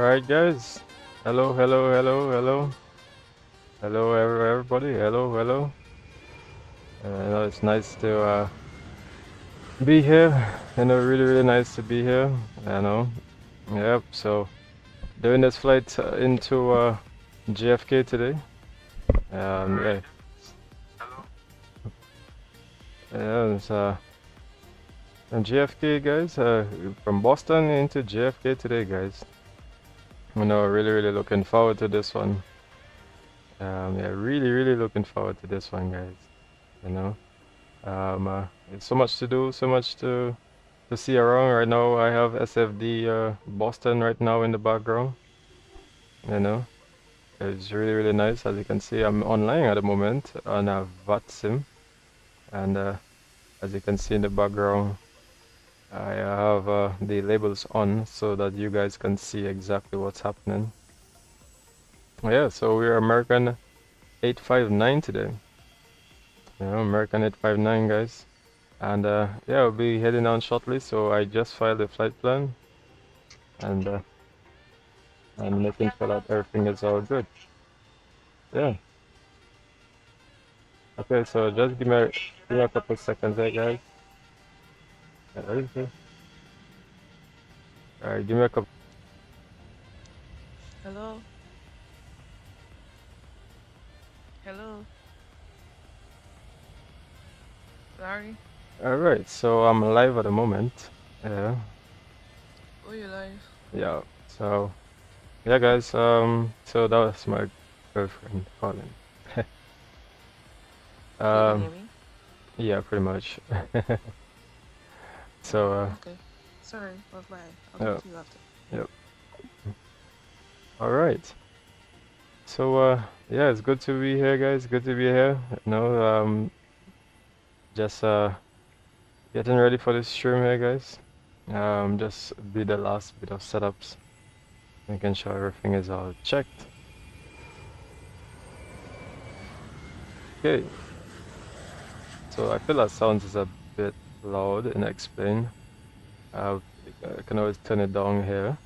Alright, guys. Hello, hello, hello, hello. Hello, everybody. Hello, hello. It's nice to be here. Really, really nice to be here. Yep, so doing this flight into JFK today. Yeah. Yeah, it's from JFK, guys. From Boston into JFK today, guys. Really, really looking forward to this one. Yeah, really, really looking forward to this one, guys. You know. There's so much to do, so much to see around. Right now, I have SFD Boston right now in the background. You know, it's really, really nice. As you can see, I'm online at the moment on a Vatsim, and as you can see in the background, I have the labels on so that you guys can see exactly what's happening. Yeah, so we're American 859 today. American 859, guys. And yeah, I'll be heading on shortly, so I just filed the flight plan and making sure that everything is all good. Yeah. Okay, so just give me a couple seconds there, guys. Alright, give me a couple. Hello. Hello. Sorry. Alright, so I'm live at the moment. Yeah. Oh, you live? Yeah. So yeah, guys. So that was my girlfriend calling. You can um. hear me? Yeah, pretty much. So Okay. Sorry. Bye-bye. I'll yeah. talk to you after. Yep. All right. So yeah, it's good to be here, guys. Good to be here. Just getting ready for this stream here, guys. Just be the last bit of setups, making sure everything is all checked. Okay. So I feel that sound is a bit loud and explain. I can always turn it down here.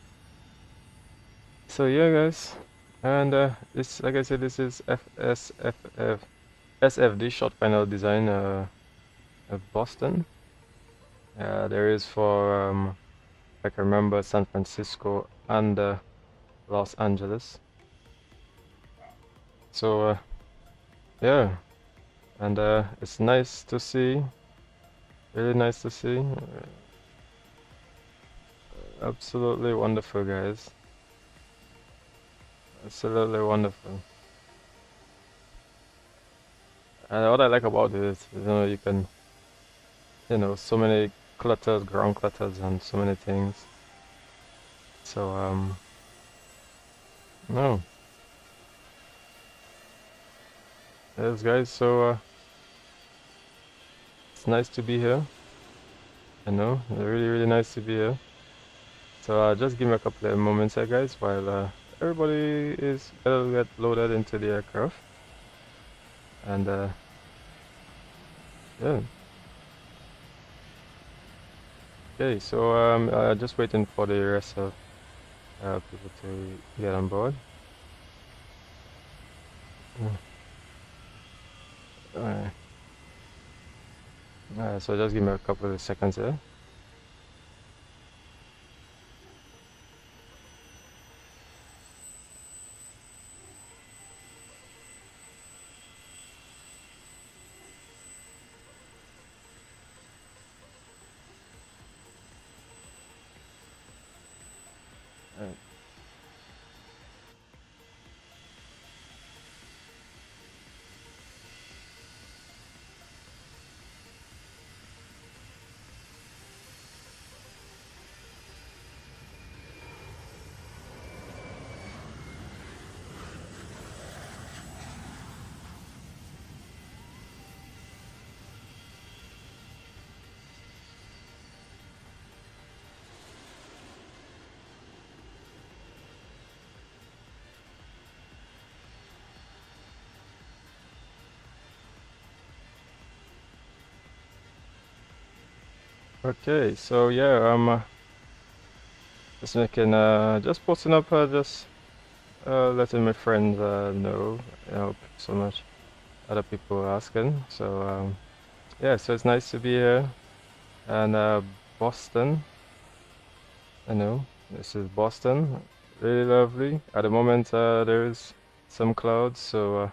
So yeah, guys. And this, like I said, this is SFD Short Final Design of Boston. There is for I can remember San Francisco and Los Angeles. So yeah, and it's nice to see, really nice to see. Absolutely wonderful, guys. Absolutely wonderful. And what I like about it is, you can, so many clutters, ground clutters, and so many things. So no, yes, guys. So it's nice to be here. Really, really nice to be here. So just give me a couple of moments here, guys, while everybody is gonna get loaded into the aircraft. And yeah. Okay, so just waiting for the rest of people to get on board. Alright. So just give me a couple of seconds here. Alright. Okay, so yeah, just making just posting up, just letting my friends know, you know, so much other people asking. So yeah, so it's nice to be here. And Boston, I know this is Boston, really lovely. At the moment there's some clouds, so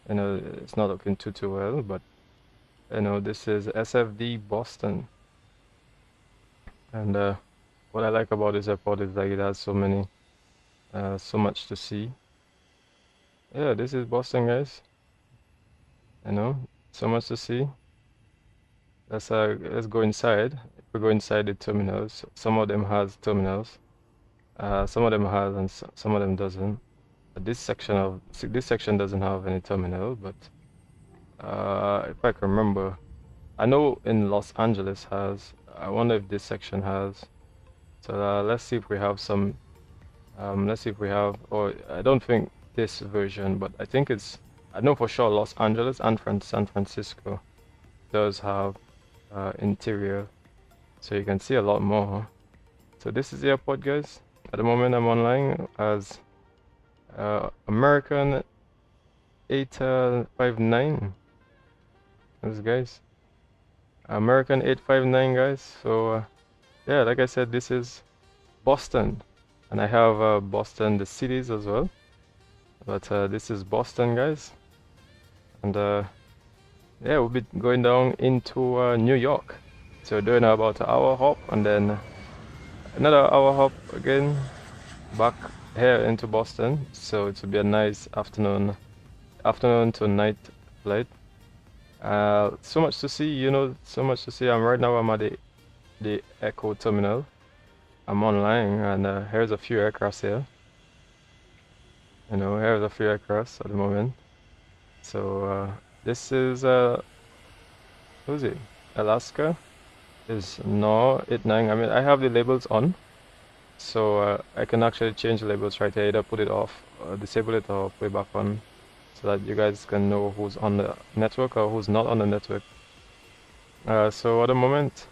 you know, it's not looking too well, but you know, this is SFD Boston. And what I like about this airport is like it has so many so much to see. Yeah, this is Boston, guys. You know, so much to see. Let's go inside. If we go inside the terminals, some of them has terminals, some of them has, and some of them doesn't. But this section doesn't have any terminal, but if I can remember, I know in Los Angeles has. I wonder if this section has. So let's see if we have some. Let's see if we have. Or I don't think this version, but I think it's. I know for sure Los Angeles and San Francisco does have interior, so you can see a lot more. So this is the airport, guys. At the moment I'm online as American 859. Those guys, American 859, guys. So yeah, like I said, this is Boston, and I have Boston the cities as well, but this is Boston, guys. And yeah, we'll be going down into New York. So doing about an hour hop and then another hour hop again back here into Boston. So it will be a nice afternoon to night flight. So much to see, you know, so much to see. Right now I'm at the Echo terminal. I'm online, and here's a few aircrafts here. You know, here's a few aircrafts at the moment. So this is who's it? Alaska is no 89. I mean, I have the labels on, so I can actually change the labels right here. Either put it off, disable it, or put it back on, so that you guys can know who's on the network or who's not on the network. So at the moment,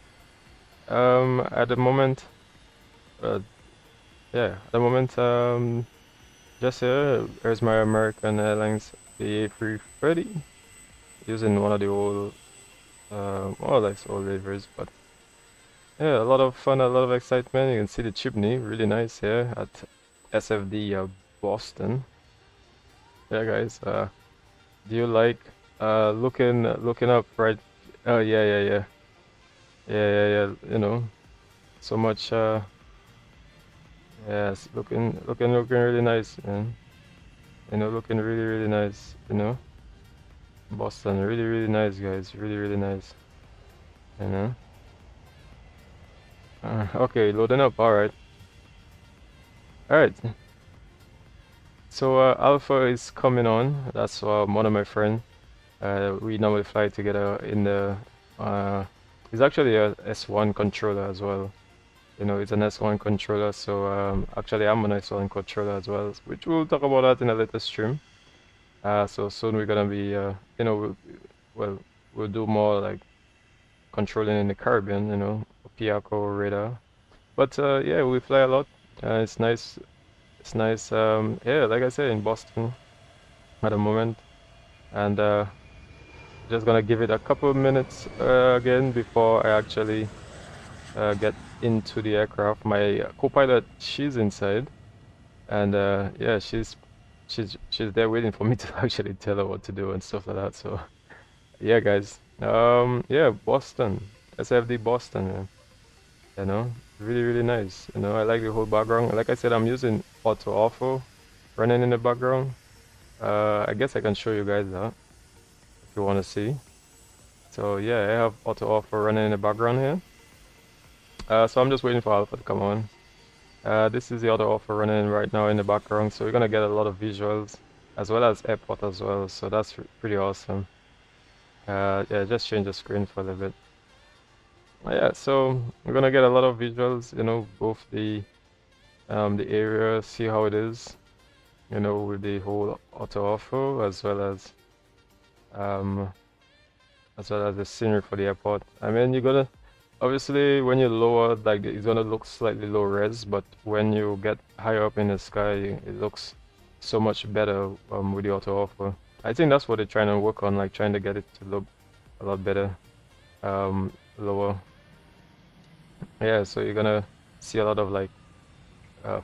yeah, at the moment, just here, here's my American Airlines the A330, using one of the old, more or less old liveries, but yeah, a lot of fun, a lot of excitement. You can see the chimney, really nice here at SFD Boston. Yeah, guys, do you like looking up right? Oh yeah, you know, so much yes, looking really nice, man. You know, looking really nice, you know. Boston, really nice, guys, really nice, you know. Okay, loading up. All right. So Alpha is coming on. That's one of my friends. We normally fly together in the. It's actually a S1 controller as well. You know, it's an S1 controller. So actually, I'm an S1 controller as well, which we'll talk about that in a later stream. So soon we're gonna be, you know, we'll do more like controlling in the Caribbean. You know, Piaco radar. But yeah, we fly a lot. It's nice. It's nice. Yeah, like I said, in Boston at the moment, and just gonna give it a couple of minutes again before I actually get into the aircraft. My co-pilot, she's inside, and yeah, she's there waiting for me to actually tell her what to do and stuff like that. So yeah, guys. Yeah, Boston, SFD Boston, man. You know, really nice. You know, I like the whole background. Like I said, I'm using auto running in the background. I guess I can show you guys that if you want to see. So yeah, I have auto running in the background here. So I'm just waiting for Alpha to come on. This is the auto running right now in the background, so we're gonna get a lot of visuals as well as airport as well. So that's pretty awesome. Yeah, just change the screen for a little bit. Yeah, so we're gonna get a lot of visuals, you know, both the area, see how it is, you know, with the whole auto as well as the scenery for the airport. I mean, you're gonna obviously when you lower, like it's gonna look slightly low res, but when you get higher up in the sky, it looks so much better with the auto offer. I think that's what they're trying to work on, like trying to get it to look a lot better, lower. Yeah, so you're gonna see a lot of like,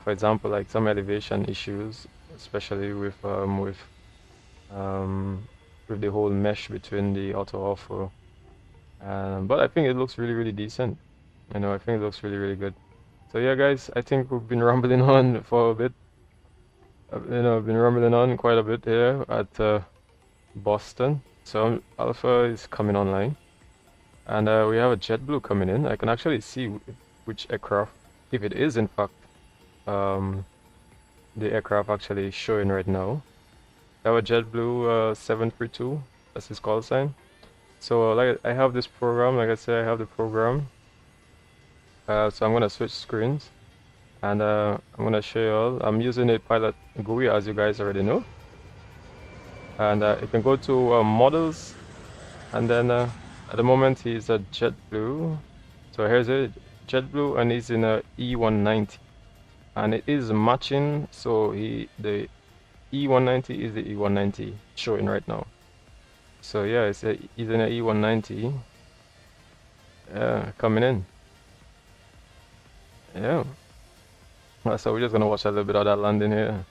for example, like some elevation issues, especially with the whole mesh between the auto offer. But I think it looks really decent. I think it looks really good. So yeah, guys, I think we've been rambling on for a bit. I've been rambling on quite a bit here at Boston. So Alpha is coming online, and we have a JetBlue coming in. I can actually see which aircraft, if it is in fact um, the aircraft actually showing right now. Our JetBlue 732, that's his call sign. So like I have this program, like I said, I have the program. So I'm gonna switch screens, and I'm gonna show you all. I'm using a Pilot GUI, as you guys already know. And you can go to models, and then at the moment he's a JetBlue. So here's a JetBlue, and he's in a E190, and it is matching. So the E190 is the E190 showing right now. So yeah, he's in a E190 coming in. Yeah. So we're just gonna watch a little bit of that landing here.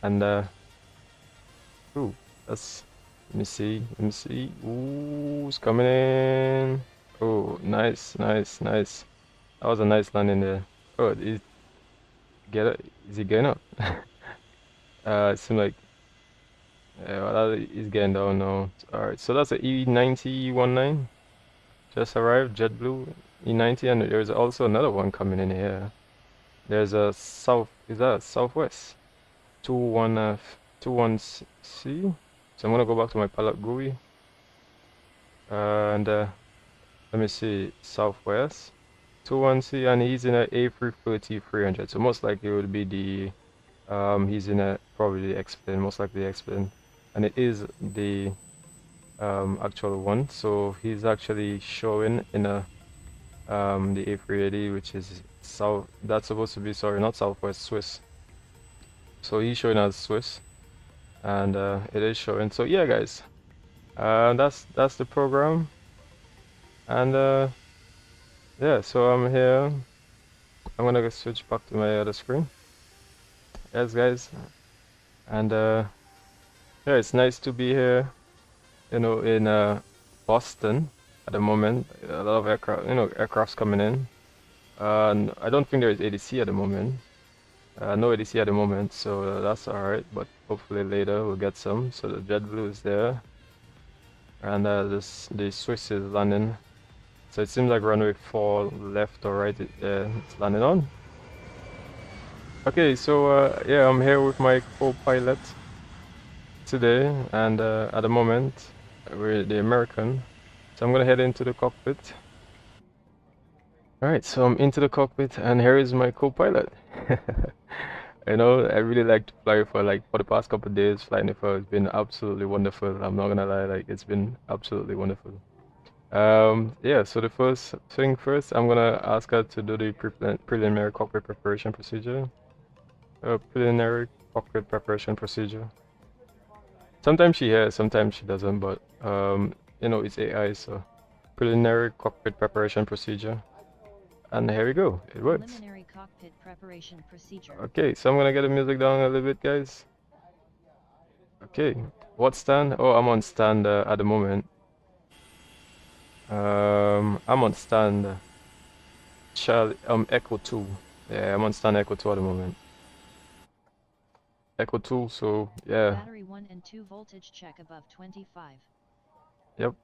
And ooh, let me see. Ooh, it's coming in. Oh, nice. That was a nice landing there. Oh, is he getting up? It seemed like well, he's getting down now. Alright, so that's a E90 just arrived, JetBlue E90, and there's also another one coming in here. There's a is that a Southwest 21C? So I'm gonna go back to my Pilot GUI, and let me see, Southwest 21C, and he's in a A330 300. So most likely it would be the he's in a probably the X-plane, most likely the X-plane, and it is the actual one. So he's actually showing in a the A380, which is that's supposed to be, sorry, not Southwest, Swiss. So he's showing as Swiss, and it is showing. So yeah, guys, that's the program, and yeah. So I'm here. I'm gonna switch back to my other screen. Yes, guys, and yeah, it's nice to be here. In Boston at the moment. A lot of aircraft, aircrafts coming in. And I don't think there is ADC at the moment. No ADC at the moment, so that's alright. But hopefully later we'll get some. So the JetBlue is there, and the Swiss is landing. So it seems like runway 4 left or right. It's landing on. Okay, so yeah, I'm here with my co-pilot today, and at the moment we're the American. So I'm gonna head into the cockpit. Alright, so I'm into the cockpit, and here is my co-pilot. I really like to fly for the past couple of days. Flying with her has been absolutely wonderful. I'm not gonna lie, like it's been absolutely wonderful. Yeah, so the first thing first, I'm gonna ask her to do the preliminary cockpit preparation procedure. Preliminary cockpit preparation procedure. Sometimes she hears, sometimes she doesn't, but it's AI, so preliminary cockpit preparation procedure. And here we go, it works. Preliminary cockpit preparation procedure. Okay, so I'm gonna get the music down a little bit, guys. Okay, what stand? Oh, I'm on stand at the moment. I'm on stand Echo 2. Yeah, I'm on stand Echo 2 at the moment. Echo 2, so yeah. Battery 1 and 2 voltage check above 25. Yep.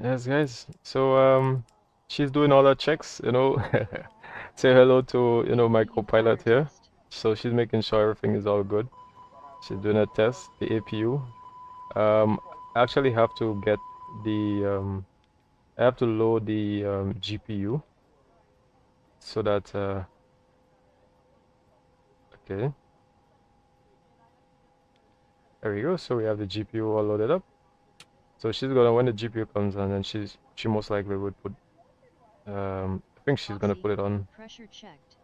Yes, guys. So she's doing all her checks, Say hello to my co-pilot here. So she's making sure everything is all good. She's doing a test, the APU. I actually have to get the I have to load the GPU so that okay. There we go. So we have the GPU all loaded up. So she's gonna, when the GPU comes on, then she most likely would put I think she's gonna put it on. Pressure checked.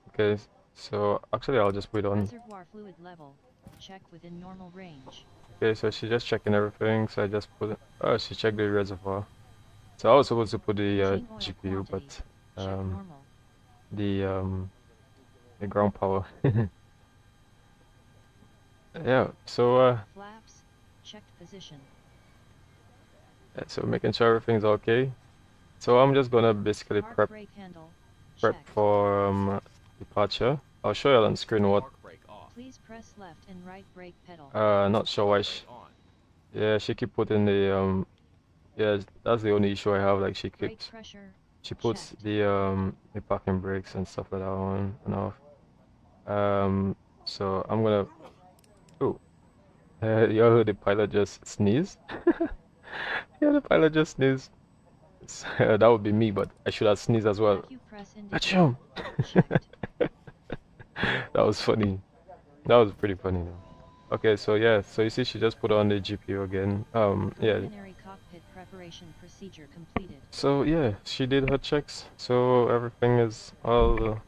Okay, so actually I'll just put it on. Reservoir fluid level. Check within normal range. Okay, so she's just checking everything, so I just put it. Oh, she checked the reservoir. So I was supposed to put the GPU, but the ground power. Yeah, so flaps checked position. yeah, so making sure everything's okay. So I'm just gonna basically prep for departure. I'll show you on screen what. Please press left and right brake pedal. Not sure why yeah, she keep putting the yeah, that's the only issue I have. Like she puts the parking brakes and stuff like that on and off. So I'm gonna. Oh, you heard the pilot just sneeze. Yeah, the pilot just sneezed. That would be me, but I should have sneezed as well. Achoo! That was funny. That was pretty funny though. Okay, so yeah, so you see she just put on the GPU again. Yeah. Cockpit preparation procedure completed. So yeah, she did her checks. So everything is all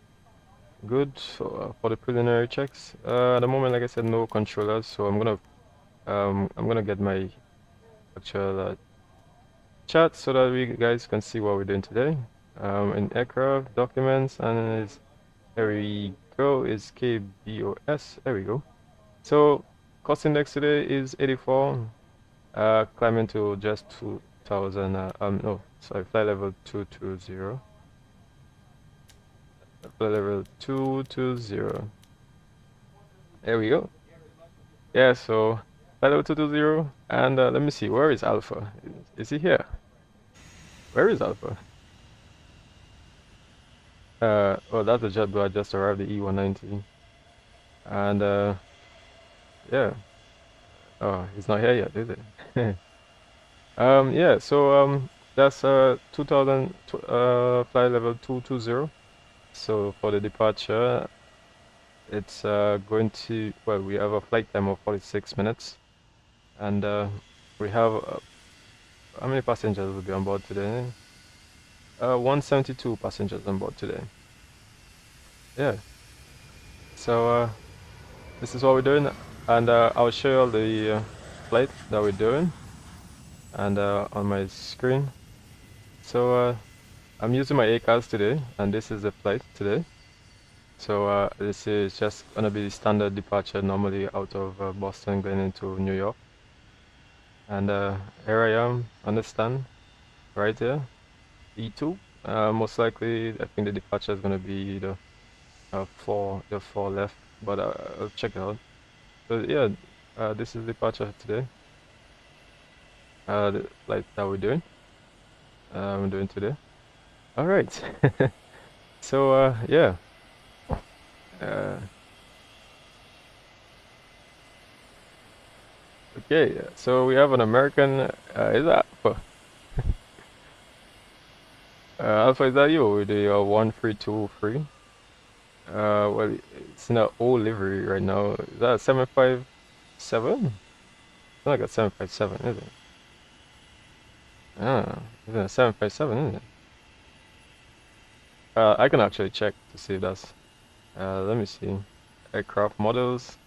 good for the preliminary checks. At the moment, like I said, no controllers. So I'm gonna get my actual chat so that we guys can see what we're doing today. In aircraft documents, and there we go. Is KBOS. There we go. So cost index today is 84, climbing to just 2000. No, sorry, flight level 220. Flight level 220. There we go. Yeah, so flight level 220, and let me see, where is Alpha? Is he here? Where is Alpha? Oh, that's the jet, but I just arrived the E190, and yeah. Oh, he's not here yet, is it? Yeah, so that's 2000 flight level 220. So for the departure, it's going to, well, we have a flight time of 46 minutes, and we have how many passengers will be on board today? 172 passengers on board today. Yeah. So this is what we're doing, and I'll show you all the flight that we're doing, and on my screen. So I'm using my ACAS today, and this is the flight today. So this is just gonna be the standard departure normally out of Boston going into New York. And here I am on the stand right here, E2. Most likely, I think the departure is gonna be the four left, but I'll check it out. So yeah, this is departure today. The flight that we're doing. I'm doing today. All right. So yeah. Okay, so we have an American. Is that Alpha? Alpha, is that you with the 1323? Well, it's in an old livery right now. Is that a 757? It's not like a 757, is it? Ah, it's a 757, isn't it? I can actually check to see if that's. Let me see. Aircraft models.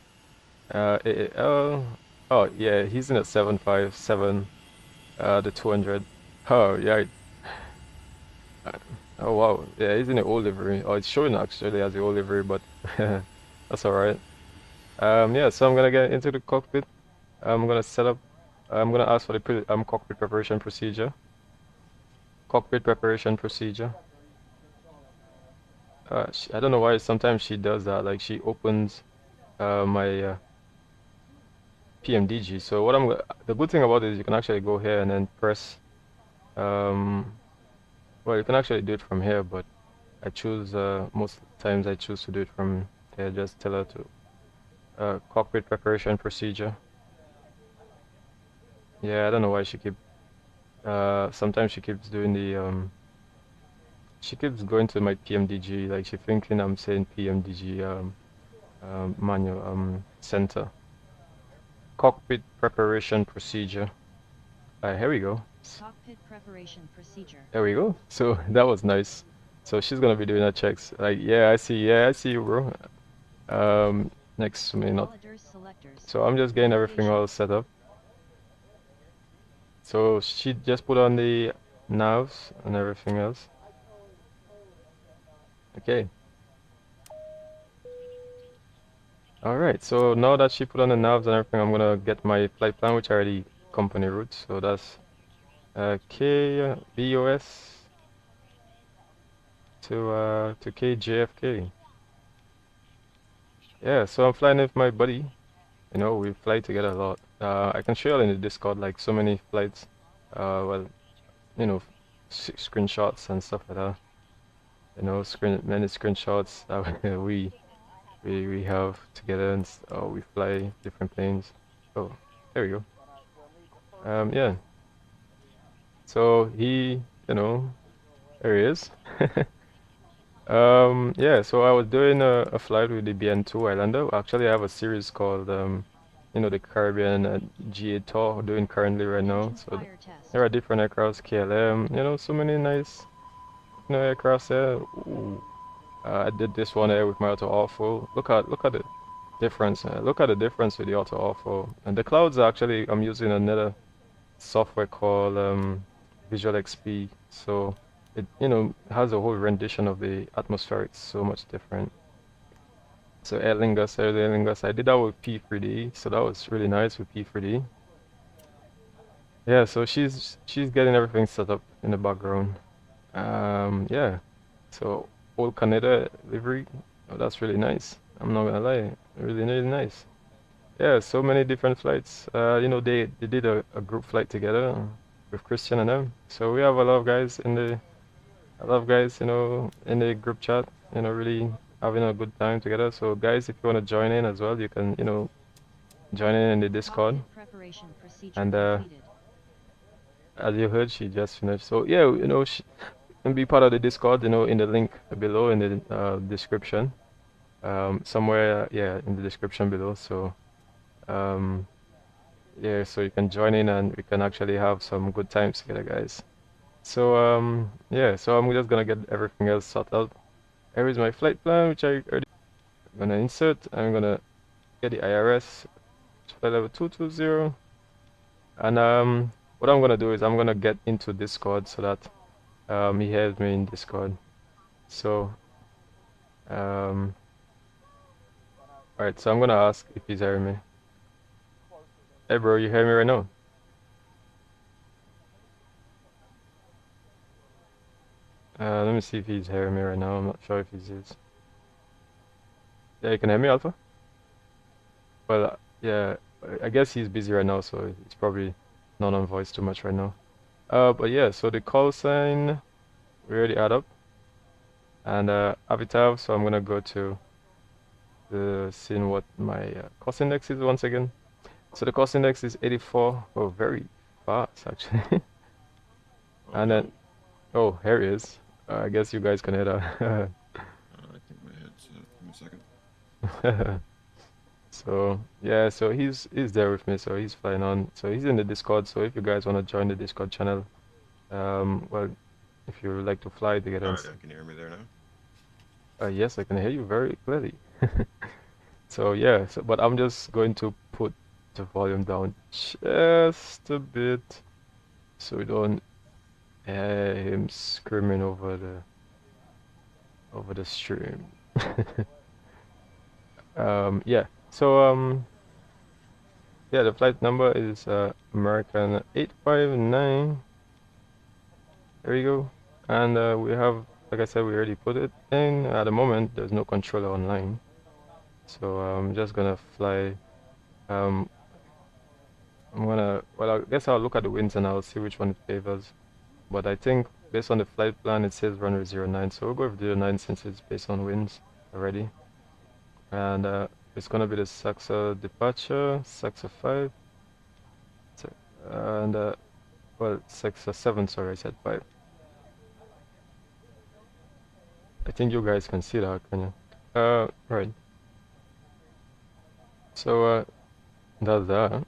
AAL. Oh yeah, he's in a 757. The 200. Oh yeah. Oh wow. Yeah, he's in the old livery. Oh, it's showing actually as the old livery, but that's all right. Yeah. So I'm gonna get into the cockpit. I'm gonna set up. I'm gonna ask for the cockpit preparation procedure. Cockpit preparation procedure. I don't know why sometimes she does that. Like she opens my PMDG. So what the good thing about it is you can actually go here and then press. Well, you can actually do it from here, but I choose most times I choose to do it from here. Just tell her to cockpit preparation procedure. Yeah, I don't know why she keep. Sometimes she keeps doing the she keeps going to my PMDG, like she thinking I'm saying PMDG manual center. cockpit preparation procedure. Here we go. Cockpit preparation procedure. There we go. So that was nice. So she's gonna be doing her checks. Like, yeah, I see you, bro. Next to me, not. So I'm just getting everything all set up. So she just put on the knobs and everything else. Okay. Alright, so now that she put on the knobs and everything, I'm gonna get my flight plan, which I already company route. So that's KBOS to KJFK. Yeah, so I'm flying with my buddy. You know, we fly together a lot. I can show you in the Discord like so many flights. Well, you know, screenshots and stuff like that. You know, many screenshots that we have together, and we fly different planes. Oh, there we go. Yeah. So he, you know, there he is. Yeah, so I was doing a flight with the BN2 Islander. Actually, I have a series called, you know, the Caribbean GA tour doing currently right now. So there are different aircrafts, KLM, you know, so many nice, you know, aircrafts there. Ooh. I did this one here with my auto awful. Look at the difference. Look at the difference with the auto awful. And the clouds actually, I'm using another software called Visual XP. So it, you know, has a whole rendition of the atmosphere. It's so much different. So Aer Lingus, I did that with P3D, so that was really nice with P3D. Yeah, so she's getting everything set up in the background. Yeah. So old Canada livery, oh, that's really nice. I'm not gonna lie, really nice. Yeah, so many different flights. You know, they did a group flight together with Christian and them. So we have a lot of guys in the you know, in the group chat, you know, really having a good time together. So guys, if you want to join in as well, you can, you know, join in the Discord. And as you heard, she just finished. So yeah, you know, she can be part of the Discord, you know, in the link below in the description. Somewhere, yeah, in the description below. So yeah, so you can join in and we can actually have some good times together, guys. So yeah, so I'm just gonna get everything else sorted out. Here is my flight plan, which I already gonna insert. I'm gonna get the IRS flight level 220, and what I'm gonna do is I'm gonna get into Discord so that he has me in Discord. So all right, so I'm gonna ask if he's hearing me. Hey bro, you hear me right now? Let me see if he's hearing me right now. I'm not sure if he is. Yeah, you can hear me, Alpha? Well, yeah, I guess he's busy right now, so he's probably not on voice too much right now. But yeah, so the call sign we already add up, and avatar. So I'm gonna go to the seeing what my cost index is once again. So the cost index is 84. Oh, very fast actually. And then, oh, here he is. I guess you guys can hear that. I think my headset. Give me a second. So yeah, so he's there with me, so he's flying on. So he's in the Discord. So if you guys want to join the Discord channel, well, if you would like to fly together. Alright, can you hear me there now? Yes, I can hear you very clearly. So yeah, so, but I'm just going to put the volume down just a bit so we don't hear him screaming over the stream. Yeah. So yeah, the flight number is American 859. There we go. And we have, like I said, we already put it in. At the moment, there's no controller online. So I'm just gonna fly. I'm gonna, well, I guess I'll look at the winds and I'll see which one it favors. But I think based on the flight plan, it says runway 09. So we'll go with 09 since it's based on winds already. And it's gonna be the Saxa departure, Saxa 5. And well, Saxa 7, sorry, I said 5. I think you guys can see that, can you? Right. So Does that.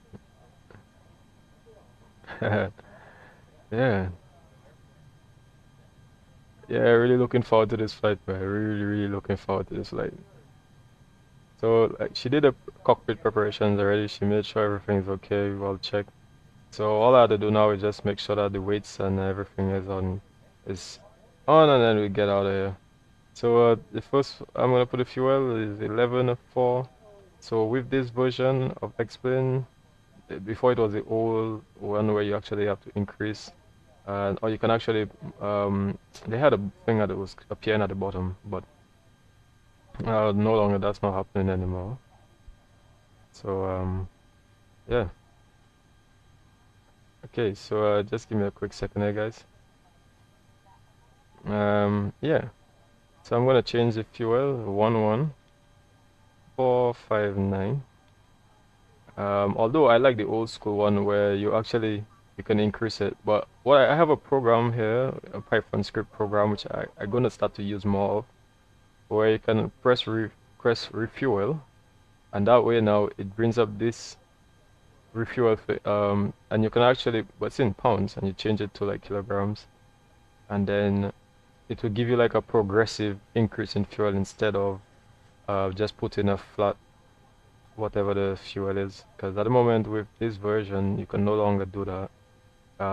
Yeah. Yeah, really looking forward to this flight, man. Really looking forward to this flight. So, like, she did the cockpit preparations already. She made sure everything's okay, well checked. So all I have to do now is just make sure that the weights and everything is on, and then we get out of here. So the first I'm gonna put the fuel is 11.4. So with this version of X-Plane, before it was the old one where you actually have to increase, or you can actually they had a thing that was appearing at the bottom, but no longer that's not happening anymore. So yeah. Okay, so just give me a quick second there, guys. Yeah. So I'm gonna change the fuel 11459. Although I like the old school one where you can increase it, but what I have a program here, a Python script program which I'm gonna start to use more of, where you can press refuel, and that way now it brings up this refuel and you can actually, but it's in pounds, and you change it to like kilograms, and then it will give you like a progressive increase in fuel instead of just putting a flat whatever the fuel is, because at the moment with this version you can no longer do that.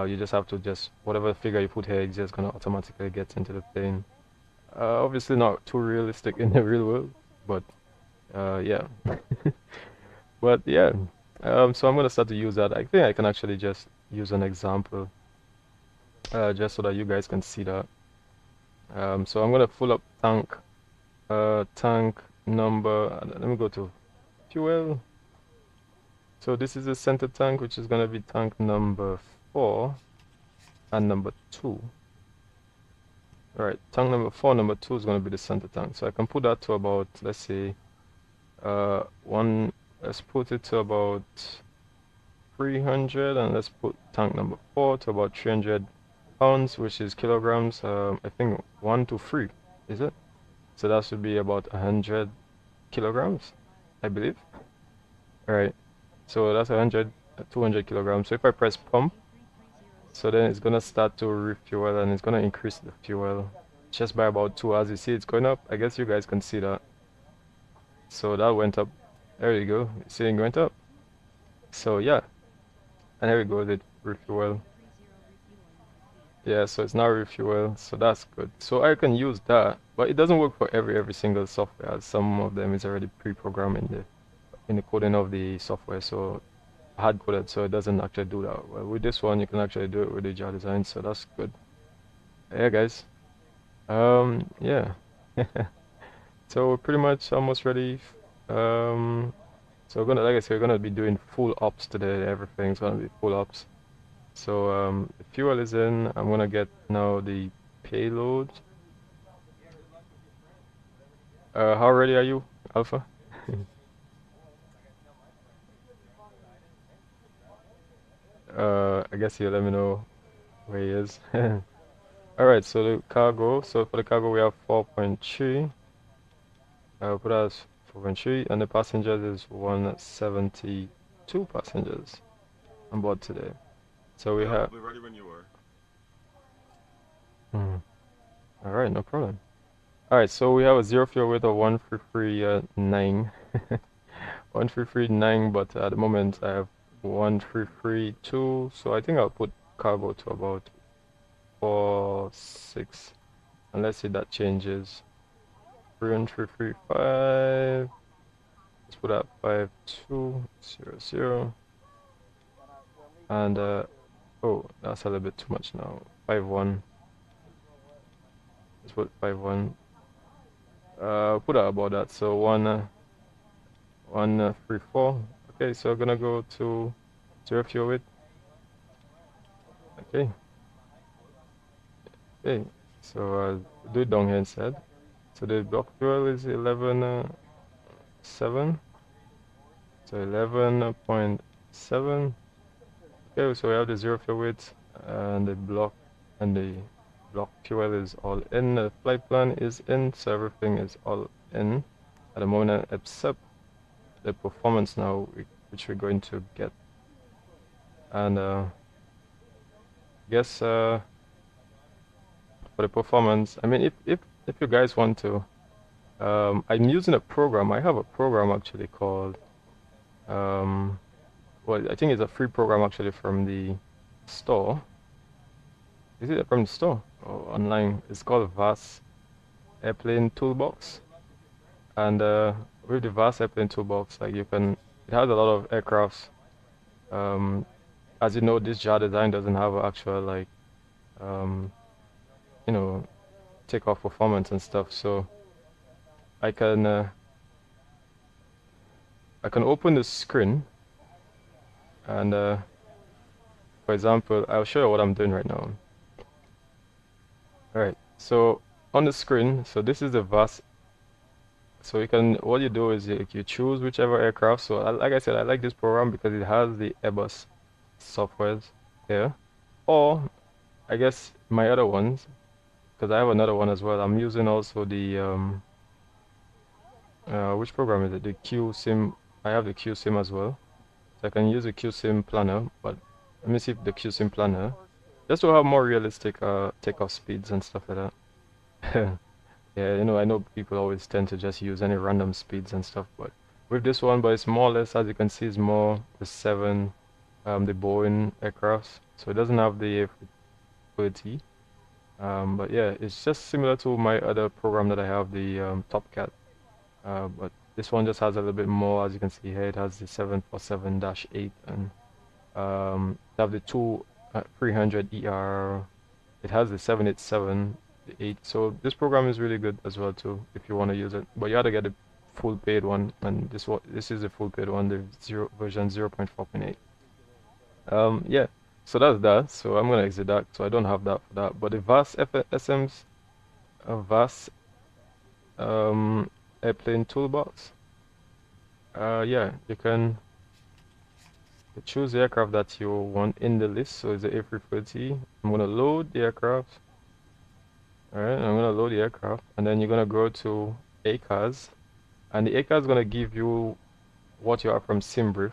You just have to whatever figure you put here is just gonna automatically get into the plane. Obviously not too realistic in the real world, but yeah. But yeah, so I'm gonna start to use that. I think I can actually just use an example just so that you guys can see that. So I'm gonna fill up tank number, let me go to fuel. So this is the center tank, which is gonna be tank number 4 and number 2. Alright, tank number 4, number 2 is gonna be the center tank. So I can put that to about, let's say, let's put it to about 300, and let's put tank number 4 to about 300 pounds, which is kilograms. I think 1 to 3, is it? So that should be about 100 kilograms, I believe. Alright, so that's 200 kilograms. So if I press pump, so then it's gonna start to refuel, and it's gonna increase the fuel just by about 2. As you see, it's going up. I guess you guys can see that. So that went up. There you go. You see it went up. So yeah, and there we go. The refuel. Yeah, so it's now refuel. So that's good. So I can use that, but it doesn't work for every single software, as some of them is already pre-programmed in the coding of the software. So hard coded, so it doesn't actually do that. Well, with this one you can actually do it with the Jardesign, so that's good. Yeah, guys. Yeah. So we're pretty much almost ready. So we're gonna, like I said, we're gonna be doing full ops today. Everything's gonna be full ops. So the fuel is in. I'm gonna get now the payload. How ready are you, Alpha? I guess he'll let me know where he is. Alright, so the cargo. So for the cargo we have 4.3. I'll put as 4.3, and the passengers is 172 passengers on board today. So we have. We're ready when you are. Alright, no problem. Alright, so we have a zero fuel weight of 1339. 1339, but at the moment I have 1332, so I think I'll put cargo to about 46, and let's see if that changes. 1335. Let's put that 5200, and oh, that's a little bit too much now. 51. Let's put 51. Put out about that. So 134. Okay, so I'm gonna go to zero fuel width. Okay. Okay, so do it down here instead. So the block fuel is 11.7. So 11.7. Okay, so we have the zero fuel width, and the block fuel is all in. The flight plan is in, so everything is all in at the moment, except the performance. Now which we're going to get. And guess for the performance, I mean, if you guys want to, I'm using a program. I have a program actually called well, I think it's a free program actually from the store. Is it from the store or online? It's called VAS Airplane Toolbox. And with the VAS Airplane Toolbox, like it has a lot of aircrafts. As you know, this Jardesign doesn't have an actual like you know, takeoff performance and stuff. So I can open the screen and for example, I'll show you what I'm doing right now. Alright, so on the screen, so this is the VAS. So what you do is you choose whichever aircraft. So like I said, I like this program because it has the Airbus softwares here. Or I guess my other ones, because I have another one as well. I'm using also the which program is it? The QSIM. I have the QSIM as well. So I can use the QSIM planner, but let me see if the QSIM planner, just to have more realistic takeoff speeds and stuff like that. Yeah, you know, I know people always tend to just use any random speeds and stuff, but with this one, but it's more or less, as you can see, it's more the the Boeing aircrafts. So it doesn't have the A330. But yeah, it's just similar to my other program that I have, the Top Cat. But this one just has a little bit more, as you can see here. It has the 747-8 and they have the 300 ER. It has the 787, the 8. So this program is really good as well too, if you want to use it. But you have to get the full paid one, and this is the full paid one, the version 0.4.8. Yeah. So that's that. So I'm gonna exit that. So I don't have that for that. But the VAS FSM's VAS airplane toolbox. Yeah, you can choose the aircraft that you want in the list. So it's the A330. I'm gonna load the aircraft. Alright, I'm gonna load the aircraft, and then you're gonna go to ACAS, and the ACAS is gonna give you what you have from SimBrief.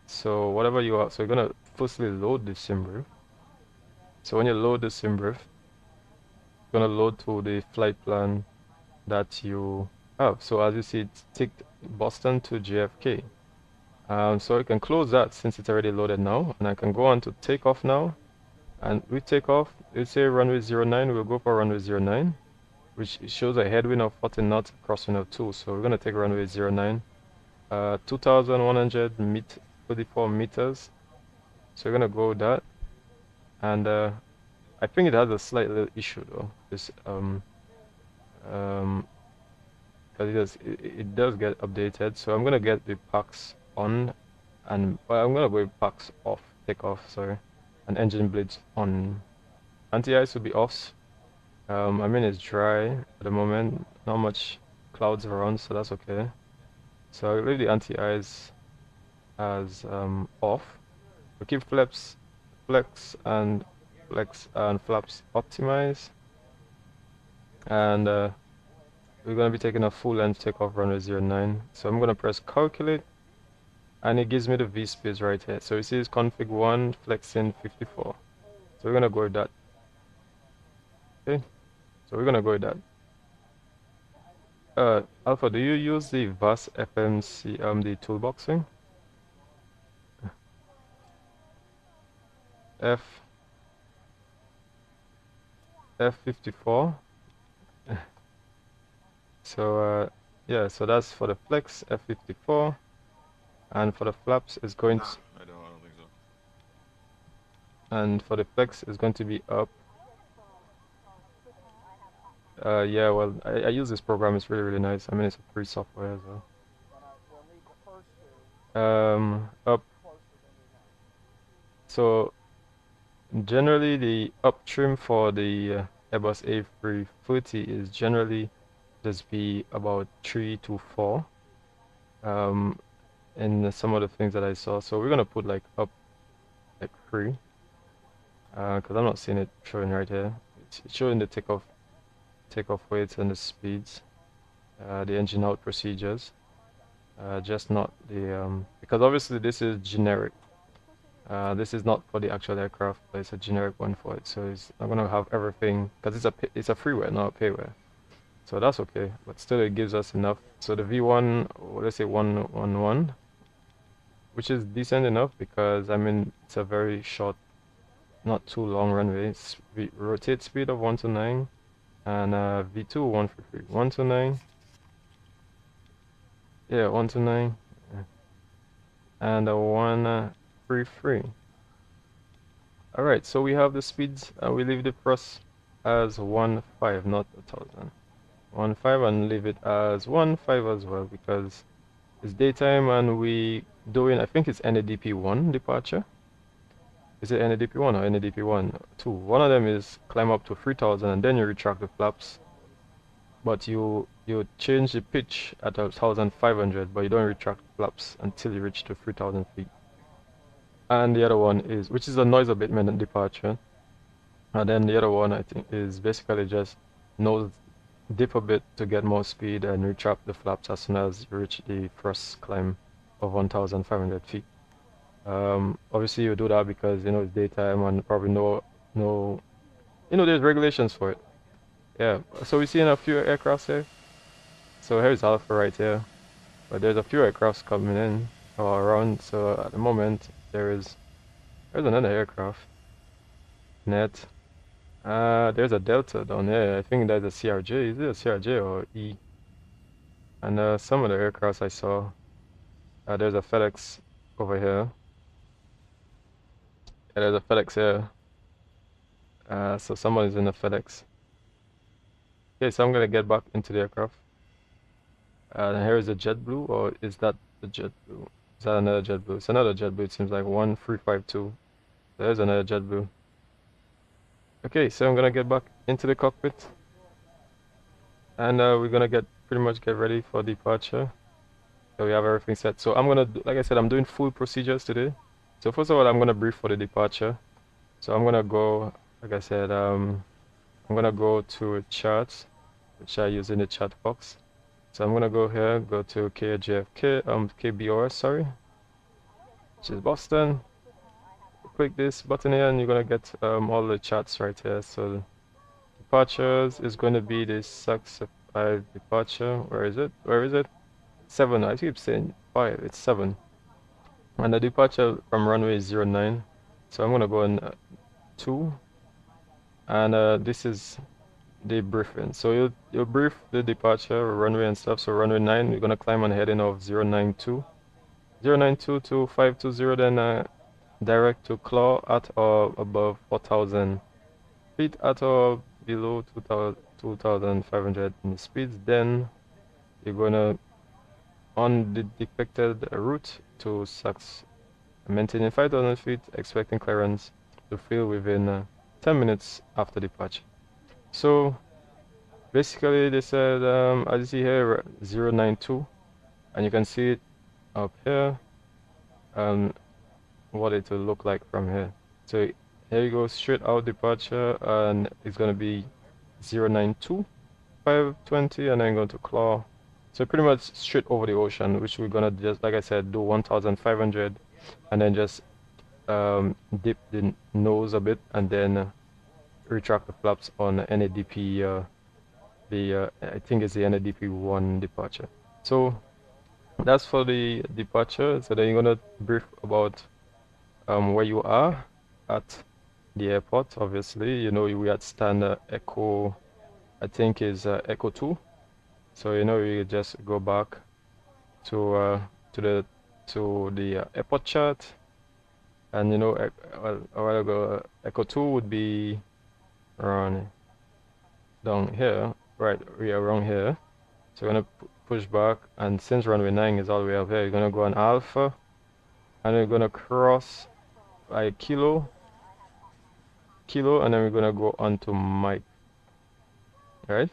So whatever you are, so you're gonna firstly load the SimBrief. So when you load the SimBrief, it's gonna load to the flight plan that you have. So as you see, it's ticked Boston to JFK. So you can close that since it's already loaded now, and I can go on to takeoff now. And with takeoff, let's say runway 09, we'll go for runway 09, which shows a headwind of 40 knots, crosswind of 2. So we're gonna take runway 09, 2,134 meters. So we're gonna go with that, and I think it has a slight little issue though. This because it does get updated. So I'm gonna get the packs on, and I'm gonna go with packs off, takeoff, sorry, and engine blades on. Anti-ice will be off. I mean, it's dry at the moment, not much clouds around, so that's okay. So I'll leave the anti-ice as off. We keep flex and flaps optimized, and we're gonna be taking a full length takeoff runway 09. So I'm gonna press calculate, and it gives me the V speeds right here. So it says config 1 flexing 54. So we're gonna go with that. Okay, so we're gonna go with that. Alpha, do you use the VAS FMC the toolboxing? F54. So yeah, so that's for the flex F54, and for the flaps is going to, I don't think so. and for the flex is going to be up. Yeah, well, I use this program. It's really, really nice. I mean, it's a free software as well. Up. So generally, the up trim for the Airbus A330 is generally just be about 3 to 4. In some of the things that I saw. So we're gonna put like up like 3. Because I'm not seeing it showing right here. It's showing the takeoff weights and the speeds, the engine out procedures. just not the because obviously this is generic. This is not for the actual aircraft, but it's a generic one for it. So it's not gonna have everything because it's a freeware, not a payware. So that's okay, but still it gives us enough. So the V1, let's say 111, which is decent enough because I mean it's a very short, not too long runway. It's rotate speed of 129 and V2 133, 129. Yeah, 129 and a 133. Alright, so we have the speeds and we leave the thrust as 15, not 1000. 15 and leave it as 15 as well because it's daytime and we doing, I think it's NADP1 departure. Is it NADP1 or NADP1? Two. One of them is climb up to 3000 and then you retract the flaps. But you change the pitch at 1500, but you don't retract the flaps until you reach to 3000 feet. And the other one is, which is a noise abatement departure. And then the other one I think is basically just nose dip a bit to get more speed and retract the flaps as soon as you reach the first climb of 1500 feet. Obviously you do that because you know it's daytime and probably no you know there's regulations for it. Yeah, so we're seeing a few aircrafts here. So here's Alpha right here, but there's a few aircrafts coming in or around. So at the moment there's another aircraft. Net. There's a Delta down there. I think that's a CRJ. Is it a CRJ or E? And some of the aircrafts I saw. There's a FedEx over here. Yeah, there's a FedEx here. So someone is in the FedEx. Okay, so I'm gonna get back into the aircraft. And here is a JetBlue, or is that the JetBlue? Is that another JetBlue? It's another JetBlue. It seems like 1352. There's another JetBlue. Okay, so I'm gonna get back into the cockpit, and we're gonna pretty much get ready for departure. So we have everything set. So I'm gonna, like I said, I'm doing full procedures today. So first of all, I'm gonna brief for the departure. So I'm gonna go, like I said, I'm gonna go to charts, which I use in the chat box. So I'm gonna go here, go to Kjfk, KBOS, sorry, which is Boston. Click this button here, and you're gonna get all the charts right here. So departures is going to be the SFD departure. Where is it? Where is it? 7. I keep saying 5. It's 7. And the departure from runway is 09. So I'm gonna go on 2. And this is the briefing. So you'll brief the departure, runway and stuff. So runway 9, you're gonna climb on heading of 092. 092 to 520, then direct to claw at or above 4000 feet at or below 2500 in the speeds. Then you're gonna on the depicted route to Saks, maintaining 5000 feet, expecting clearance to fill within 10 minutes after departure. So basically they said, as you see here, 092, and you can see it up here, what it will look like from here. So here you go, straight out departure, and it's going to be 092, 520, and then going to claw. So pretty much straight over the ocean, which we're going to just, like I said, do 1500, and then just dip the nose a bit, and then retract the flaps on NADP, I think it's the NADP1 departure. So that's for the departure. So then you're going to brief about where you are at the airport. Obviously, you know, we had standard Echo, I think is Echo 2. So you know, you just go back to the airport chart, and you know, a while ago Echo 2 would be around down here, right? We are around here. So you're gonna push back, and since runway 9 is all the way up here, you're gonna go on Alpha, and you're gonna cross like Kilo, and then we're gonna go on to Mike. Right?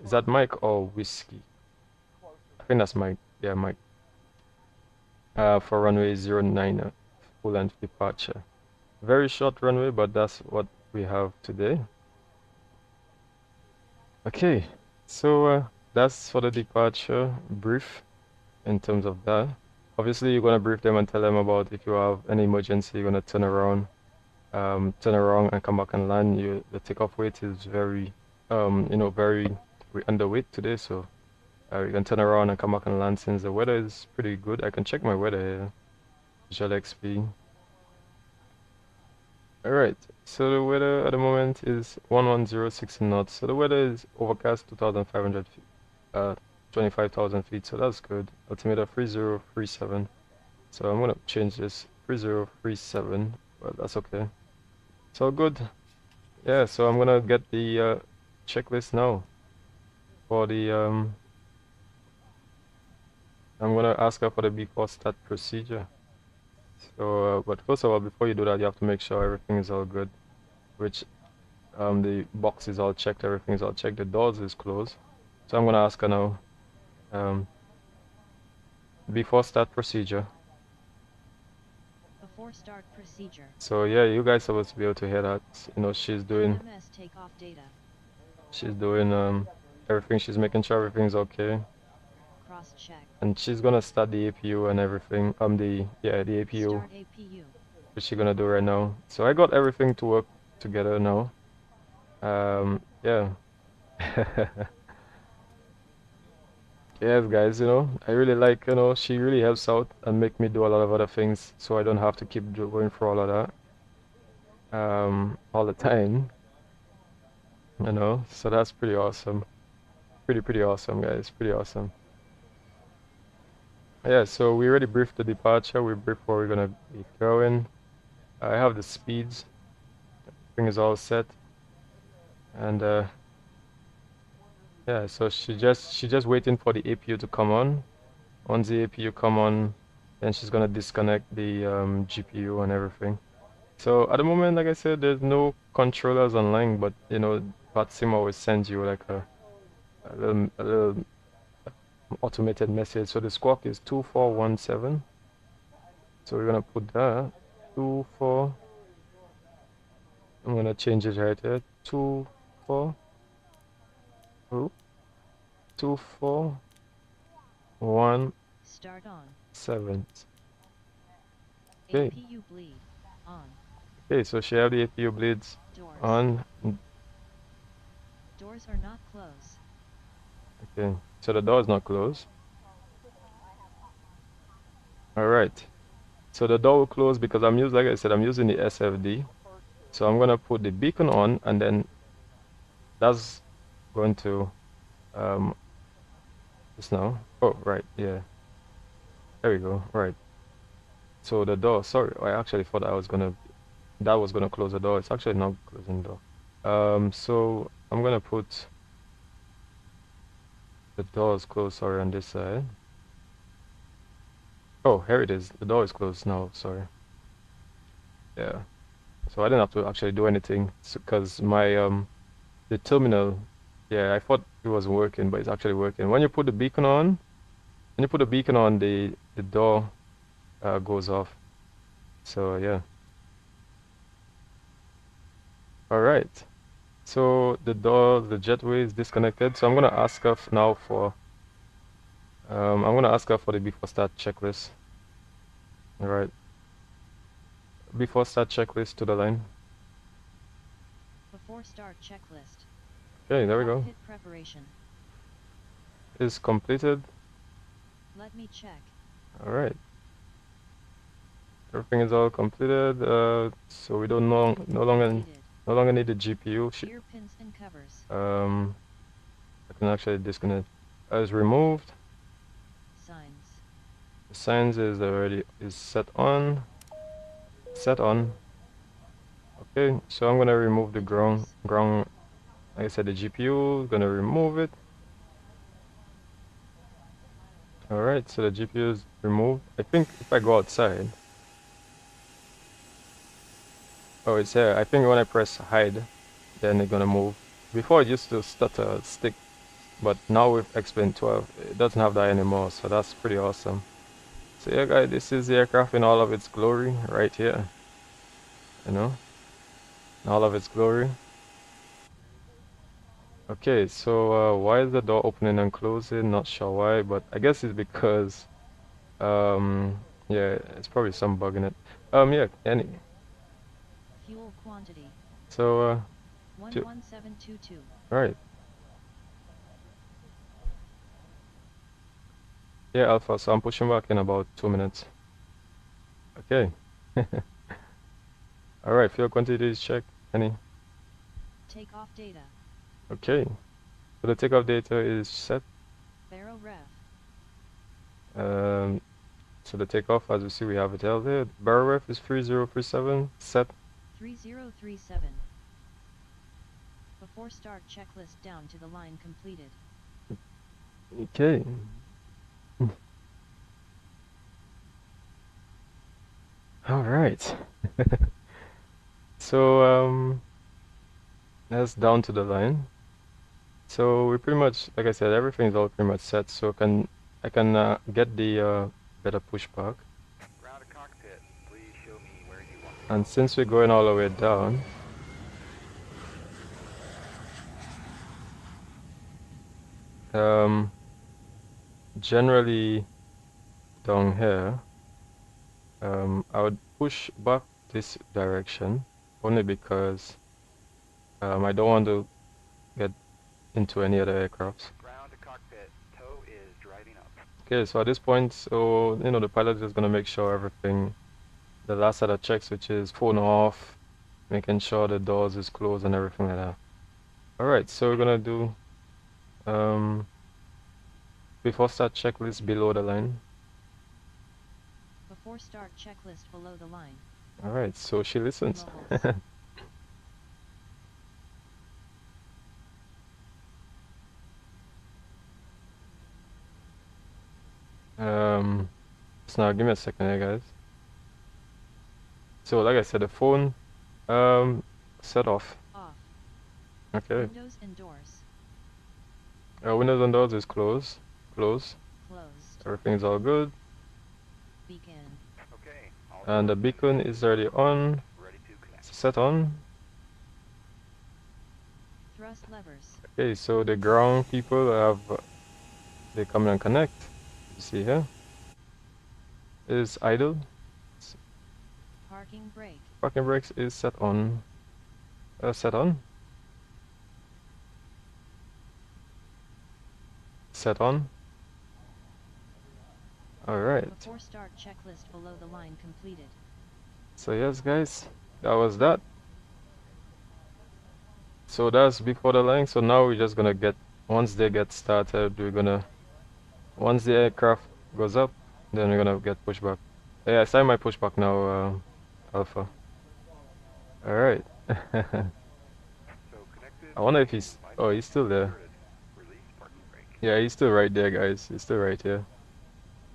Is that Mike or Whiskey? I think that's Mike. Yeah, Mike. For runway 09, full length departure. Very short runway, but that's what we have today. Okay, so that's for the departure brief. in terms of that. Obviously, you're gonna brief them and tell them about if you have any emergency, you're gonna turn around and come back and land. The takeoff weight is very, you know, very underweight today, so you can turn around and come back and land since the weather is pretty good. I can check my weather here. Visual XP. Alright, so the weather at the moment is 1106 knots. So the weather is overcast 2,500 feet, 25,000 feet, so that's good. Altimeter 3037. So I'm gonna change this 3037, but that's okay. So good. Yeah, so I'm gonna get the checklist now for the I'm gonna ask her for the before start procedure. So, but first of all, before you do that, you have to make sure everything is all good, which the box is all checked, everything is all checked, the doors is closed. So I'm gonna ask her now, before start procedure. Before start procedure. So yeah, you guys are supposed to be able to hear that. You know, she's doing takeoff data. She's doing everything. She's making sure everything's okay. Cross check. And she's gonna start the APU and everything. The APU. Start APU. Which she's gonna do right now. So I got everything to work together now. Yeah. Yes, guys, you know, I really like, you know, she really helps out and make me do a lot of other things, so I don't have to keep going for all of that all the time, you know. So that's pretty awesome. Pretty awesome, guys. Pretty awesome. Yeah, so we already briefed the departure. We briefed where we're gonna be going. I have the speeds. Everything is all set. And yeah, so she's just waiting for the APU to come on. Once the APU come on, then she's gonna disconnect the GPU and everything. So at the moment, like I said, there's no controllers online, but you know, Vatsim always sends you like a little automated message. So the squawk is 2417. So we're gonna put that 24. I'm gonna change it right here. 24. 2417. Start on. Okay. APU bleed on. Okay, so she have the APU bleeds Doors. on. Doors are not closed. Okay, so the door is not closed. All right. So the door will close because I'm using, like I said, I'm using the SFD. So I'm gonna put the beacon on, and then that's going to just now. Oh, right, yeah. There we go. Right. So the door. Sorry, I actually thought that was gonna close the door. It's actually not closing the door. So I'm gonna put the door is closed. Sorry, on this side. Oh, here it is. The door is closed now. Sorry. Yeah. So I didn't have to actually do anything because my the terminal. Yeah, I thought it wasn't working, but it's actually working. When you put the beacon on, the door goes off. So yeah. All right. So the jetway is disconnected. So I'm gonna ask her now for the before start checklist. All right. Before start checklist to the line. Before start checklist. Okay, there we go. Cockpit preparation. Is completed. Let me check. All right. Everything is all completed. So we don't no longer need the GPU. Ear pins and covers. I can actually disconnect. As removed. Signs. The signs is set on. Okay, so I'm gonna remove the ground. Like I said, the GPU. Gonna remove it. All right, so the GPU is removed. I think if I go outside. Oh, it's here. I think when I press hide, then it's gonna move. Before it used to stutter, stick, but now with Explain 12, it doesn't have that anymore, so that's pretty awesome. So yeah, guys, this is the aircraft in all of its glory right here. You know, in all of its glory. Okay, so why is the door opening and closing? Not sure why, but I guess it's because Yeah, it's probably some bug in it. Yeah, any. Fuel quantity So, 11722. right. Yeah, Alpha. So I'm pushing back in about 2 minutes. Okay. All right. Fuel quantities check. Any. Takeoff data. Okay. So the takeoff data is set. Barrow ref. So the takeoff, as you see, we have it out there. Barrel ref is 3037. Set. 3037. Before start checklist down to the line completed. Okay. All right. So that's down to the line. So we pretty much, like I said, everything's all pretty much set. So I can get the better pushback. Ground to cockpit. Please show me where you want. And since we're going all the way down, generally down here, I would push back this direction only because I don't want to get into any other aircrafts. Ground to cockpit. Tow is driving up. Okay, so at this point, so you know, the pilot is gonna make sure everything, the last set of checks, which is phone off, making sure the doors is closed and everything like that. All right, so we're gonna do before start checklist below the line. Before start checklist below the line. All right, so she listens. Mobiles. So now give me a second here, guys. So like I said, the phone set off. Off. Okay. Windows and doors. Windows and doors is closed. Closed. Everything's all good. Beacon. Okay. All And the beacon is already on. ready to connect. Set on. Thrust levers. Okay, so the ground people have they come and connect. You see here is idle. Parking brake. Parking brakes is set on. Set on. Set on. All right. Before start checklist below the line completed. So yes, guys, that was that. So that's before the line. So now we're just gonna get, once they get started, we're gonna, once the aircraft goes up, then we're gonna get pushback. Yeah, I signed my pushback now, Alpha. All right. So connected. I wonder if he's, oh, he's still there. Release parking brake. Yeah, he's still right there, guys. He's still right here.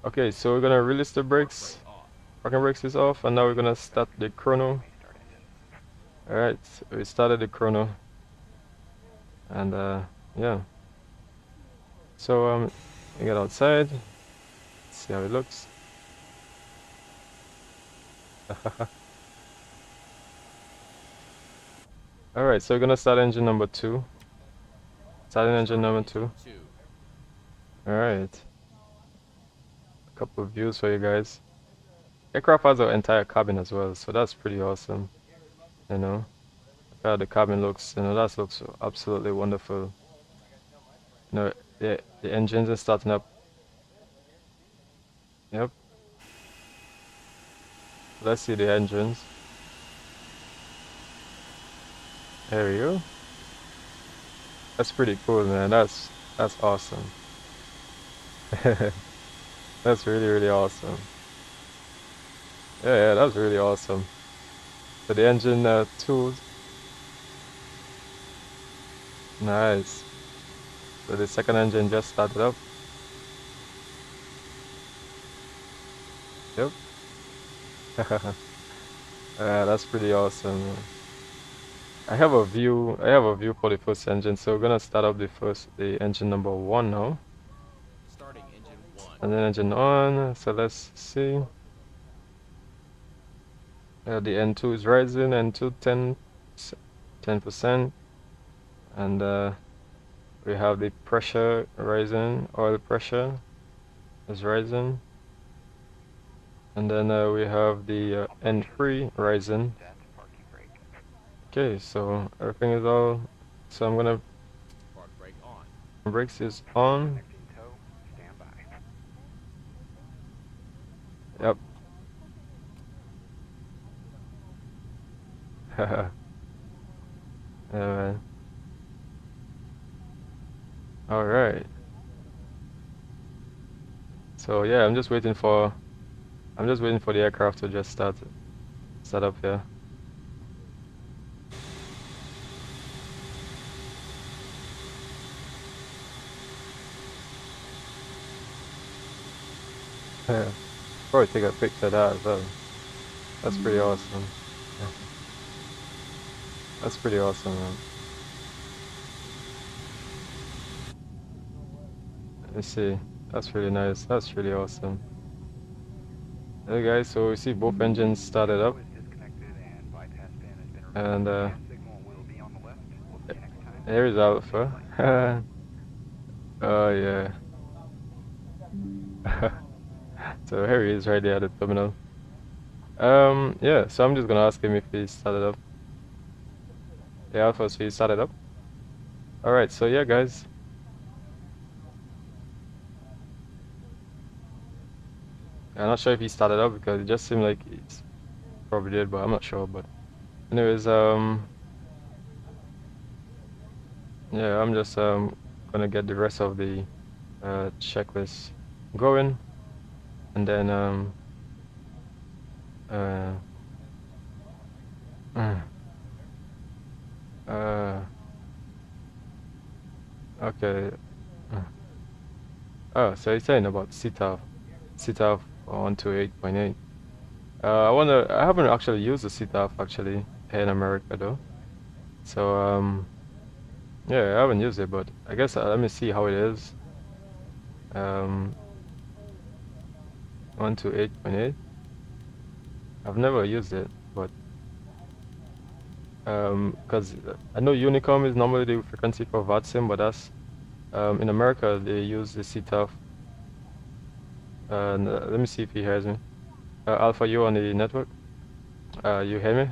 Okay, so we're gonna release the brakes. Parking brakes is off, and now we're gonna start the chrono. All right, we started the chrono. And yeah, so we get outside, see how it looks. All right, so we're gonna start engine number 2. Starting engine number 2. All right, a couple of views for you guys. Aircraft has an entire cabin as well, so that's pretty awesome. You know, look how the cabin looks. You know, that looks absolutely wonderful. You know, the engines are starting up. Yep. Let's see the engines. There we go. That's pretty cool, man. That's awesome. That's really awesome. Yeah, that's really awesome. So the engine 2. Nice. So the second engine just started up. Yep. That's pretty awesome, man. I have a view for the first engine, so we're gonna start up the engine number 1 now. Starting engine 1. And then engine on, so let's see. The N2 is rising, N2 10%. And we have the pressure rising, oil pressure is rising. And then we have the N3 Ryzen. That's parking brake. Okay, so everything is all. So I'm gonna Park brake on. brakes is on. Connecting tow. Stand by. Yep. Haha. Yeah, man. All right. So yeah, I'm just waiting for the aircraft to just start up here. Yeah. Probably take a picture of that as well. That's pretty awesome. Yeah. That's pretty awesome, man. Let's see. That's really nice. That's really awesome. Hey guys, so we see both engines started up, Tow is disconnected and bypass pin has been removed. and Gas signal will be on the left. We'll see you next time. here's Alpha. Oh yeah. So here he is right there at the terminal. Yeah, so I'm just gonna ask him if he started up. Yeah, Alpha, so he started up. Alright, so yeah guys. I'm not sure if he started up because it just seemed like he's probably did, but I'm not sure. But anyways, yeah, I'm just gonna get the rest of the checklist going, and then uh, okay. Oh, so he's saying about CTAF 128.8. I haven't actually used the CTAF actually here in America though. So yeah, I haven't used it, but I guess let me see how it is. 128.8. I've never used it, but because I know Unicom is normally the frequency for Vatsim, but that's in America they use the CTAF. Let me see if he hears me. Alpha, you on the network? You hear me?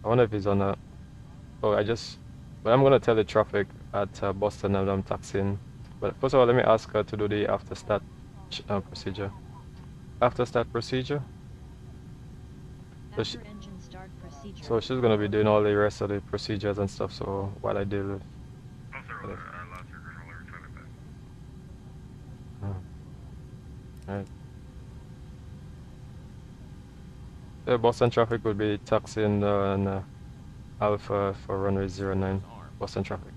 I wonder if he's on a. Oh, but I'm gonna tell the traffic at Boston and I'm taxiing. But first of all, let me ask her to do the after start procedure. After start procedure. After engine start procedure. So she's gonna be doing all the rest of the procedures and stuff. So while I deal with. Alright. The Boston traffic will be taxiing and Alpha for runway 09. Boston traffic.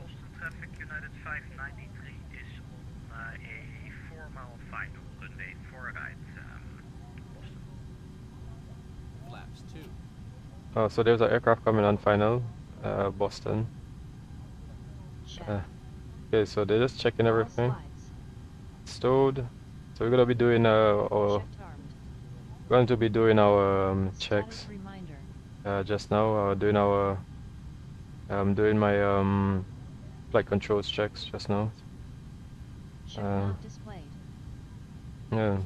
Boston traffic United 593 is on a 4-mile final runway 4 right, Boston. Flaps 2. Oh, so there's an aircraft coming on final, Boston. Check. Okay, so they're just checking All everything. slides. Stowed. So we're gonna be doing Checked armed. checks Status reminder. just now. Doing my flight controls checks just now. Check not displayed. Yeah,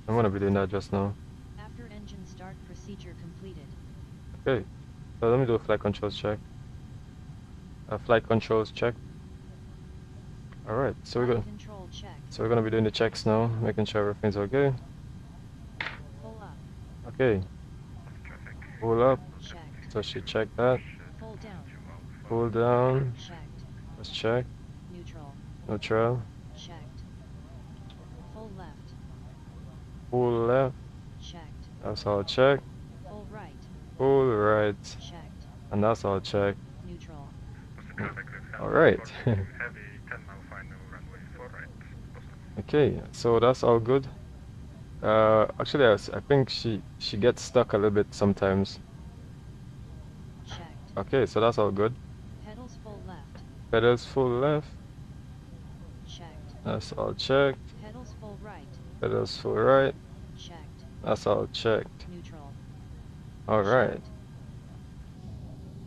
I'm gonna be doing that just now. After engine start procedure completed. Okay, so let me do a flight controls check. Flight controls check. All right, so we're Flight gonna control check. be doing the checks now, making sure everything's okay. Pull up. Okay, pull up. Checked. So she checked that. Pull down. Pull down. Checked. Let's check. Neutral. Neutral. Checked. Full left. Pull left. Checked. That's all checked. Full right. Pull right. Checked. And that's all checked. Neutral. All right. Okay, so that's all good. Actually, I think she gets stuck a little bit sometimes. Checked. Okay, so that's all good. Pedals full left. Pedals full left. Checked. That's all checked. Pedals full right. Pedals full right. Checked. That's all checked. Neutral. All right. Checked.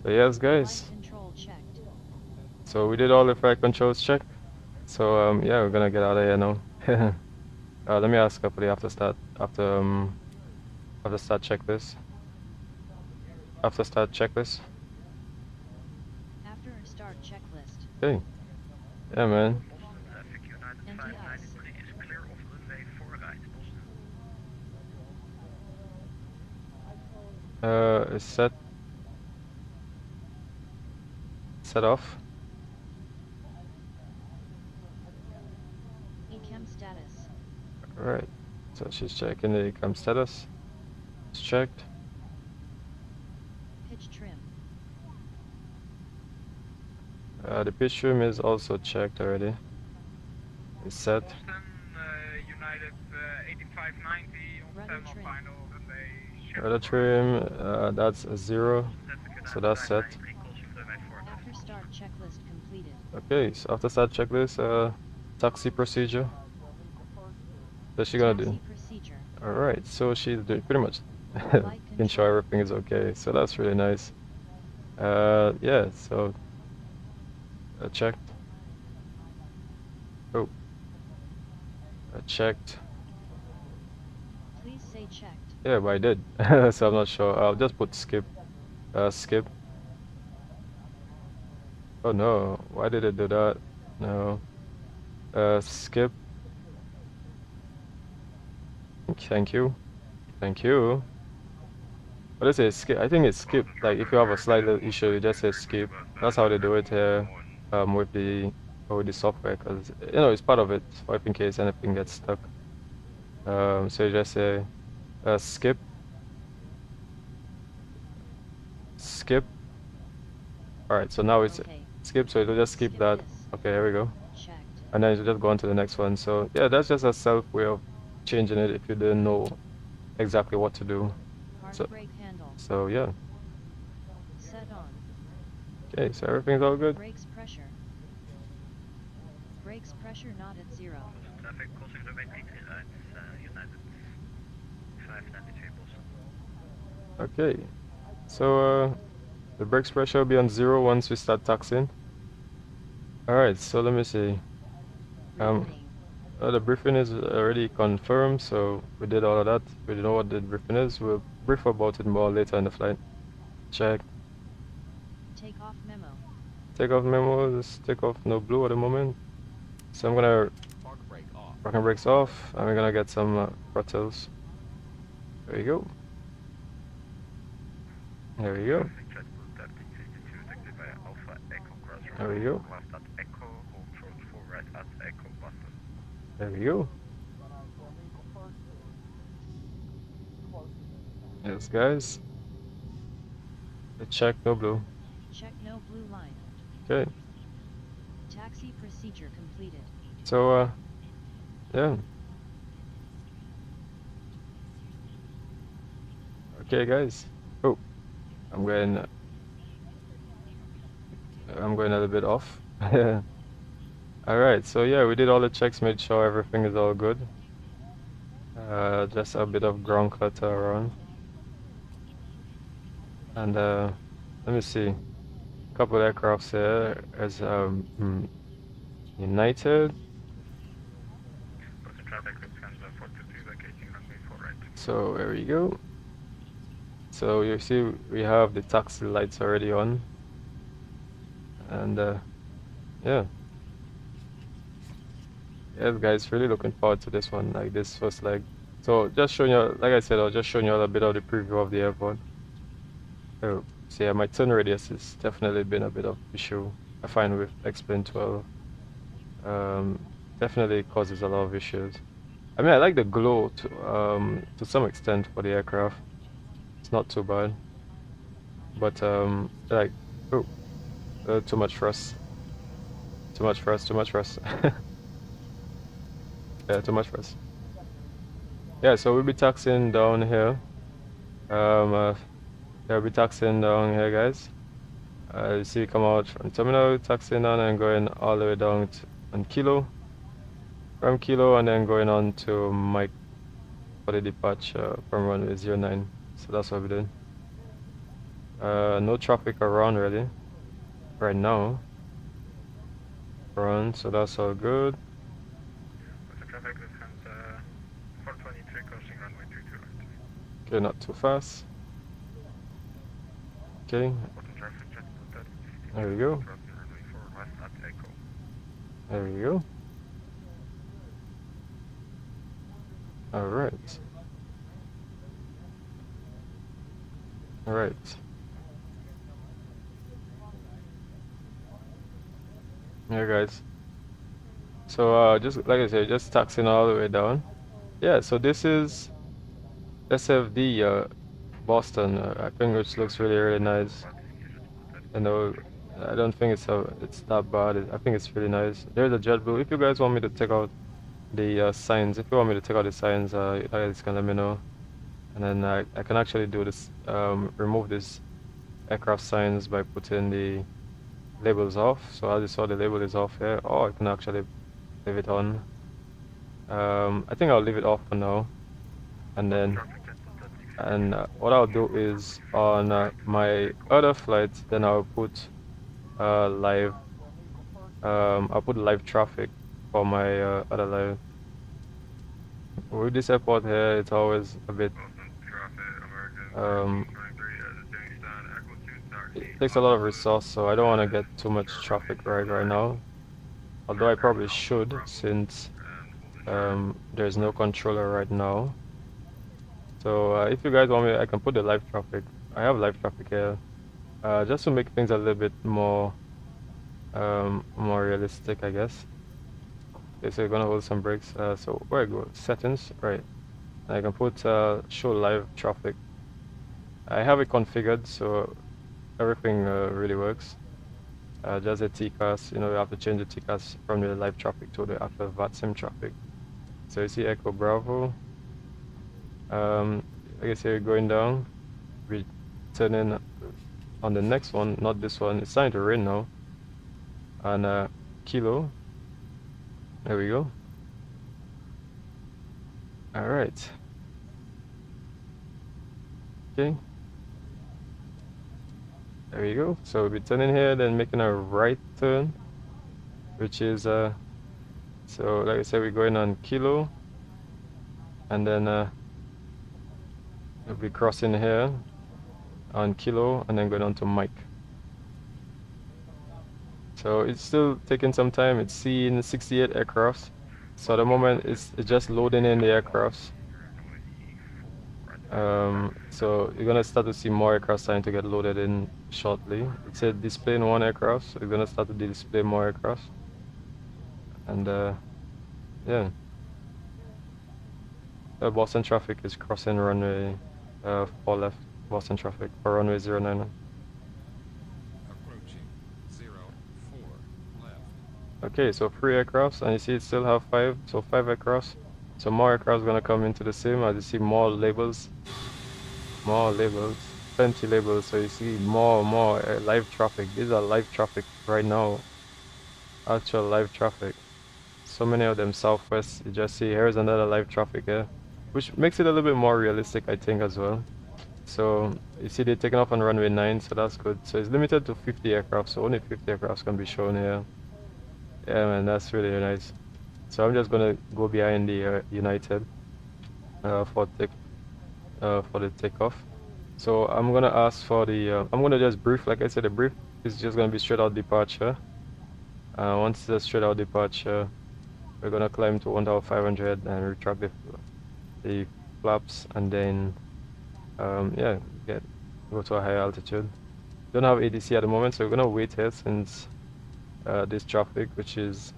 So yes, guys. Flight control checked. So we did all the flight controls check. So yeah, we're gonna get out of here now. Let me ask couple after start checklist. After start checklist. After start checklist. Okay. Yeah, man. Boston traffic United NTS. 593 is clear of runway 4 right, Boston. Is set off. Ecam status. Alright. So she's checking the ecam status. It's checked. Pitch trim. The pitch trim is also checked already. It's set. Boston, United 8590 on Rudder thermal trim. final runway Rudder trim, that's a 0. So that's set. After start checklist completed. Okay, so after start checklist, taxi procedure. What's she gonna do? Taxi procedure. Alright, so she's doing pretty much Flight ensure control. everything is okay. So that's really nice. Yeah, so checked. Oh, checked. Please say checked. Yeah, but I did. So I'm not sure. I'll just put skip. Skip. Oh no, why did it do that? No. Skip. Thank you. Thank you. What is it? Skip. I think it's skip. Like if you have a slight little issue, you just say skip. That's how they do it here, with the software, because you know it's part of it, for if in case anything gets stuck. So you just say skip. Skip. All right. So now it's Okay. skip. So it'll just skip that. this. Okay, here we go. Checked. And then you just go on to the next one. So yeah, that's just a self way of changing it if you didn't know exactly what to do. Hard So- brake handle. So yeah. Set on. Okay, so everything's all good. Brakes pressure. Brakes pressure not at 0. Boston traffic crossing runway 33 right, United 593 Boston. Okay. So the brakes pressure will be on 0 once we start taxiing. Alright, so let me see. Briefing. The briefing is already confirmed, so we did all of that. We know what the briefing is. We'll brief about it more later in the flight. Check. Takeoff memo. Takeoff memos, takeoff no blue at the moment. So I'm gonna Park brake off. parking brakes off, and we're gonna get some throttles. There you go. There you go. There we go. Left at Echo, hold short 4 right at Echo Boston. There we go. Yes, guys. The check no blue. Check no blue line. Okay. Taxi procedure completed. So yeah. Okay, guys. Oh, I'm going a little bit off. Alright, so yeah, we did all the checks, made sure everything is all good. Just a bit of ground clutter around. And let me see. A couple aircrafts here as United. Boston traffic Lufthansa 422 vacating runway 4 right. So there we go. So you see we have the taxi lights already on. And yeah. Yes, guys, really looking forward to this one. Like this first leg. So just showing you, like I said, I was just showing you a bit of the preview of the airport. Oh, so yeah, my turn radius has definitely been a bit of issue. I find with X-Plane 12, definitely causes a lot of issues. I mean, I like the glow to some extent for the aircraft. It's not too bad, but like, oh, too much thrust. Too much thrust. Too much thrust. Yeah, too much thrust. Yeah, so we'll be taxiing down here. Yeah, we'll be taxiing down here, guys. You see, we come out from terminal, taxiing down and going all the way down on Kilo. From Kilo and then going on to Mike for the departure from runway 09. So that's what we're doing. No traffic around really right now. front, so that's all good. Boston traffic, Lufthansa 423 crossing runway 22 right. Okay, not too fast. Okay, Boston traffic, jet contact, there we go. crossing runway 4 west at Echo. There we go. Alright. Alright. Yeah, guys. So just like I said, just taxing all the way down. Yeah, so this is SFD Boston. I think which looks really nice. You know, I don't think it's that bad. I think it's really nice. There's a JetBlue. If you guys want me to take out the signs, if you want me to take out the signs, you guys can let me know, and then I can actually do this, remove this aircraft signs by putting the labels off. So as you saw, the label is off here, or I can actually leave it on. I think I'll leave it off for now, and then what I'll do is on my other flights, then I'll put live traffic for my other live. With this airport here, it's always a bit it takes a lot of resource, so I don't want to get too much traffic right now, although I probably should, since there's no controller right now. So if you guys want me, I can put the live traffic. I have live traffic here, just to make things a little bit more realistic, I guess. Okay, so you're gonna hold some brakes. So where I go? Settings, right? I can put show live traffic. I have it configured, so everything really works. Just a TCAS, you know, you have to change the TCAS from the live traffic to the actual Vatsim traffic. So you see Echo Bravo. I guess you're going down. We turn in on the next one, not this one. It's starting to rain now. And Kilo. There we go. All right. Okay. There we go. So we'll be turning here, then making a right turn, which is so like I said, we're going on Kilo, and then we'll be crossing here on Kilo, and then going on to Mike. So it's still taking some time. It's seeing 68 aircrafts. So at the moment it's just loading in the aircrafts. So you're gonna start to see more aircraft starting to get loaded in shortly. It said displaying one aircraft, so you're gonna start to display more aircraft. And yeah, Boston traffic is crossing runway 4 left. Boston traffic for runway 091. Approaching 04 left. Okay, so 3 aircrafts, and you see it still have 5, so 5 aircrafts. So more aircrafts gonna come into the sim as you see more labels, plenty labels. So you see more live traffic. These are live traffic right now, actual live traffic. So many of them southwest. You just see here's another live traffic here, which makes it a little bit more realistic, I think, as well. So you see they're taking off on runway 9, so that's good. So it's limited to 50 aircraft, so only 50 aircraft can be shown here. Yeah, man, that's really nice. So I'm just gonna go behind the United for the takeoff. So I'm gonna ask for the I'm gonna just brief. Like I said, the brief is just gonna be straight out departure. Once it's a straight out departure, we're gonna climb to 1500 and retract the flaps, and then yeah, go to a higher altitude. Don't have ADC at the moment, so we're gonna wait here since this traffic, which is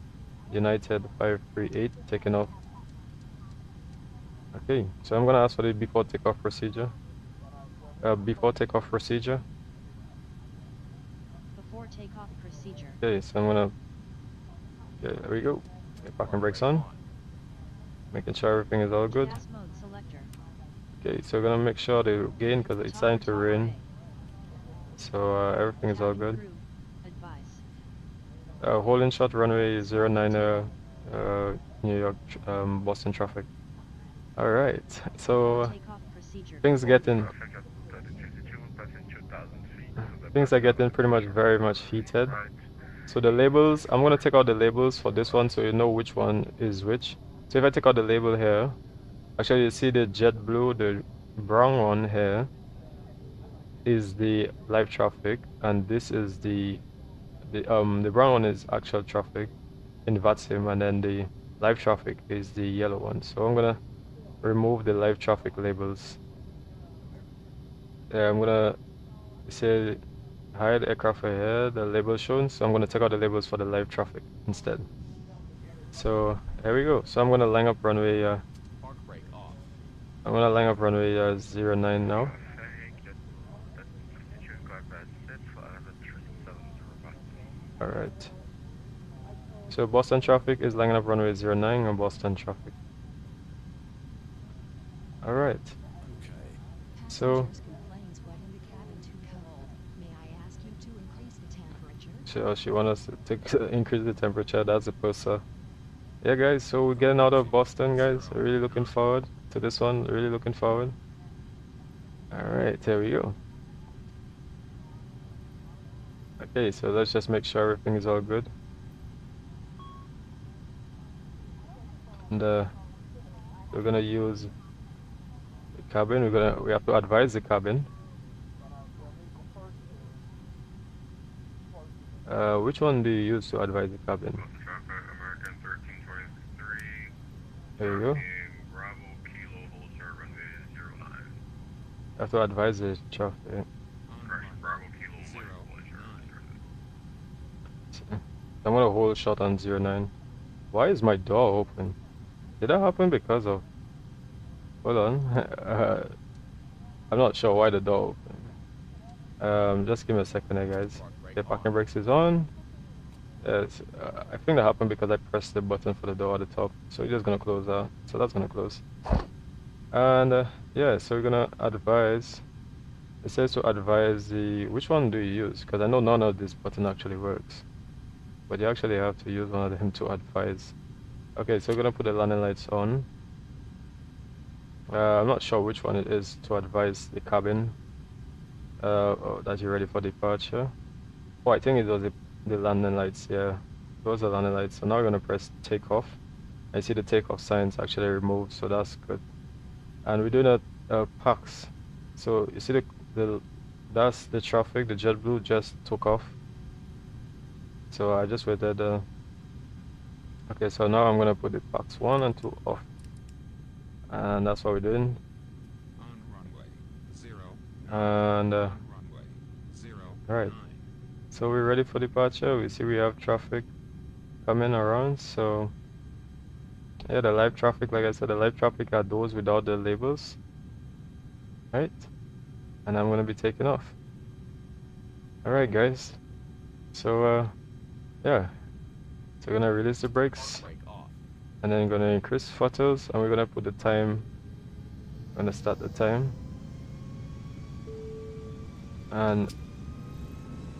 United 538, taking off. Okay, so I'm gonna ask for the before takeoff procedure. Before takeoff procedure. Before takeoff procedure. Okay, so I'm gonna. Okay, there we go. Okay, parking brakes on. Making sure everything is all good. Gas mode selector. Okay, so we're gonna make sure the gain, because it's starting to rain. So everything is all good. Crew, advice. Holding short runway 09 New York Boston traffic. All right, so Takeoff procedure. things getting things are getting pretty much very much heated. So the labels, I'm gonna take out the labels for this one so you know which one is which. So if I take out the label here, actually you see the jet blue, the brown one here is the live traffic, and this is the brown one is actual traffic in Vatsim, and then the live traffic is the yellow one. So I'm gonna remove the live traffic labels. I'm gonna say hide aircraft ahead, the label shown, so I'm gonna take out the labels for the live traffic instead. So there we go. So I'm gonna line up runway Park brake off. I'm gonna line up runway 09 now. Alright. So Boston traffic is lining up runway 09 on Boston traffic. Alright. So she wants us to increase the temperature. That's supposed to. Yeah, guys. So we're getting out of Boston, guys. We're really looking forward to this one. Really looking forward. All right, there we go. Okay, so let's just make sure everything is all good. And we're gonna use the cabin. We have to advise the cabin. Which one do you use to advise the cabin? American 1323. There you go. Bravo Kilo Holster runway 09. I have to advise the traffic. Correct. Bravo Kilo 09. I'm gonna hold shot on 09. Why is my door open? Did that happen because of... Hold on. I'm not sure why the door opened. Just give me a second here, guys. Okay, parking brakes is on. Yes, I think that happened because I pressed the button for the door at the top. So it's just gonna close that. So that's gonna close. And yeah, so we're gonna advise. It says to advise the... Which one do you use? Because I know none of this button actually works. But you actually have to use one of them to advise. Okay, so we're gonna put the landing lights on. I'm not sure which one it is to advise the cabin that you're ready for departure. Oh, I think it was the landing lights. Yeah, those are landing lights. So now we're gonna press takeoff. I see the takeoff signs actually removed, so that's good. And we're doing a PAX. So you see that's the traffic. The JetBlue just took off. So I just waited. Okay, so now I'm gonna put the PAX 1 and 2 off, and that's what we're doing. On runway 0. And On runway 0. right. So we're ready for departure. We see we have traffic coming around. So yeah, the live traffic, like I said, the live traffic are those without the labels, right? And I'm gonna be taking off. All right, guys. So yeah, so we're gonna release the brakes, Park brake off. and then gonna increase photos, and we're gonna put the time. Gonna start the time, and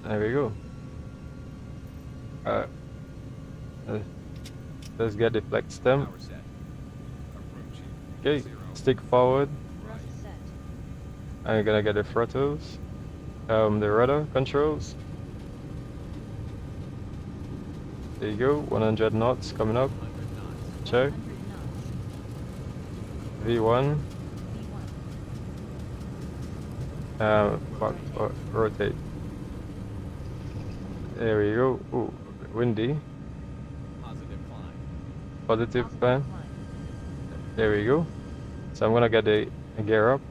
there we go. Let's get the flex stem. Power set. Approaching. Okay, 0. stick forward, Right. Set. and we're gonna get the throttles, the rudder controls. There you go, 100 knots coming up. 100 knots. Check. 100 knots. V1. V1. Rotate. There we go. Ooh, windy. Positive climb. Positive Positive climb. climb. There we go. So I'm gonna get the gear up.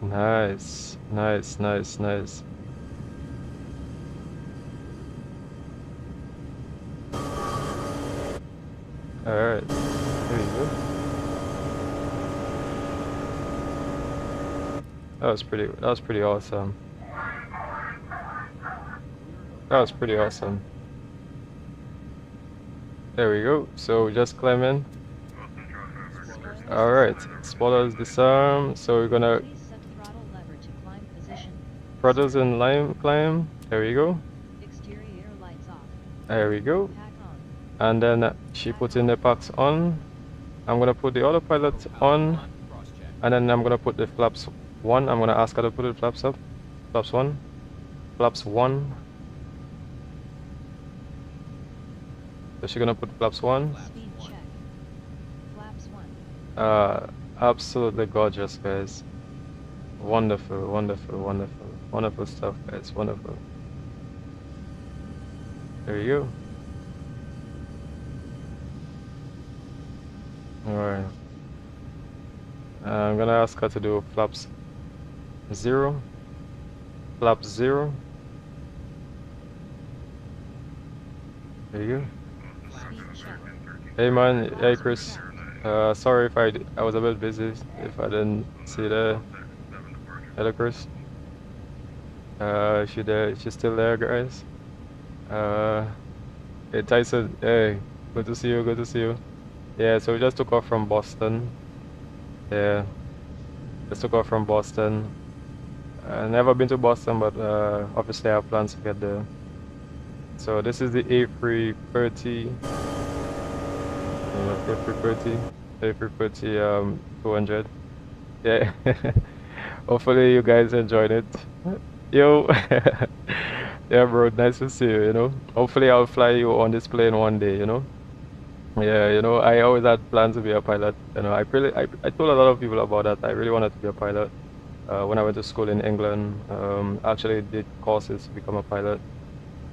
Nice, nice, nice, nice. All right, there we go. That was pretty awesome. That was pretty awesome. There we go. So we just climb in. All right, spoilers disarm. So we're gonna Please set throttle lever to climb position. throttles in line climb. There we go. Exterior lights off. There we go. Pack on. And then she puts in the packs on. I'm gonna put the autopilot on, Cross check. and then I'm gonna put the flaps 1. I'm gonna ask her to put the flaps up. Flaps 1. Flaps 1. So she's gonna put flaps 1. Speed check. Flaps 1. Absolutely gorgeous, guys. Wonderful, wonderful, wonderful, wonderful stuff, guys. Wonderful. There you go. Alright. I'm gonna ask her to do flaps 0. Flaps 0. There you go. Speed check. Hey man, hey Chris. Sorry if I was a bit busy if I didn't see the. Hello Chris. She there? She's still there, guys. Hey Tyson. Hey, good to see you. Good to see you. Yeah, so we just took off from Boston. Yeah, just took off from Boston. Never been to Boston, but obviously I have plans to get there. So this is the A330. A330 200. Yeah. Hopefully you guys enjoyed it. Yo. Yeah, bro, nice to see you, you know. Hopefully I'll fly you on this plane one day, you know. Yeah, you know, I always had plans to be a pilot. You know, I told a lot of people about that. I really wanted to be a pilot. When I went to school in England, actually did courses to become a pilot.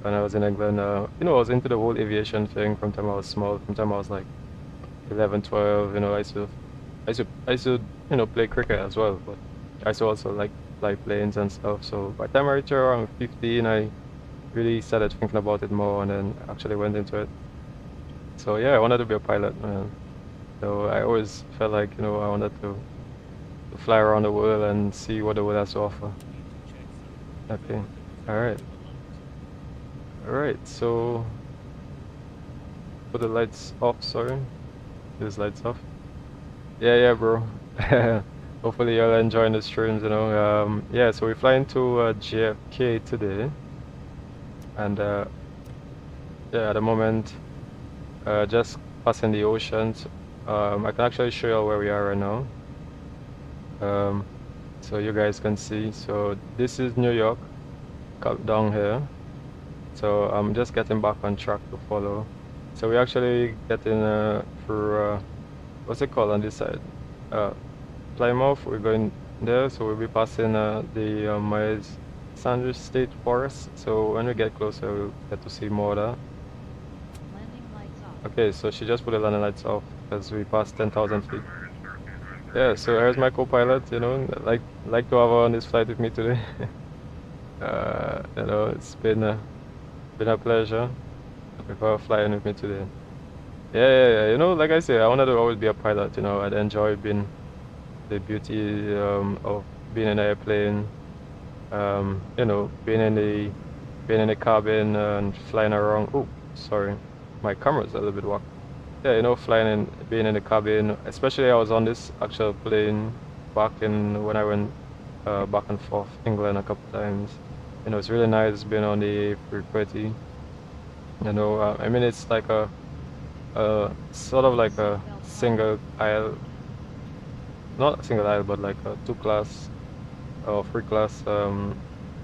When I was in England, you know, I was into the whole aviation thing from time I was small. From time I was like 11, 12, you know, I used to, you know, play cricket as well. But I used to also like fly planes and stuff. So by the time I reached around 15, I really started thinking about it more and then actually went into it. So yeah, I wanted to be a pilot, man. So I always felt like, you know, I wanted to fly around the world and see what the world has to offer. Okay, alright. Alright, so put the lights off, sorry. These lights off. Yeah, bro. Hopefully you're enjoying the streams, you know. Yeah, so we're flying to JFK today. And yeah, at the moment, just passing the oceans. I can actually show you where we are right now. So you guys can see. So this is New York, down here. So I'm just getting back on track to follow. So we're actually getting through, what's it called on this side? Plymouth, we're going there. So we'll be passing the Myers Sandwich State Forest. So when we get closer, we'll get to see more of that. Landing lights off. Okay, so she just put the landing lights off as we passed 10,000 feet. Yeah, so here's my co-pilot, you know, like to have her on this flight with me today. You know, it's been a pleasure with her flying with me today. Yeah, you know, like I say, I wanted to always be a pilot, you know. I'd enjoy being the beauty of being in an airplane, you know, being in the cabin and flying around. Oh, sorry, my camera's a little bit wacky. Yeah, you know, being in the cabin, especially I was on this actual plane back when I went back and forth England a couple times. You know, it's really nice being on the A330. You know, I mean, it's like a sort of like a single aisle, not a single aisle, but like a 2-class or 3-class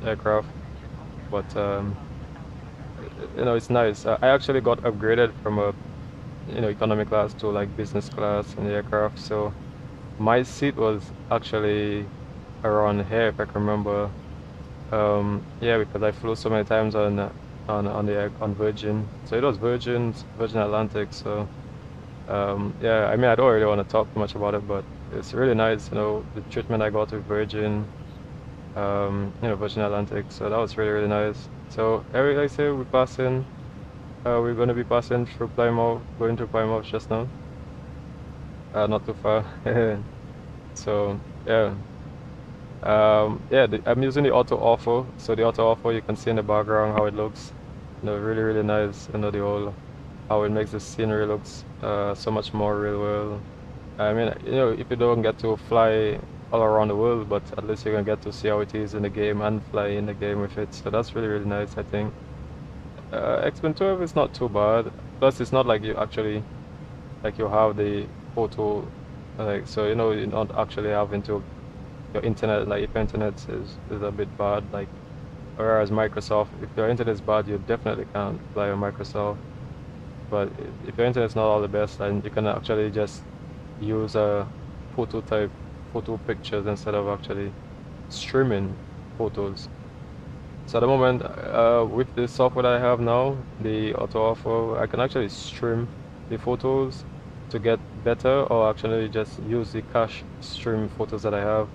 aircraft. But you know, it's nice. I actually got upgraded from a economy class to like business class in the aircraft. So my seat was actually around here, if I can remember. Yeah, because I flew so many times on Virgin. So it was Virgin Atlantic. So yeah, I mean, I don't really want to talk too much about it, but it's really nice, you know, the treatment I got with Virgin, you know, Virgin Atlantic. So that was really nice. So like I say, we're passing. We're going to be passing through Plymouth, going to Plymouth just now. Not too far. So yeah. Yeah, I'm using the auto offer. So the auto offer, you can see in the background how it looks. You know, really nice. You know, the whole how it makes the scenery looks so much more real world. I mean, you know, if you don't get to fly all around the world, but at least you can get to see how it is in the game and fly in the game with it. So that's really nice, I think. X-Men 12 is not too bad. Plus, it's not like you actually, like you have the photo, like, so you know, you're not actually having to, your internet, like if your internet is a bit bad, like, whereas Microsoft, if your internet is bad, you definitely can't fly on Microsoft. But if your internet's not all the best, then you can actually just use a photo pictures instead of actually streaming photos. So at the moment, with the software that I have now, the auto offer, I can actually stream the photos to get better, or actually just use the cache stream photos that I have.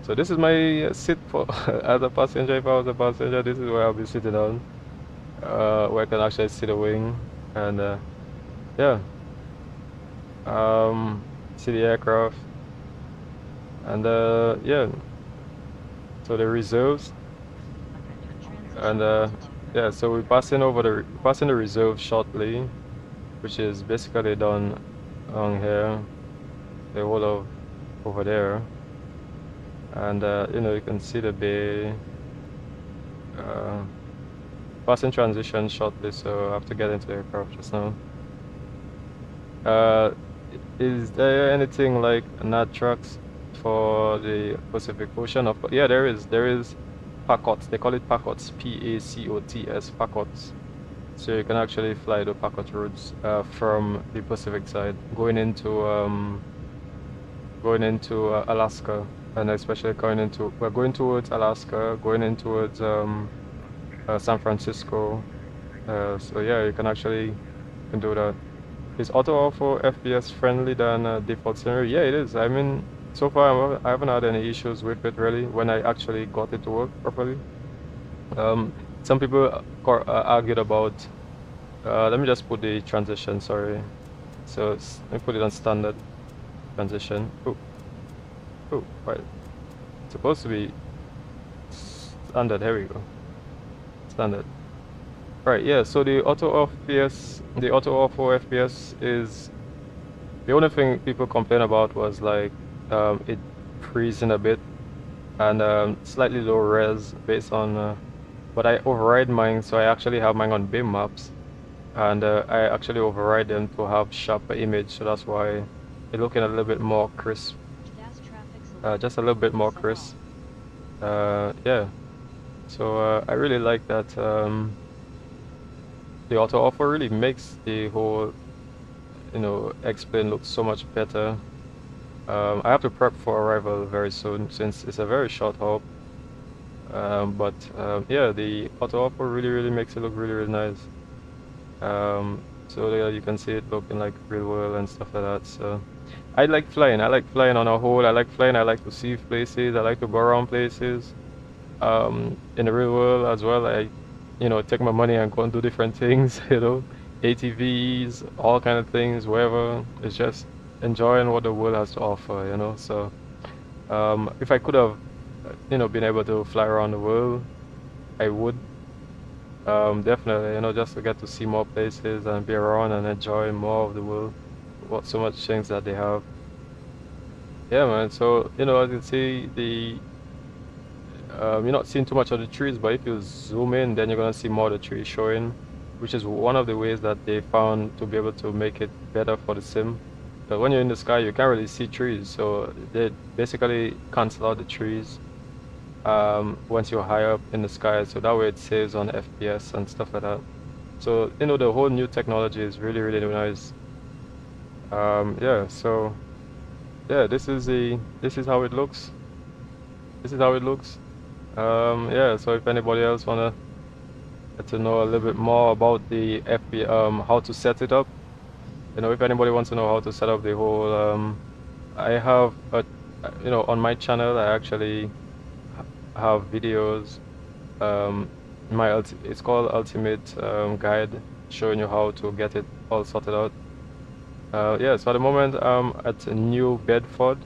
So this is my sit for as a passenger. If I was a passenger, this is where I'll be sitting on, where I can actually see the wing and yeah, see the aircraft and yeah. So the reserves and yeah. So we're passing the reserve shortly, which is basically done on here, the whole of over there, and you know, you can see the bay. Passing transition shortly, so I have to get into the aircraft just now. Is there anything like NAD tracks for the Pacific Ocean? Of course, yeah, there is. There is PACOTS. They call it PACOTS, PACOTS, PACOTS. So you can actually fly the PACOT routes from the Pacific side, going into Alaska, and especially we're going towards Alaska, going in towards San Francisco. So yeah, you can do that. Is auto offer FPS friendly than default scenario? Yeah, it is. I mean, so far I haven't had any issues with it really when I actually got it to work properly. Some people argued about. Let me just put the transition. Sorry. So let me put it on standard transition. Oh, right. It's supposed to be standard. Here we go. Standard. Right, yeah, so the auto offer FPS is the only thing people complain about was like it freezing a bit and slightly low res based on but I override mine, so I actually have mine on BIM maps and I actually override them to have sharper image, so that's why it's looking a little bit more crisp, just a little bit more crisp. Yeah, so I really like that. The auto offer really makes the whole, you know, X-plane look so much better. I have to prep for arrival very soon since it's a very short hop. But yeah, the auto offer really makes it look really nice. So there you can see it looking like real world and stuff like that. So I like flying. I like flying on a whole. I like flying. I like to see places. I like to go around places. In the real world as well, I, you know, take my money and go and do different things, you know, ATVs, all kind of things, wherever. It's just enjoying what the world has to offer, you know. So if I could have, you know, been able to fly around the world, I would. Definitely, you know, just to get to see more places and be around and enjoy more of the world. What so much things that they have. Yeah, man. So, you know, as you can see, you're not seeing too much of the trees, but if you zoom in, then you're gonna see more of the trees showing, which is one of the ways that they found to be able to make it better for the sim. But when you're in the sky, you can't really see trees, so they basically cancel out the trees once you're high up in the sky, so that way it saves on FPS and stuff like that. So, you know, the whole new technology is really nice. Yeah, so yeah, this is how it looks. This is how it looks. Yeah, so if anybody else wanna get to know a little bit more about the how to set it up, you know, if anybody wants to know how to set up the whole, I have you know, on my channel I actually have videos. It's called Ultimate Guide, showing you how to get it all sorted out. Yeah, so at the moment I'm at New Bedford.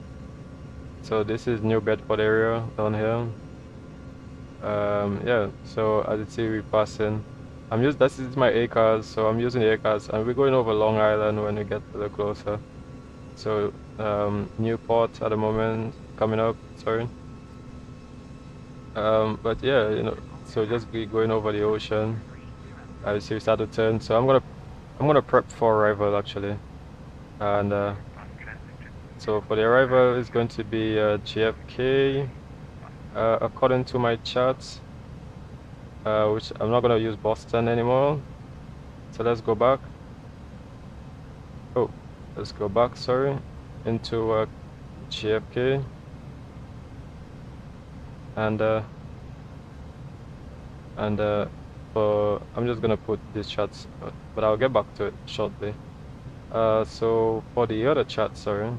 So this is New Bedford area down here. Yeah, so as you see, we're passing. This is my A cars, so I'm using the A cars, and we're going over Long Island when we get a little closer. So Newport at the moment coming up. Sorry. But yeah, you know, so just be going over the ocean. As you see, we start to turn. So I'm gonna prep for arrival actually, and so for the arrival is going to be JFK. According to my charts, which I'm not gonna use Boston anymore. So let's go back. let's go back, sorry, into JFK, and I'm just gonna put these charts, but I'll get back to it shortly. So for the other chart, sorry,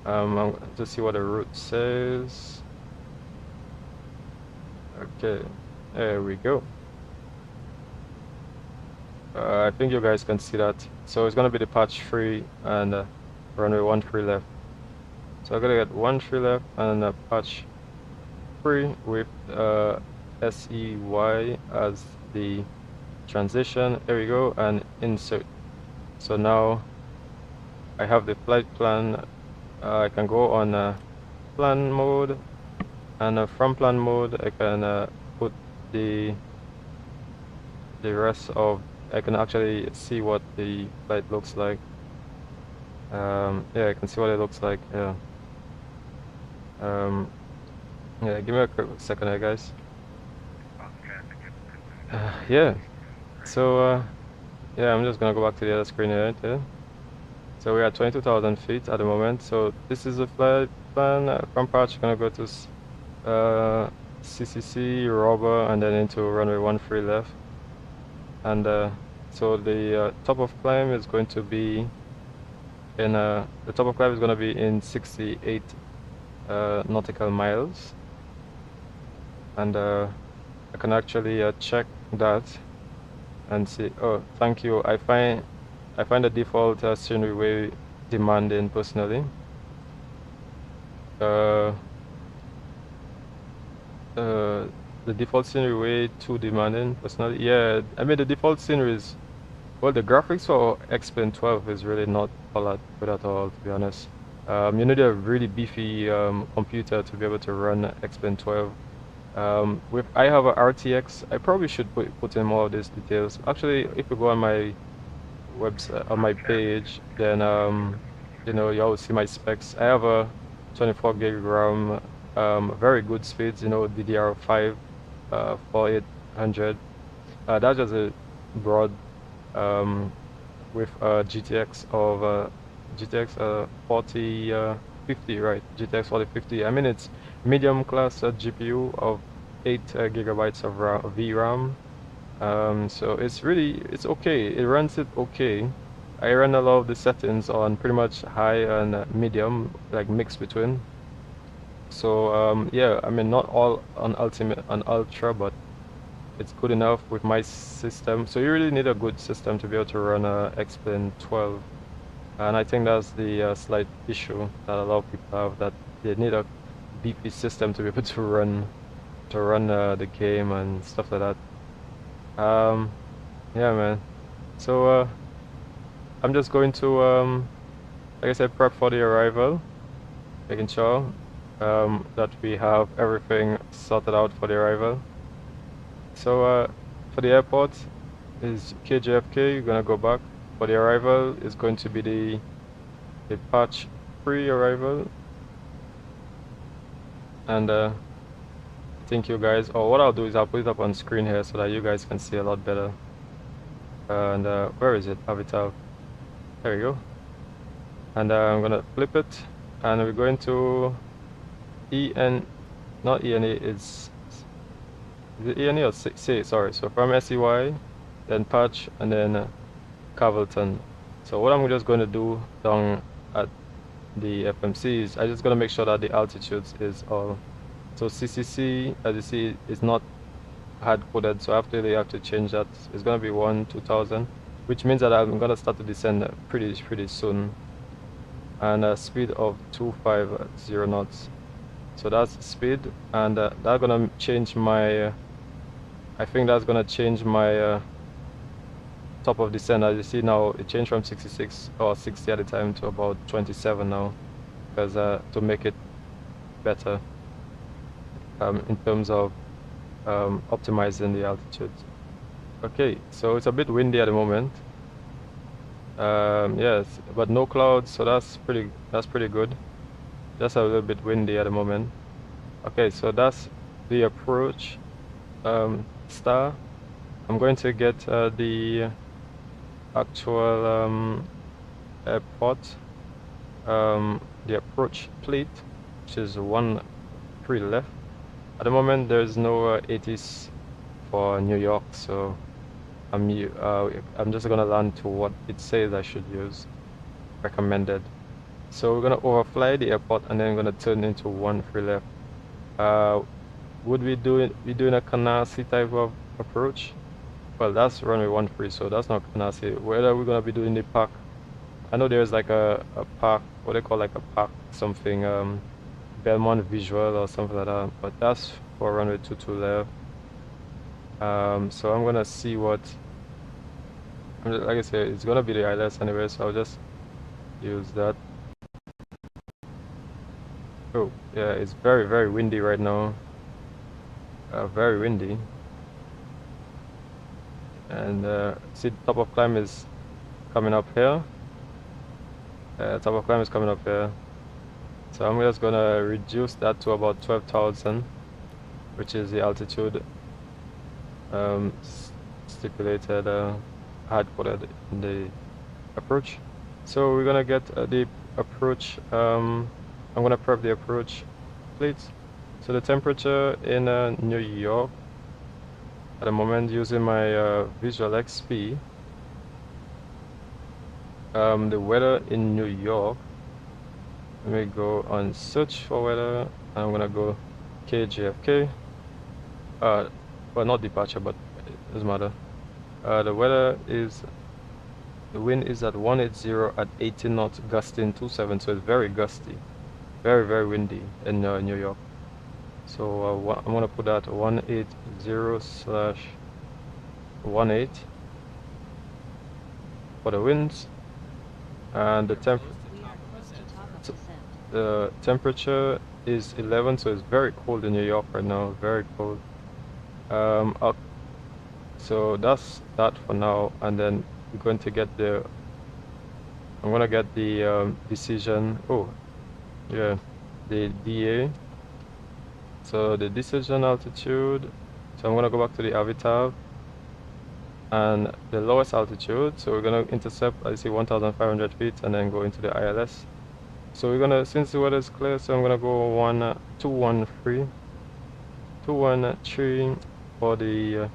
I'm going to see what the route says. Okay, there we go. I think you guys can see that. So it's gonna be the patch 3 and runway 13 left. So I'm gonna get 13 left and patch 3 with SEY as the transition. There we go, and insert. So now I have the flight plan. I can go on plan mode, and from plan mode I can put the rest of, I can actually see what the flight looks like. Yeah, I can see what it looks like. Yeah. Yeah, give me a quick second here, guys. Yeah. So yeah, I'm just gonna go back to the other screen here. Yeah. So we're at 22,000 feet at the moment. So this is a flight plan. From patch, gonna go to CCC, rubber, and then into runway 13 left. And so the top of climb is going to be in the top of climb is going to be in 68 nautical miles, and I can actually check that and see. Oh, thank you. I find the default scenery way demanding personally. The default scenery way too demanding personally. Yeah, I mean the default scenery is, well, the graphics for X-Plane 12 is really not all that good at all, to be honest. You need a really beefy computer to be able to run X-Plane 12. I have a RTX. I probably should put in more of these details. Actually, if you go on my website, on my page, then you know, you'll see my specs. I have a 24 gig RAM, very good speeds, you know, DDR5 4800. That's just a broad with GTX of GTX 4050, right? GTX 4050. I mean, it's medium class GPU of 8 gigabytes of VRAM. So it's okay. It runs it okay. I run a lot of the settings on pretty much high and medium, like mixed between. So yeah, I mean, not all on ultimate and ultra, but it's good enough with my system. So you really need a good system to be able to run X-Plane 12, and I think that's the slight issue that a lot of people have, that they need a beefy system to be able to run the game and stuff like that. Yeah, man. So I'm just going to like I said, prep for the arrival, making sure that we have everything sorted out for the arrival. So for the airport is KJFK, you're gonna go back. For the arrival is going to be the patch 3 arrival. And I think you guys, or what I'll do is I'll put it up on screen here so that you guys can see a lot better. And where is it? Avatar. There we go. And I'm gonna flip it, and we're going to not ENA, is it ENA or C? Sorry. So from SEY, then patch, and then Cavalton. So what I'm just going to do down at the FMC is I'm just going to make sure that the altitudes is all. So CCC, as you see, is not hard coded, so after they have to change that. It's going to be 2000, which means that I'm going to start to descend pretty soon, and a speed of 250 knots. So that's speed, and that's gonna change my I think that's gonna change my top of descent. As you see now, it changed from 66 or 60 at the time to about 27 now, because to make it better in terms of optimizing the altitude. Okay, so it's a bit windy at the moment. Yes, but no clouds, so that's pretty good. Just a little bit windy at the moment. Okay, so that's the approach star. I'm going to get the actual airport, the approach plate, which is 1-3 left. At the moment, there's no 80s for New York, so I'm just gonna land to what it says I should use, recommended. So we're gonna overfly the airport and then we're gonna turn into 1-3 left. Would we be doing a Canarsie type of approach? Well, that's runway 13, so that's not Canarsie. Whether we're gonna be doing the park, I know there's like a park, what they call like a park something, Belmont Visual or something like that, but that's for runway 22 left. So I'm gonna see what, like I said, it's gonna be the ILS anyway, so I'll just use that. Oh yeah, it's very, very windy right now. Very windy. And see, the top of climb is coming up here. Top of climb is coming up here. So I'm just gonna reduce that to about 12,000, which is the altitude stipulated, hard-coded in the approach. So we're gonna get the approach. I'm gonna prep the approach plates. So the temperature in New York at the moment, using my Visual XP, the weather in New York, let me go on search for weather. I'm gonna go KJFK, well, not departure, but it doesn't matter. The weather is, the wind is at 180 at 18 knots, gusting 27, so it's very gusty, very, very windy in New York. So I'm gonna put that 180/18 for the winds, and the We are close to top of So- descent. the temperature is 11, so it's very cold in New York right now, very cold. So that's that for now, and then we're going to get I'm gonna get the decision. Oh yeah, the DA. So the decision altitude, so I'm gonna go back to the avatar and the lowest altitude, so we're gonna intercept, I see 1,500 feet, and then go into the ILS. So we're gonna, since the weather is clear, so I'm gonna go 213 for the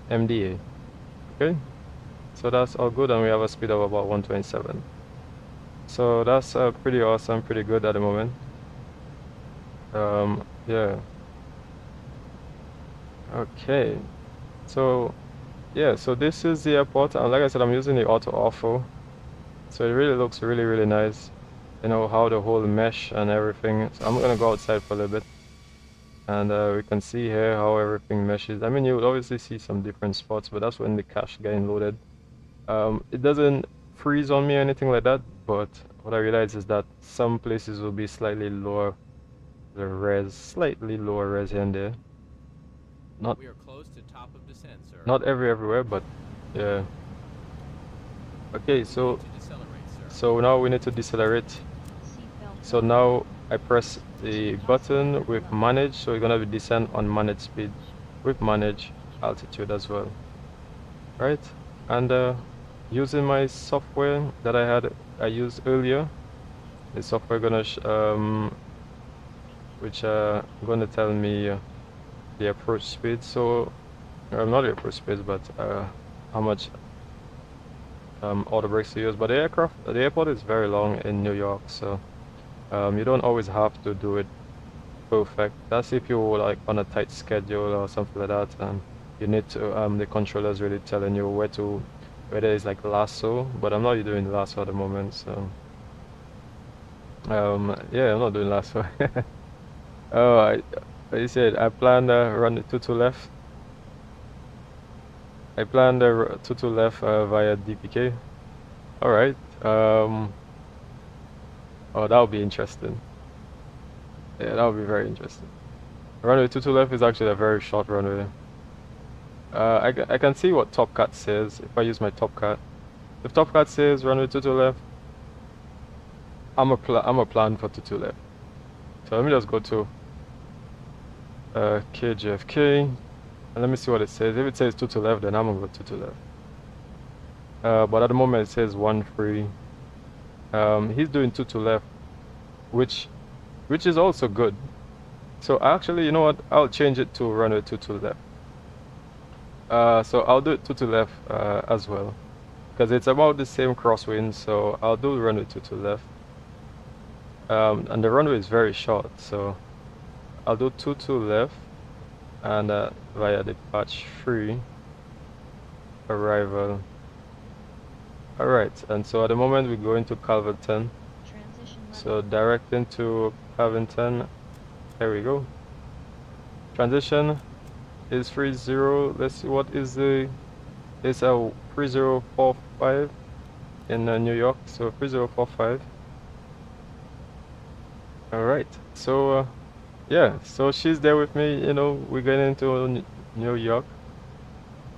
MDA. Okay, so that's all good, and we have a speed of about 127. So that's pretty awesome, pretty good at the moment. Yeah. Okay. So yeah, so this is the airport, and like I said, I'm using the auto awful, so it really looks really, really nice. You know how the whole mesh and everything. So I'm gonna go outside for a little bit, and we can see here how everything meshes. I mean, you would obviously see some different spots, but that's when the cache getting loaded. It doesn't freeze on me or anything like that, but what I realize is that some places will be slightly lower, the res, slightly lower res here and there. Not We are close to top of descent, sir. not everywhere, but yeah. Okay, so To decelerate, sir. so now we need to decelerate. Seatbelt So on. now I press the button with manage, so we're gonna be descend on manage speed with manage altitude as well, right? And using my software that I used earlier, the software gonna which gonna tell me the approach speed. So not the approach speed, but how much auto brakes to use. But the airport is very long in New York, so you don't always have to do it perfect. That's if you're like on a tight schedule or something like that, and you need to the controller's really telling you whether it's like lasso, but I'm not doing lasso at the moment, so yeah, I'm not doing lasso. Oh, I said I plan to run the 22 left. I plan the 22 left via DPK. All right. Oh, that would be interesting. Yeah, that would be very interesting. Runway 22 left is actually a very short runway. I can see what Top Cat says if I use my Top Cat. If Top Cat says runway 22 left, I'm a plan for 22 left. So let me just go to KJFK, and let me see what it says. If it says 22 left, then I'm gonna go 22 left. But at the moment it says 13. He's doing 2 to left, which is also good. So actually, you know what? I'll change it to runway 2 to left. So I'll do it 2 to left as well, because it's about the same crosswind. So I'll do runway 2 to left. And the runway is very short, so I'll do 2 to left and via departure 3 arrival. Alright, and so at the moment we're going to Calverton. Transition So direct into Calverton. There we go. Transition is 30. Let's see what is the. It's a 3045 in New York. So 3045. Alright, so yeah, so she's there with me. You know, we're going into New York,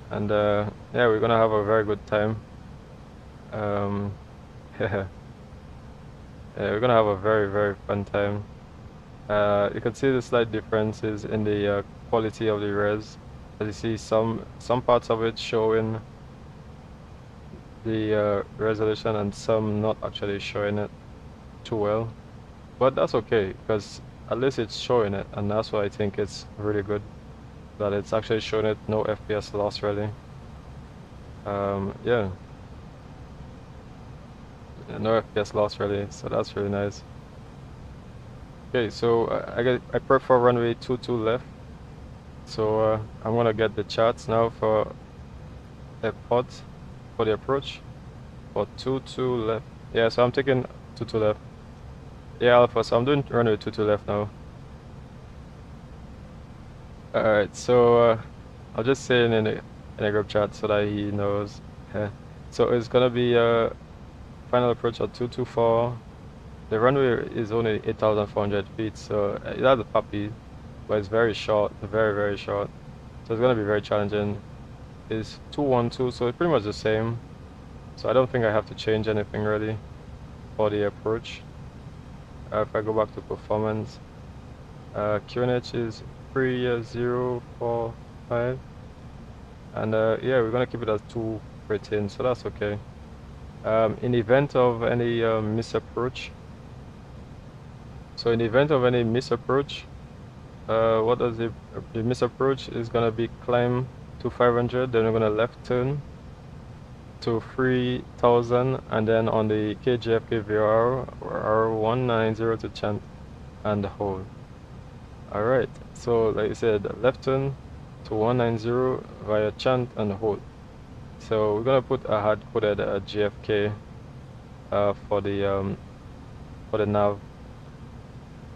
and yeah, we're gonna have a very good time. Yeah, we're gonna have a very fun time. You can see the slight differences in the quality of the res. As you see, some parts of it showing the resolution and some not actually showing it too well. But that's okay, because at least it's showing it, and that's why I think it's really good that it's actually showing it. No FPS loss really. Yeah. No FPS loss really, so that's really nice. Okay, so I prefer runway 2 to left. So I'm gonna get the charts now for airport for the approach for 2 to left. Yeah, so I'm taking 2 to left. Yeah, Alpha. So I'm doing runway 2 to left now. Alright, so I'll just say in a group chat so that he knows. Yeah. So it's gonna be final approach at 224. The runway is only 8,400 feet, so it has a puppy, but it's very short, very short. So it's gonna be very challenging. It's 212, so it's pretty much the same. So I don't think I have to change anything really for the approach. If I go back to performance, QNH is 3045, and yeah, we're gonna keep it as 213, so that's okay. In event of any misapproach, so in event of any misapproach, what does the misapproach is gonna be climb to 500, then we're gonna left turn to 3000, and then on the Kjfk VR R190 to chant and hold. Alright, so like I said, left turn to 190 via chant and hold. So we're gonna put a hard coded GFK for the nav.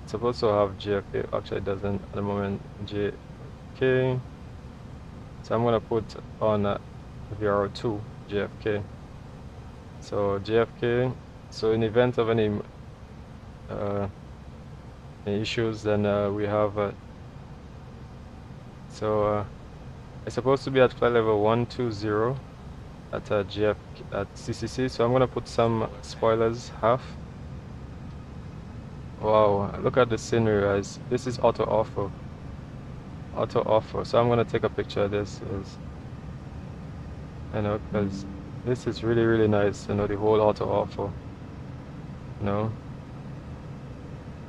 It's supposed to have GFK, actually it doesn't at the moment. GFK. So I'm gonna put on VR2 GFK. So GFK. So in event of any issues, then we have. So it's supposed to be at flight level 120 at GF at CCC. So I'm gonna put some spoilers half. Wow, look at the scenery, guys. This is auto offer. Auto offer. So I'm gonna take a picture of this. You know, because this is really nice. You know, the whole auto offer. You know,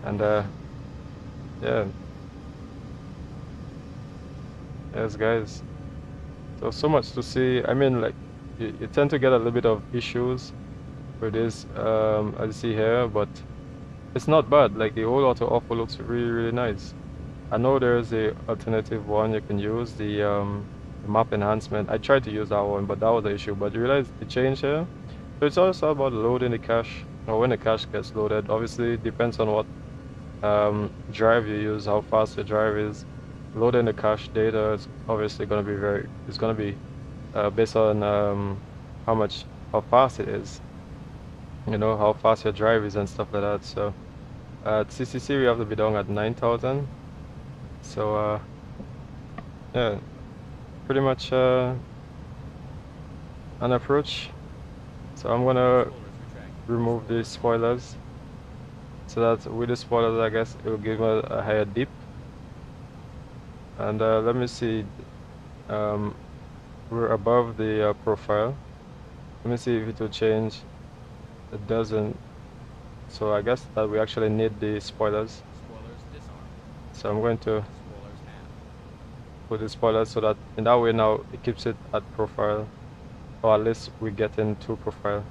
and yeah. Yes, guys. So much to see. I mean, like, you tend to get a little bit of issues with this, as you see here, but it's not bad. Like, the whole auto offer looks really nice. I know there's a alternative one you can use, the map enhancement. I tried to use that one, but that was the issue. But you realize the change here. So it's also about loading the cache, or when the cache gets loaded. Obviously, it depends on what drive you use, how fast your drive is. Loading the cache data is obviously going to be based on how fast it is, you know, how fast your drive is and stuff like that. So at CCC we have to be down at 9,000. So yeah, pretty much an approach. So I'm gonna remove the spoilers, so that with the spoilers I guess it will give a higher dip. And let me see, we're above the profile. Let me see if it will change. It doesn't. So I guess that we actually need the spoilers. Spoilers disarmed. So I'm going to Spoilers half. put the spoilers so that in that way now it keeps it at profile, or at least we get into profile.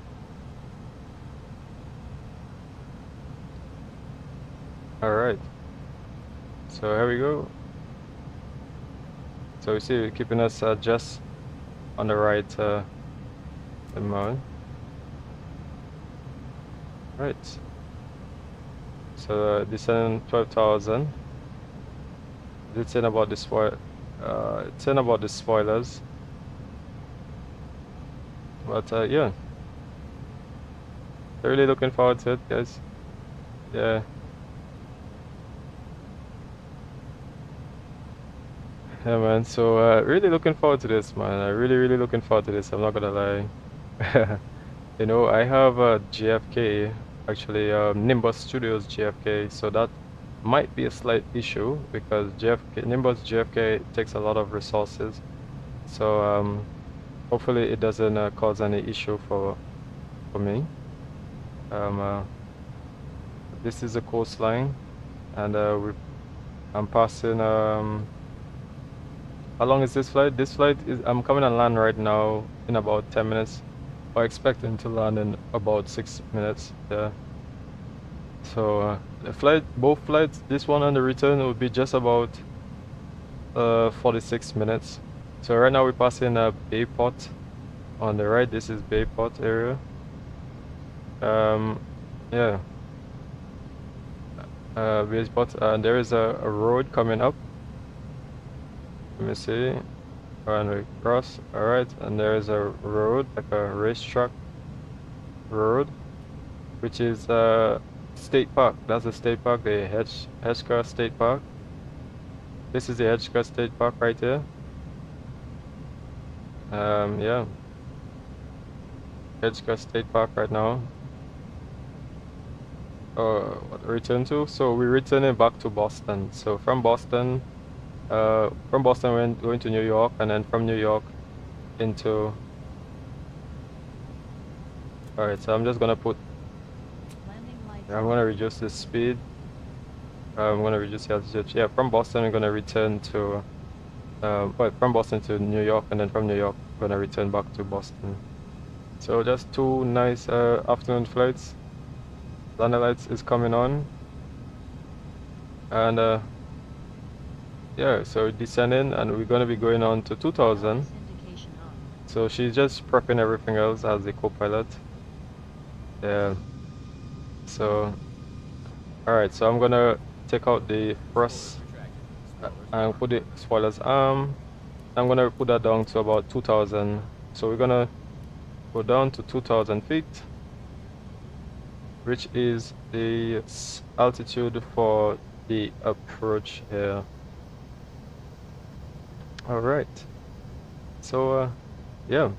Alright, so here we go. So you see, keeping us just on the right amount. Right. So descend 12,000. It's saying about the spoil. It's saying about the spoilers. But yeah, really looking forward to it, guys. Yeah. Yeah, man. So really looking forward to this, man. I really looking forward to this. I'm not gonna lie. You know, I have a GFK, actually Nimbus Studios GFK, so that might be a slight issue because Nimbus GFK takes a lot of resources. So hopefully it doesn't cause any issue for me. This is a coastline, and I'm passing. How long is this flight? This flight is, I'm coming on land right now in about 10 minutes. Or expecting to land in about 6 minutes. Yeah. So both flights, this one and the return will be just about 46 minutes. So right now we're passing Bayport on the right. This is Bayport area. Yeah. Bayport, and there is a road coming up. Let me see. And we cross. Alright, and there is a road, like a racetrack road, which is State Park. That's the State Park, the Kjfk State Park. This is the Kjfk State Park right here. Yeah. Kjfk State Park right now. What return to? So we're returning back to Boston. So from Boston we're going to New York, and then from New York into. Alright, so I'm just gonna put. I'm gonna reduce the speed. I'm gonna reduce the altitude. Yeah, from Boston we're gonna return to. From Boston to New York, and then from New York we're gonna return back to Boston. So just two nice afternoon flights. Landing lights is coming on, and yeah, so descending, and we're gonna be going on to 2000. So she's just prepping everything else as the co-pilot. Yeah. So, alright, so I'm gonna take out the thrust and put the spoilers arm. I'm gonna put that down to about 2000. So we're gonna go down to 2000 feet, which is the altitude for the approach here. Alright, so yeah,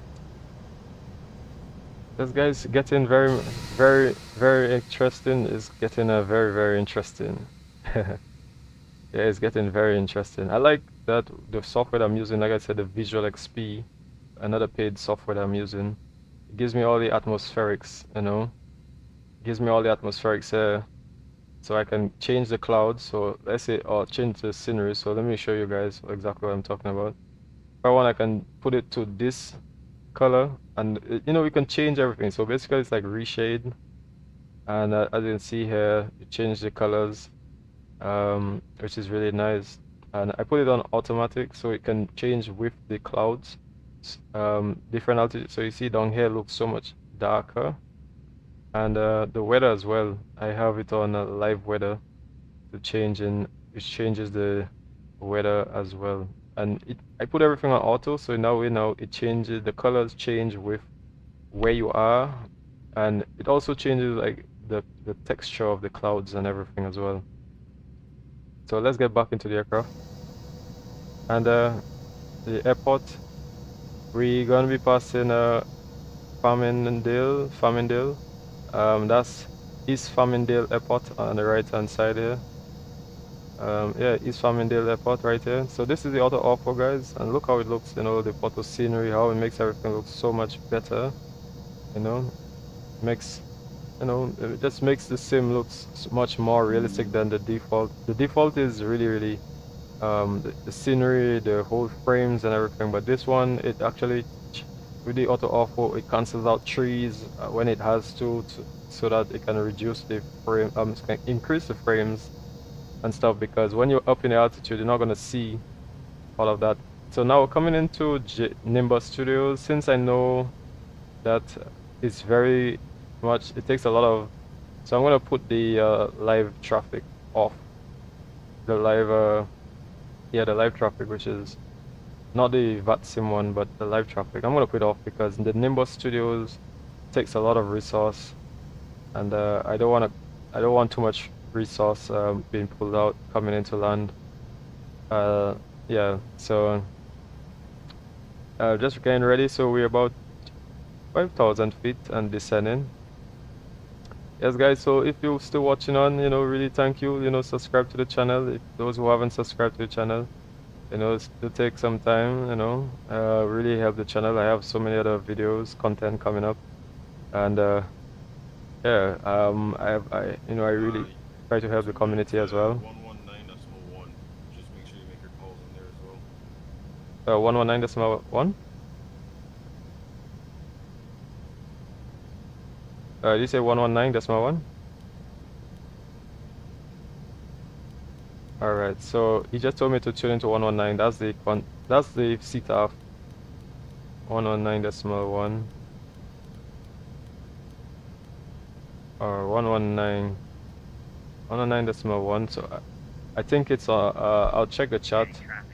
this guy's getting very interesting. It's getting very interesting. Yeah, it's getting very interesting. I like that the software that I'm using, like I said, the Visual XP, another paid software that I'm using. It gives me all the atmospherics, you know, gives me all the atmospherics here, so I can change the clouds. So let's say, or change the scenery. So let me show you guys exactly what I'm talking about. If I want, I can put it to this color, and you know, we can change everything. So basically it's like reshade, and as you can see here, you change the colors, which is really nice. And I put it on automatic so it can change with the clouds, different altitude. So you see down here looks so much darker. And the weather as well, I have it on live weather to change, and it changes the weather as well. And I put everything on auto, so now it changes, the colors change with where you are, and it also changes like the texture of the clouds and everything as well. So let's get back into the aircraft. And the airport, we're gonna be passing Farmingdale. That's East Farmingdale Airport on the right hand side here. Yeah, East Farmingdale Airport right here. So this is the auto offer, guys, and look how it looks, you know, the photo scenery, how it makes everything look so much better, you know, makes you know, it just makes the sim looks much more realistic than the default. The default is really the scenery, the whole frames and everything, but this one, it actually with the auto auto, it cancels out trees when it has to, so that it can reduce the frame, it can increase the frames and stuff, because when you're up in the altitude, you're not going to see all of that. So now coming into Nimbus Studio, since I know that it's very much, it takes a lot of, so I'm going to put the live traffic off, the live the live traffic, which is not the Vatsim one, but the live traffic. I'm gonna put it off because the Nimbus Studios takes a lot of resource, and I don't want too much resource being pulled out coming into land. Yeah, so just getting ready. So we're about 5,000 feet and descending. Yes, guys. So if you're still watching on, you know, really thank you. You know, subscribe to the channel. If those who haven't subscribed to the channel, you know, to take some time, you know, really help the channel. I have so many other videos, content coming up, and yeah, you know, I really try to help the community as well. 119.1. Just make sure you make your calls in there as well. 119.1. Did you say 119.1? All right, so he just told me to tune into 119. That's the CTAF. 119.1 or 119. 119.1. So I think it's I'll check the chat. I can't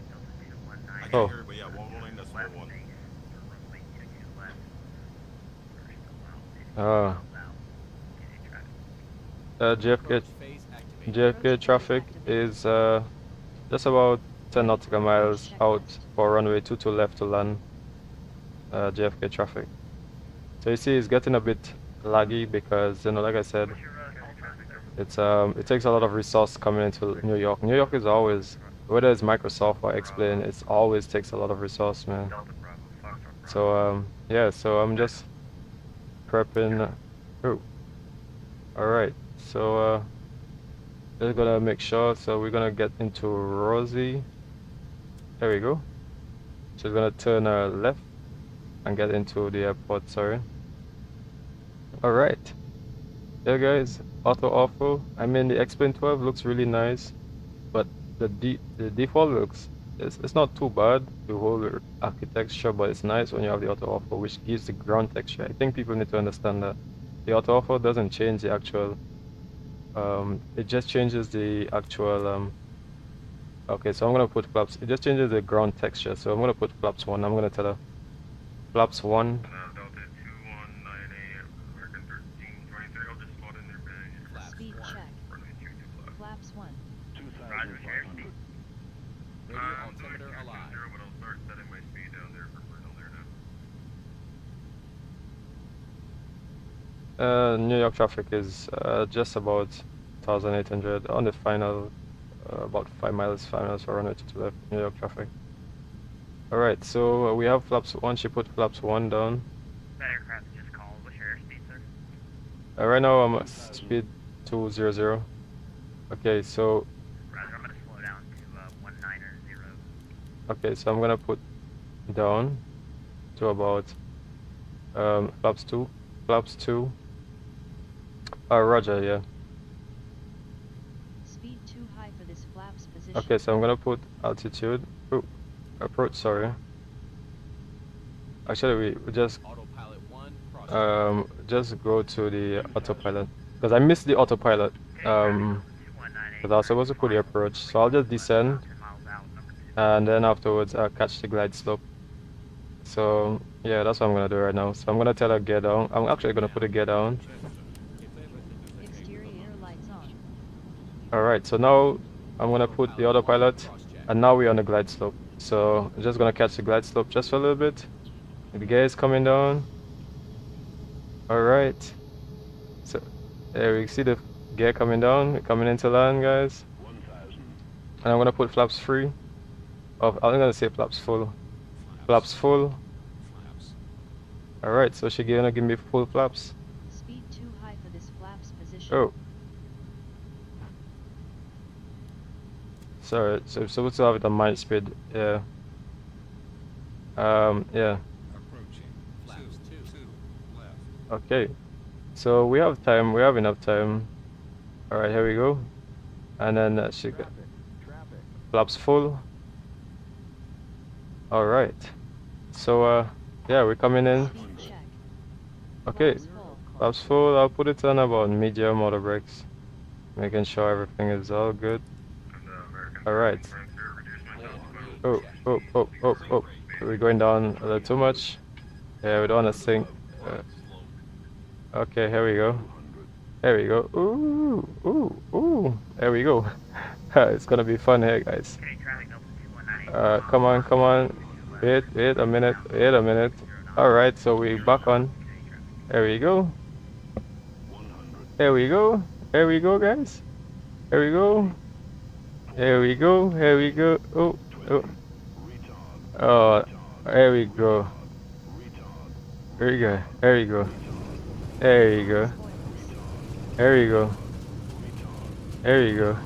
Oh. hear it, but yeah, 119.1. JFK traffic is just about 10 nautical miles out for runway 22 left to land. JFK traffic. So you see, it's getting a bit laggy because, you know, like I said, it's it takes a lot of resource coming into New York. New York is always, whether it's Microsoft or X-Plane, it always takes a lot of resource, man. So yeah, so I'm just prepping. Oh, all right. So just gonna make sure. So we're gonna get into Rosie. There we go. So we're gonna turn left and get into the airport. Sorry. All right. Yeah, guys. Auto. I mean, the X-Plane 12 looks really nice, but the default looks, it's not too bad, the whole architecture, but it's nice when you have the auto, which gives the ground texture. I think people need to understand that the auto doesn't change the actual, it just changes the actual, okay, so I'm gonna put flaps, it just changes the ground texture, so I'm gonna put flaps 1. I'm gonna tell her flaps 1. Speed check. Flaps 1. Roger, airspeed. Radio altimeter alive. But I'll start setting my speed down there for personal there now. New York traffic is just about 1,800 on the final, about 5 miles for runway 22 left, New York traffic. Alright, so we have flaps 1, she put flaps 1 down. That aircraft just called. What's your airspeed, sir? Right now I'm at speed 200. Okay, so Roger, I'm going to slow down to 190. okay, so I'm gonna put down to about flaps 2. Roger, yeah. Speed too high for this flaps position. Okay, so I'm gonna put altitude. Oh, approach, sorry. Actually, we just Autopilot 1, cross. just go to the autopilot because I missed the autopilot. Because I was supposed to put the approach, so I'll just descend and then afterwards I'll catch the glide slope. So yeah, that's what I'm gonna do right now. So I'm gonna tell her gear down. I'm actually gonna put a gear down. Exterior lights on. Alright, so now I'm gonna put the autopilot and now we're on the glide slope. So I'm just gonna catch the glide slope just for a little bit. The gear is coming down. Alright. So there we see the gear coming down, coming into land, guys. And I'm gonna put flaps free. I'm gonna say flaps full. Flaps full. Alright, so she's gonna give me full flaps. Speed too high for this Oh. Sorry, so we're supposed to have it on my speed. Yeah. Yeah. Approaching. Flaps 2. Left. Okay. So we have time. We have enough time. All right, here we go. And then she got flaps full. All right. So yeah, we're coming in. Speed check. Okay. Flaps full. Flaps full. I'll put it on about medium auto brakes, making sure everything is all good. All right. Land mode Oh, check. We're going down a little too much. Yeah, we don't want to sink. Okay, here we go. There we go. Ooh. There we go. It's gonna be fun here, guys. Okay, traffic Delta 219. Come on. Wait a minute. All right, so we back on. There we go. There we go, guys. Here we go. Oh. Oh, there we go. There we go.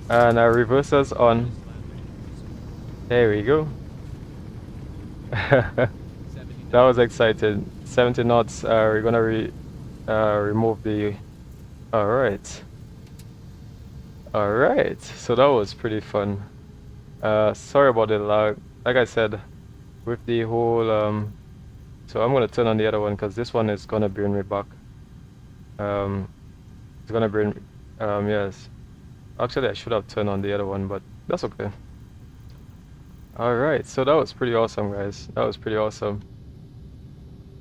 And our reversers on. There we go. That was exciting. 70 knots. We're gonna remove the. All right. So that was pretty fun. Sorry about the lag. Like I said, with the whole so I'm gonna turn on the other one because this one is gonna bring me back. It's gonna bring. Yes. Actually, I should have turned on the other one, but that's okay. All right. So that was pretty awesome, guys. That was pretty awesome.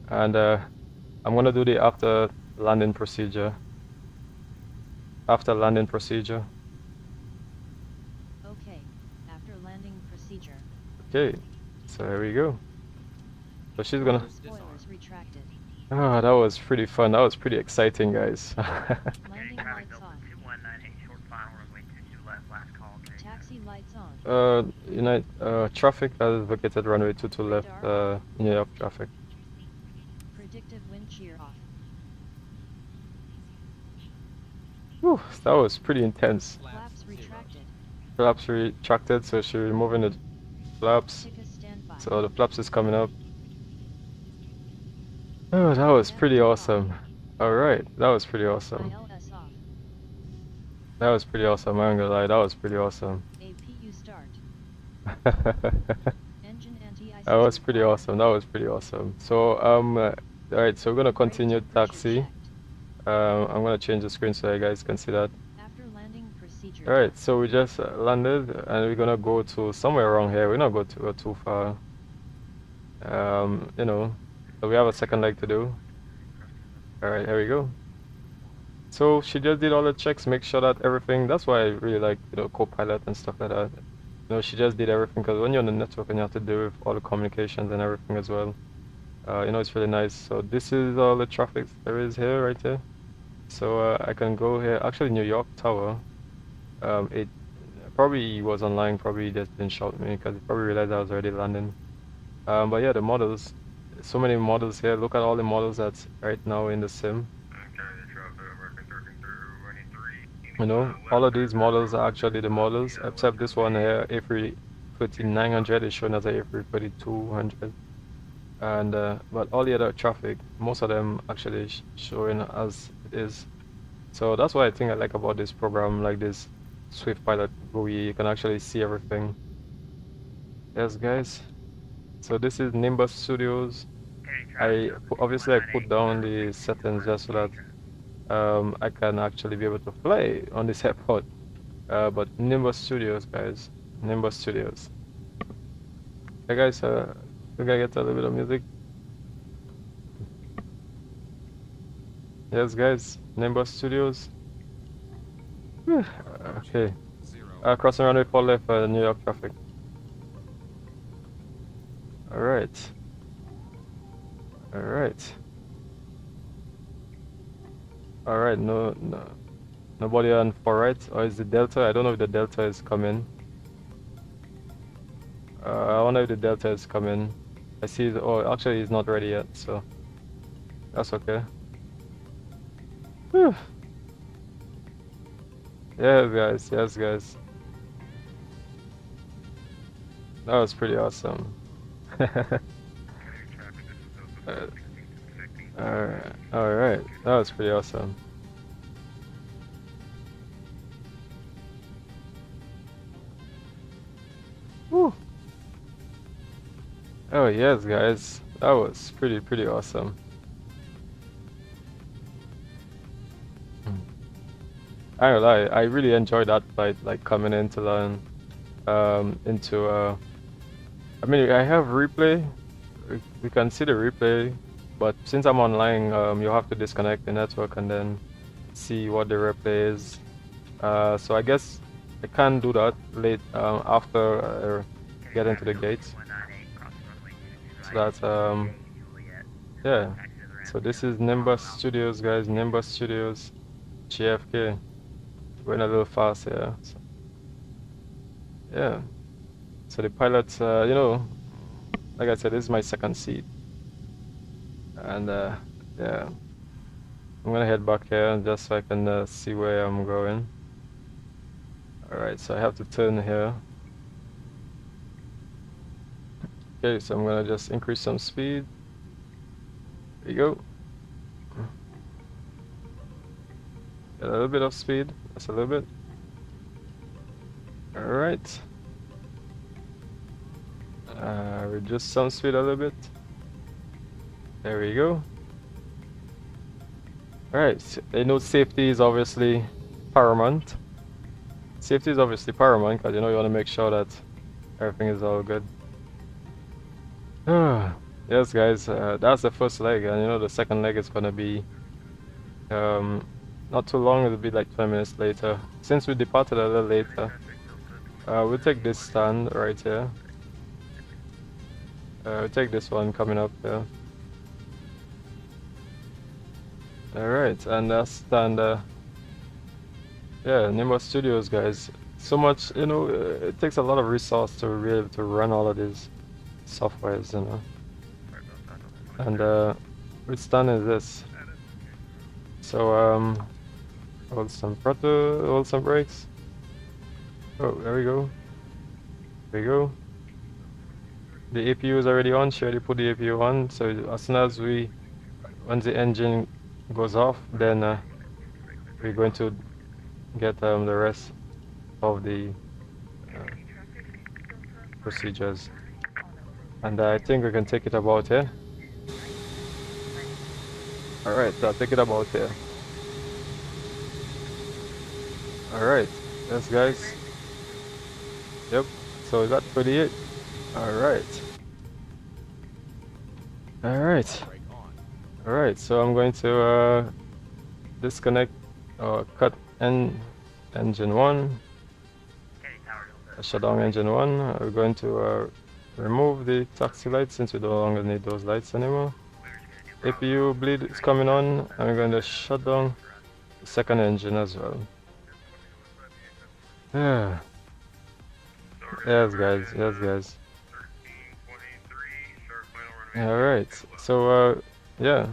And I'm gonna do the after landing procedure. Okay, Okay. After landing procedure. okay, so here we go. So she's gonna. Spoilers retracted. Ah, that was pretty fun. That was pretty exciting, guys. Landing Traffic lights Delta on. 219, short final runway 22 left, last call. Taxi lights on. Traffic has vacated runway 22 left. New York traffic. Predictive wind shear off. Whew, that was pretty intense. Flaps retracted. Flaps retracted, so she's removing the flaps. Take a standby. So the flaps is coming up. Oh, that was pretty awesome. All right, that was pretty awesome. ILS off. That was pretty awesome. I'm gonna lie, that was pretty awesome. APU start. Engine anti-ice. That was pretty awesome. So all right, so we're gonna continue taxi. I'm gonna change the screen so you guys can see that. After landing procedure. All right, so we just landed and we're gonna go to somewhere around here. We're not going to go too far. You know, so we have a second leg to do. All right, here we go. So she just did all the checks, make sure that everything. That's why I really like, you know, Copilot and stuff like that. You know, she just did everything because when you're on the network and you have to deal with all the communications and everything as well. You know, it's really nice. So this is all the traffic there is here, right here. So I can go here. Actually, New York Tower. It probably was online. Probably just didn't shout me because it probably realized I was already landing. But yeah, the models. So many models here. Look at all the models that's right now in the sim. You know, all of these models are actually the models, except this one here, A330 is shown as a A330 and but all the other traffic, most of them actually showing as it is. So that's what I think I like about this program, like this Swift Pilot, where you can actually see everything. Yes, guys. So this is Nimbus Studios. Obviously I put down the settings just so that I can actually be able to play on this airport. But Nimbus Studios, guys. Nimbus Studios. Hey guys, we gotta get a little bit of music. Yes, guys. Nimbus Studios. Okay. Crossing runway 4 left, New York traffic. Alright. Alright, nobody on 4 right, or is the Delta? I don't know if the Delta is coming. I wonder if the Delta is coming. I see, oh, actually he's not ready yet, so that's okay. Whew. Yeah, guys. Yes, guys. That was pretty awesome. Alright, alright. That was pretty awesome. Woo. Oh yes, guys. That was pretty awesome. I don't lie, I really enjoyed that flight, like coming into learn into I mean I have replay. We can see the replay, but since I'm online, you have to disconnect the network and then see what the replay is. So I guess I can do that late after get into the gates. So that's yeah. So this is Nimbus Studios, guys. Nimbus Studios, GFK. Went a little fast, yeah. So, yeah. So the pilots, you know, like I said, this is my second seat, and yeah, I'm gonna head back here just so I can see where I'm going. All right, so I have to turn here. Okay, so I'm gonna just increase some speed. There you go. Get a little bit of speed. Just a little bit. All right. Reduce some speed a little bit. There we go. Alright, so I know safety is obviously paramount. Safety is obviously paramount because you know you want to make sure that everything is all good. Yes, guys, that's the first leg, and you know the second leg is gonna be not too long. It'll be like 20 minutes later. Since we departed a little later, we'll take this stand right here. We'll take this one coming up here. Alright, and that's stand. Yeah, Nimbus Studios, guys. So much, you know, it takes a lot of resource to be able to run all of these softwares, you know. And which stand is this? So hold some throttle, hold some brakes. Oh, there we go. There we go. The APU is already on. She already put the APU on. So as soon as once the engine goes off, then we're going to get the rest of the procedures. And I think we can take it about here. Alright, so I'll take it about here. Alright, yes guys. Yep, so we got 38. Alright. Alright. Alright, so I'm going to disconnect or cut engine 1. Shut down engine 1. We're going to remove the taxi lights since we no longer need those lights anymore. APU bleed is coming on, and we're going to shut down the second engine as well. Yeah. Yes, guys. Yes, guys. Alright. So, yeah.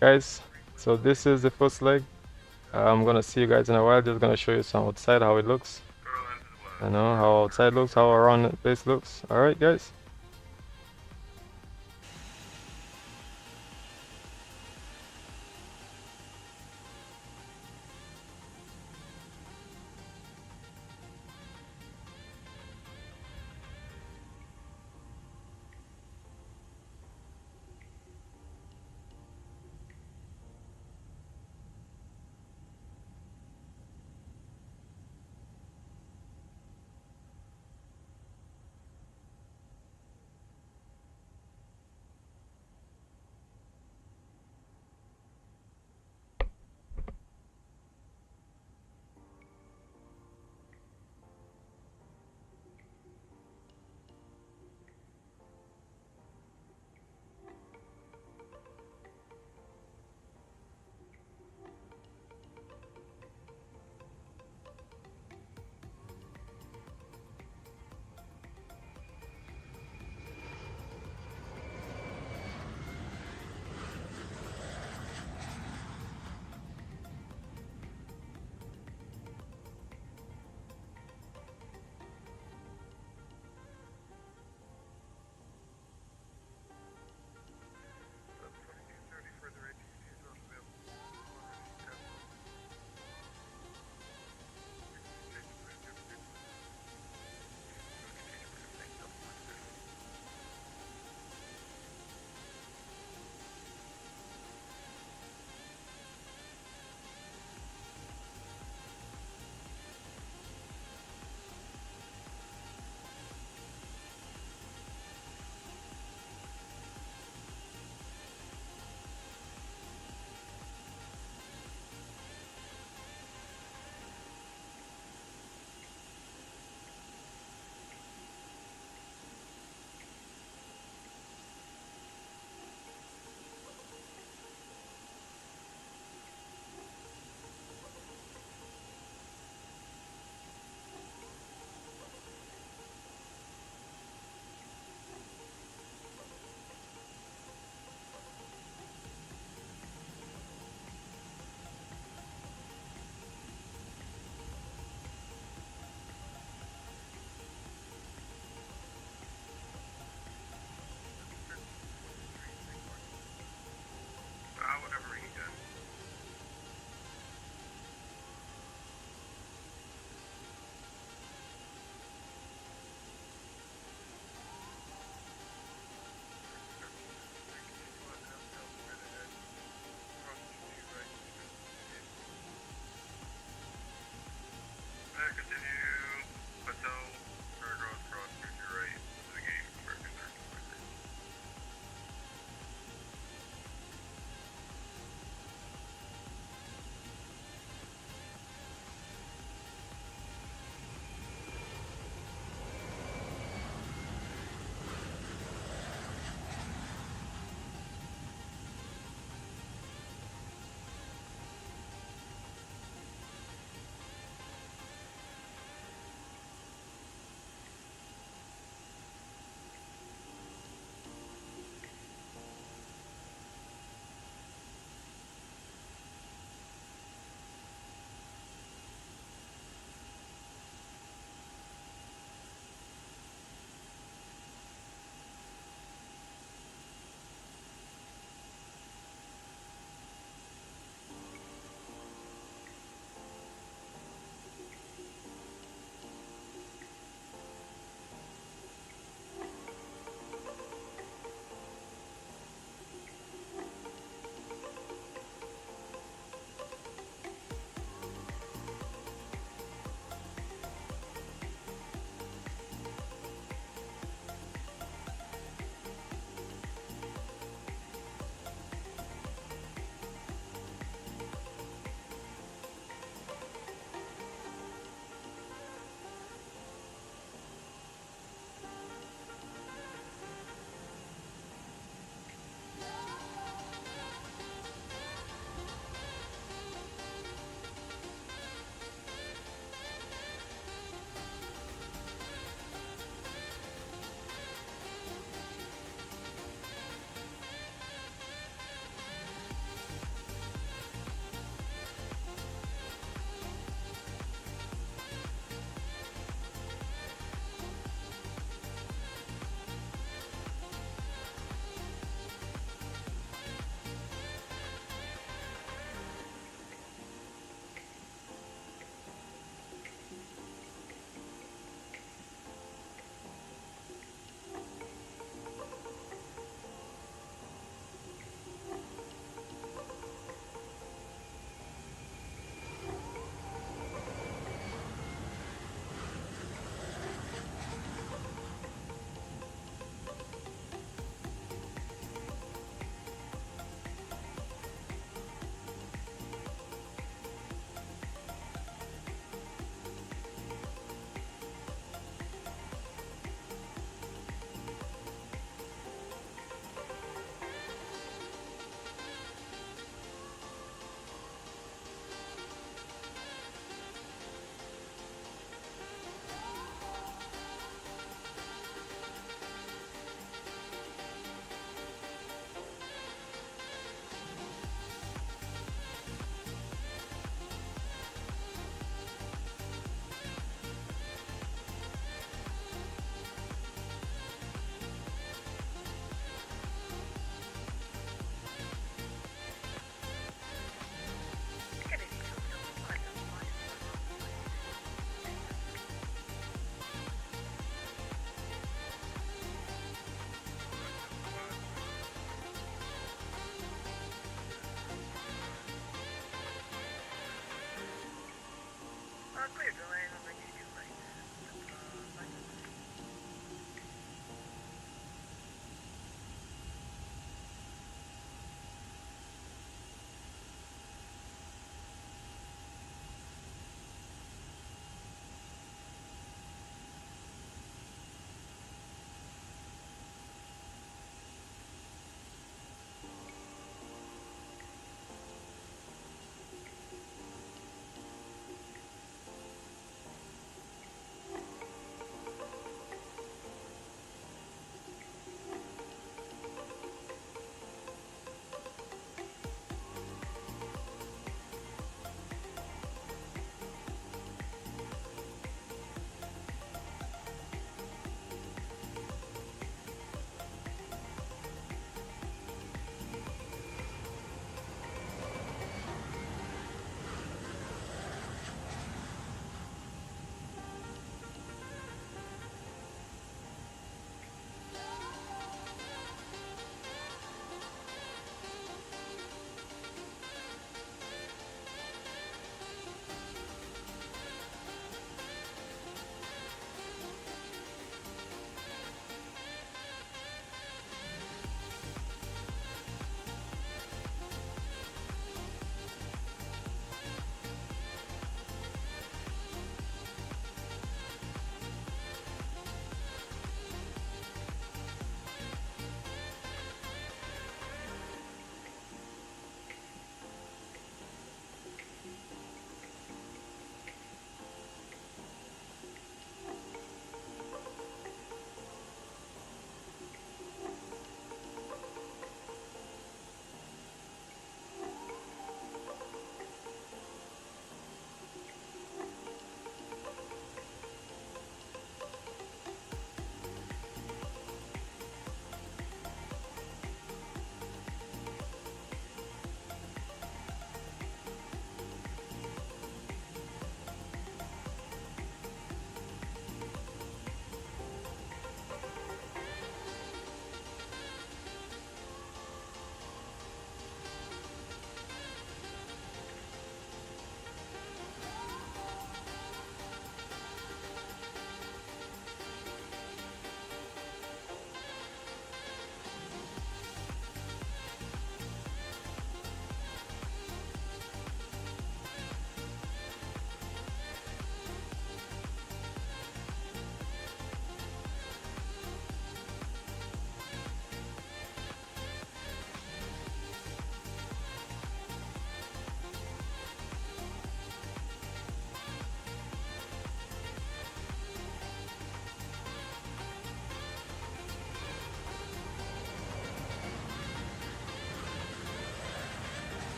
Guys, so this is the first leg. I'm gonna see you guys in a while. Just gonna show you some outside, how it looks. You know, how outside looks, how around the place looks. Alright, guys.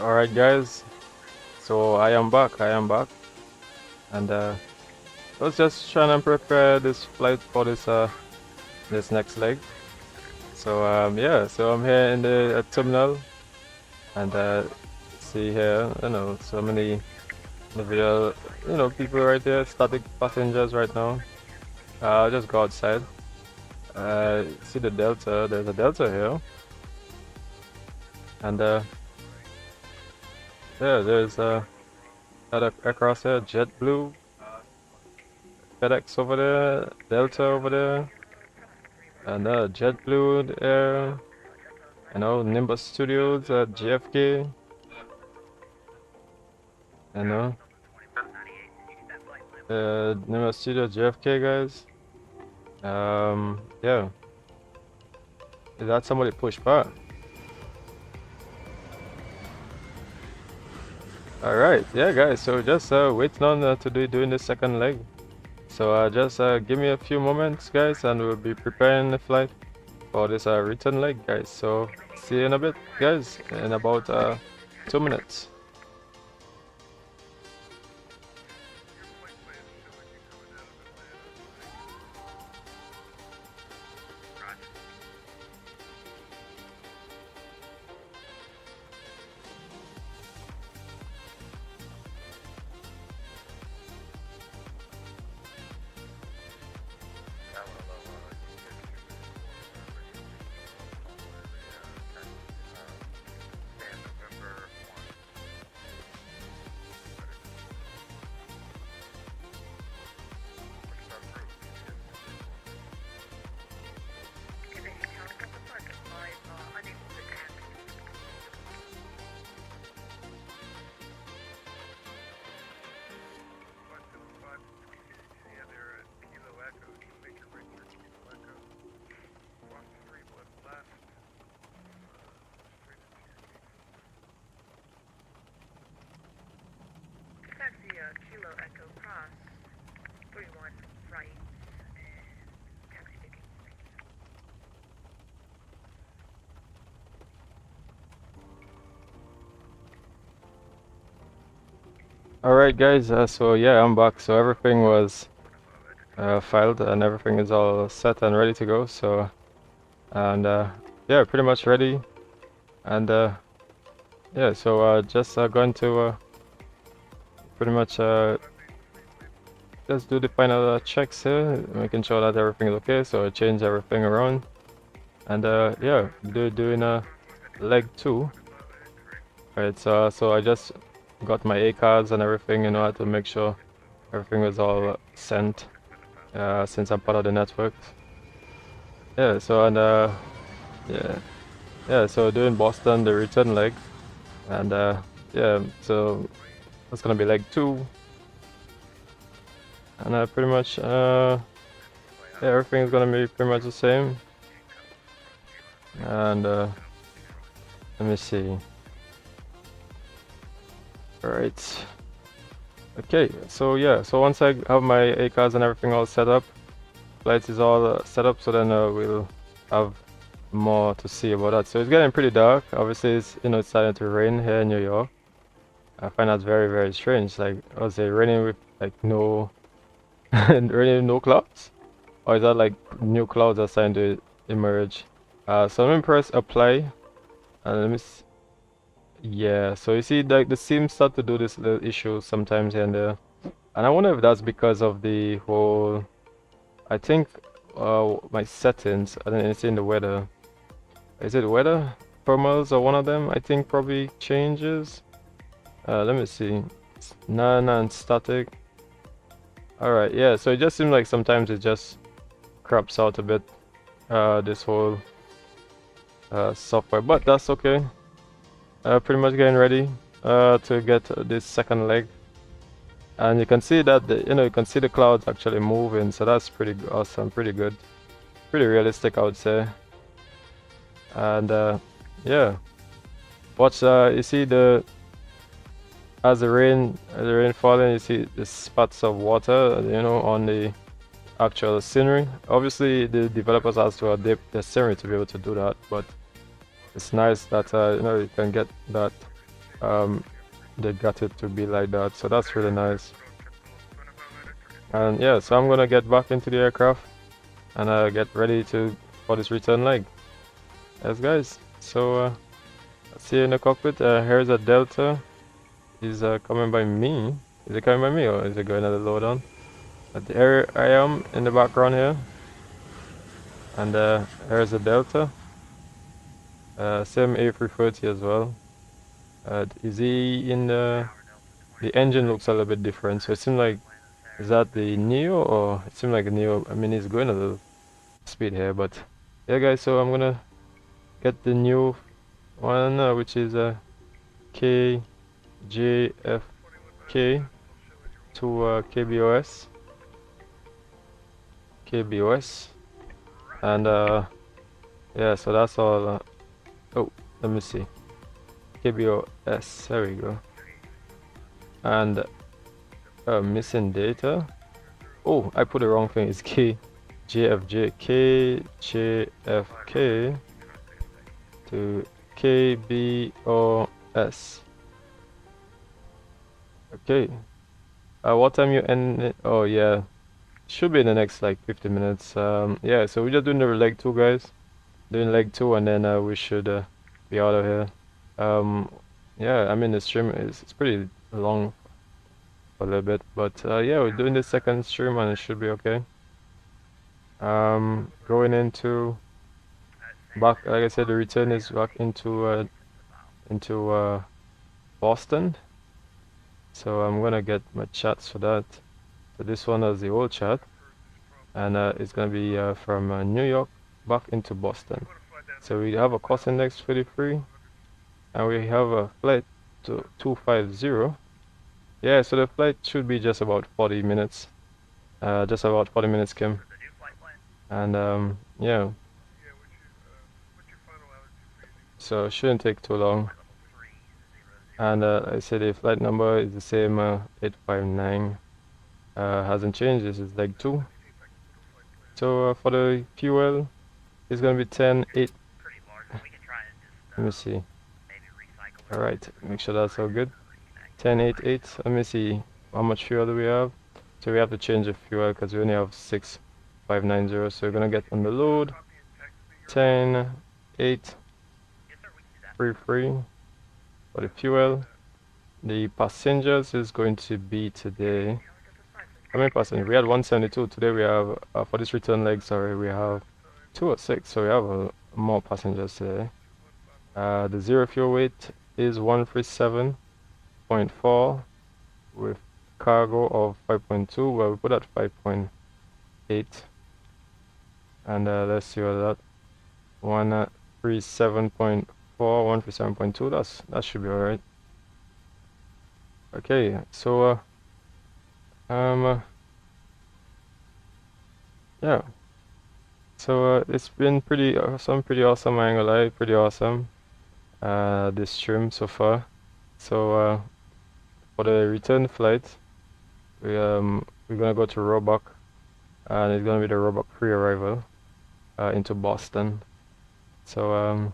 Alright guys, so I am back, and I was just trying to prepare this flight for this next leg. So yeah, so I'm here in the terminal, and see here, so many individual, people right there, static passengers right now. I'll just go outside. See the Delta, there's a Delta here, and yeah, there's other aircraft here, JetBlue, FedEx over there, Delta over there, and JetBlue there, Nimbus Studios at JFK, Nimbus Studios JFK guys. Yeah, is that somebody push back? Alright, yeah guys, so just waiting on to doing the second leg. So just give me a few moments guys, and we'll be preparing the flight for this return leg guys. So see you in a bit guys, in about 2 minutes. Kilo Echo Cross, 41 right, and taxi picking. Alright guys, so yeah, I'm back. So everything was filed and everything is all set and ready to go. So, and yeah, pretty much ready. And yeah, so just going to pretty much just do the final checks here, making sure that everything is okay. So I change everything around, and yeah, doing a leg 2. Right, so I just got my A cards and everything, I had to make sure everything was all sent since I'm part of the network. Yeah, so and yeah, so doing Boston the return leg, and yeah, so that's gonna be leg 2, and pretty much yeah, everything is gonna be pretty much the same. And let me see. Alright, okay, so yeah, so once I have my A cards and everything all set up, flights is all set up, so then we'll have more to see about that. So it's getting pretty dark. Obviously it's it's starting to rain here in New York. I find that very, very strange. Like, I was raining with like no raining with no clouds, or is that like new clouds are starting to emerge? So let me press apply, and let me yeah, so you see like the seams start to do this little issue sometimes here and there, and I wonder if that's because of the whole, I think my settings, I don't know, it's in the weather. Is it weather? Thermals or one of them, I think probably changes. Let me see. Non-static. Alright, yeah, so it just seems like sometimes it just crops out a bit, this whole software, but that's okay. Pretty much getting ready to get this second leg, and you can see that you can see the clouds actually moving, so that's pretty awesome, pretty good, pretty realistic I would say. And yeah, watch, you see as the rain falling, you see the spots of water on the actual scenery. Obviously the developers has to adapt the scenery to be able to do that, but it's nice that you can get that they got it to be like that, so that's really nice. And yeah, so I'm gonna get back into the aircraft and get ready for this return leg. Yes guys, so see you in the cockpit. Here's a Delta. He's coming by me. Is it coming by me or is it going at the low down? There I am in the background here. And here's a Delta. Same A330 as well. Is he in the engine looks a little bit different, so it seems like, is that the Neo, or it seems like a Neo? I mean, he's going a little speed here, but yeah guys, so I'm gonna get the new one, which is Kjfk to KBOS, and yeah, so that's all. Oh, let me see, KBOS, there we go. And missing data. Oh, I put the wrong thing. It's Kjfk to KBOS. Okay. What time you end it? Oh yeah, should be in the next like 50 minutes. Yeah, so we're just doing the leg 2, guys. Doing leg 2, and then we should be out of here. Yeah, I mean the stream it's pretty long for a little bit, but yeah, we're doing the second stream and it should be okay. Going into back, like I said, the return is back into Boston. So I'm gonna get my chats for that. So this one is the old chat, and it's gonna be from New York back into Boston. So we have a cost index 33, and we have a flight to 250. Yeah, so the flight should be just about 40 minutes. Just about 40 minutes, Kim. And yeah. So it shouldn't take too long. And I said the flight number is the same, 859. Hasn't changed. This is leg 2. So for the fuel, it's gonna be 10.8. Let me see. All right, make sure that's all good. 10.88. Let me see how much fuel do we have. So we have to change the fuel because we only have 6,590. So we're gonna get on the load 10.833 for the fuel. The passengers is going to be today. How many passengers? We had 172. Today we have for this return leg. Sorry, we have 206. So we have more passengers today. The zero fuel weight is 137.4 with cargo of 5.2. Well, we put at 5.8, and let's see what that 137.4, 137.2. That should be all right. Okay, so yeah. So it's been pretty awesome, I ain't gonna lie, pretty awesome. This stream so far. So for the return flight, we're gonna go to Roebuck, and it's gonna be the Roebuck pre-arrival into Boston. So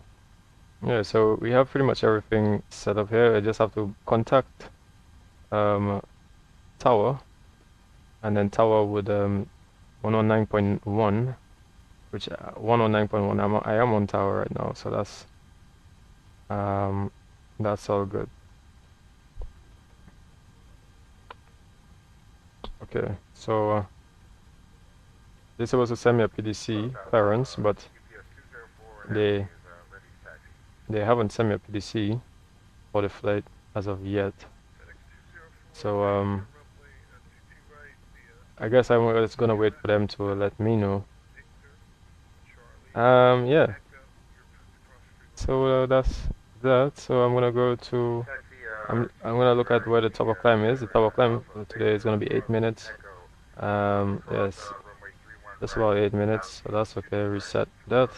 yeah, so we have pretty much everything set up here. I just have to contact Tower, and then Tower with 109.1, which 109.1. I am on Tower right now, so that's all good. Okay, so they're supposed to send me a PDC clearance, but they haven't sent me a PDC for the flight as of yet. So I guess I'm just gonna wait for them to let me know. Yeah. So that's that. So I'm gonna go to. I'm gonna look at where the top of climb is. The top of climb today is gonna be 8 minutes. Yes, just about 8 minutes. So that's okay. Reset that.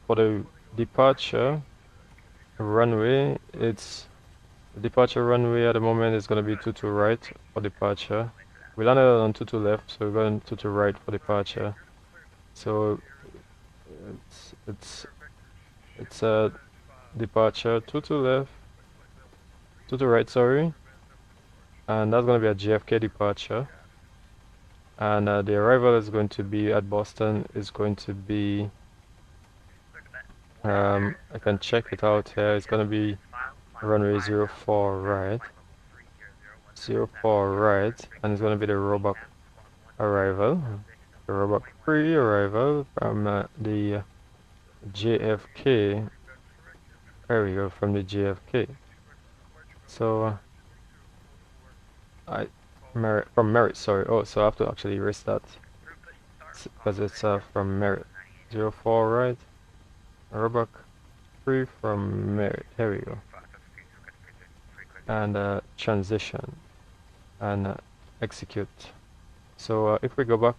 For the departure runway, it's the departure runway at the moment is gonna be 22 right for departure. We landed on 22 left, so we're going 22 right for departure. So it's departure, 2 to left, 2 to right, sorry. And that's going to be a JFK departure. And the arrival is going to be at Boston is going to be, I can check it out here. It's going to be runway 04 right. 04 right. And it's going to be the Roebuck arrival. The Roebuck pre-arrival from the JFK. There we go, from the JFK. So from Merit, sorry. Oh, so I have to actually erase that because it's from Merit. 04 right. Roebuck free from Merit. Here we go. And transition and execute. So if we go back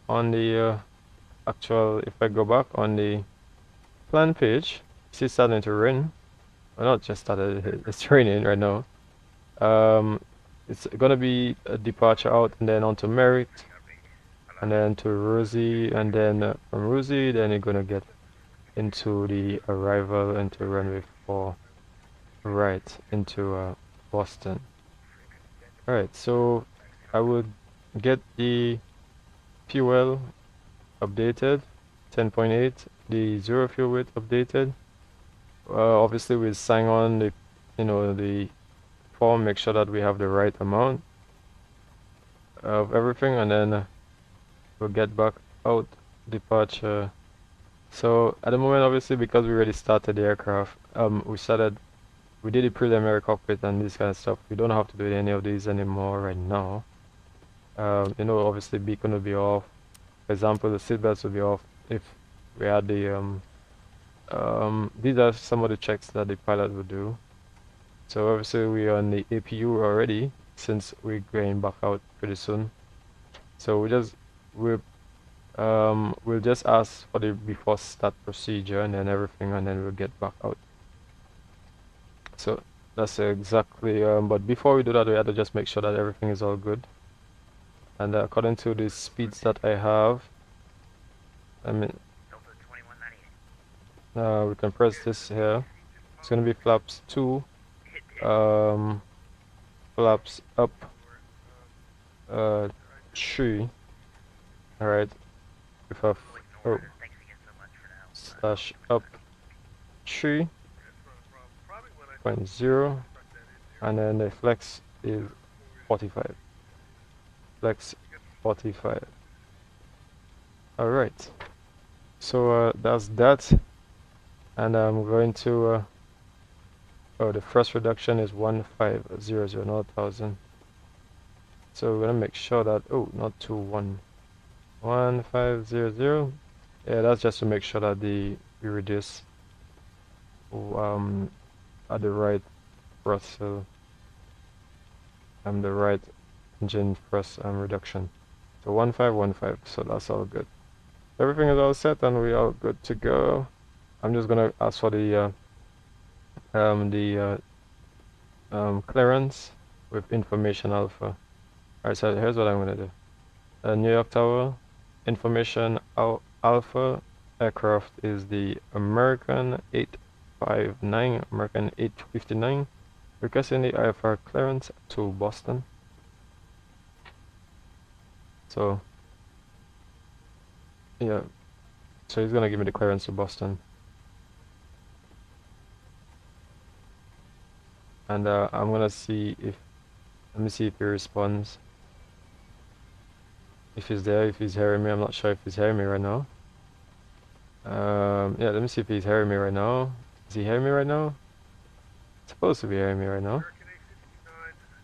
on the if I go back on the plan page, see it's starting to rain. Well, not just started, it's raining right now. It's gonna be a departure out and then onto Merritt and then to Rosie, and then from Rosie then you're gonna get into the arrival into runway 4 right into Boston. Alright, so I would get the fuel updated 10.8, the zero fuel weight updated. Obviously we'll sign on the the form, make sure that we have the right amount of everything, and then we'll get back out departure. So at the moment, obviously, because we already started the aircraft, we did the preliminary cockpit and this kind of stuff. We don't have to do any of these anymore right now. Obviously beacon will be off. For example, the seatbelts will be off if we had the these are some of the checks that the pilot will do. So obviously we are on the APU already since we're going back out pretty soon. So we'll just ask for the before start procedure and then everything, and then we'll get back out. So that's exactly but before we do that, we have to just make sure that everything is all good. And according to the speeds that I have, we can press this here. It's gonna be flaps 2, flaps up 3. Alright, with a slash up 3.0, and then the flex is 45. Flex 45. Alright, so that's that, and I'm going to the first reduction is 1500, not 1000. So we're gonna make sure that not 1500. Yeah, that's just to make sure that we reduce at the right thrust, so the right engine thrust reduction. So 1515. So that's all good. Everything is all set and we are good to go. I'm just gonna ask for the clearance with information alpha. Alright, so here's what I'm gonna do. New York Tower, information alpha, aircraft is the American 859, American 859, requesting the IFR clearance to Boston. So yeah, so he's gonna give me the clearance to Boston. And I'm gonna see if, let me see if he responds. If he's there, if he's hearing me. I'm not sure if he's hearing me right now. Yeah, let me see if he's hearing me right now. Is he hearing me right now? He's supposed to be hearing me right now.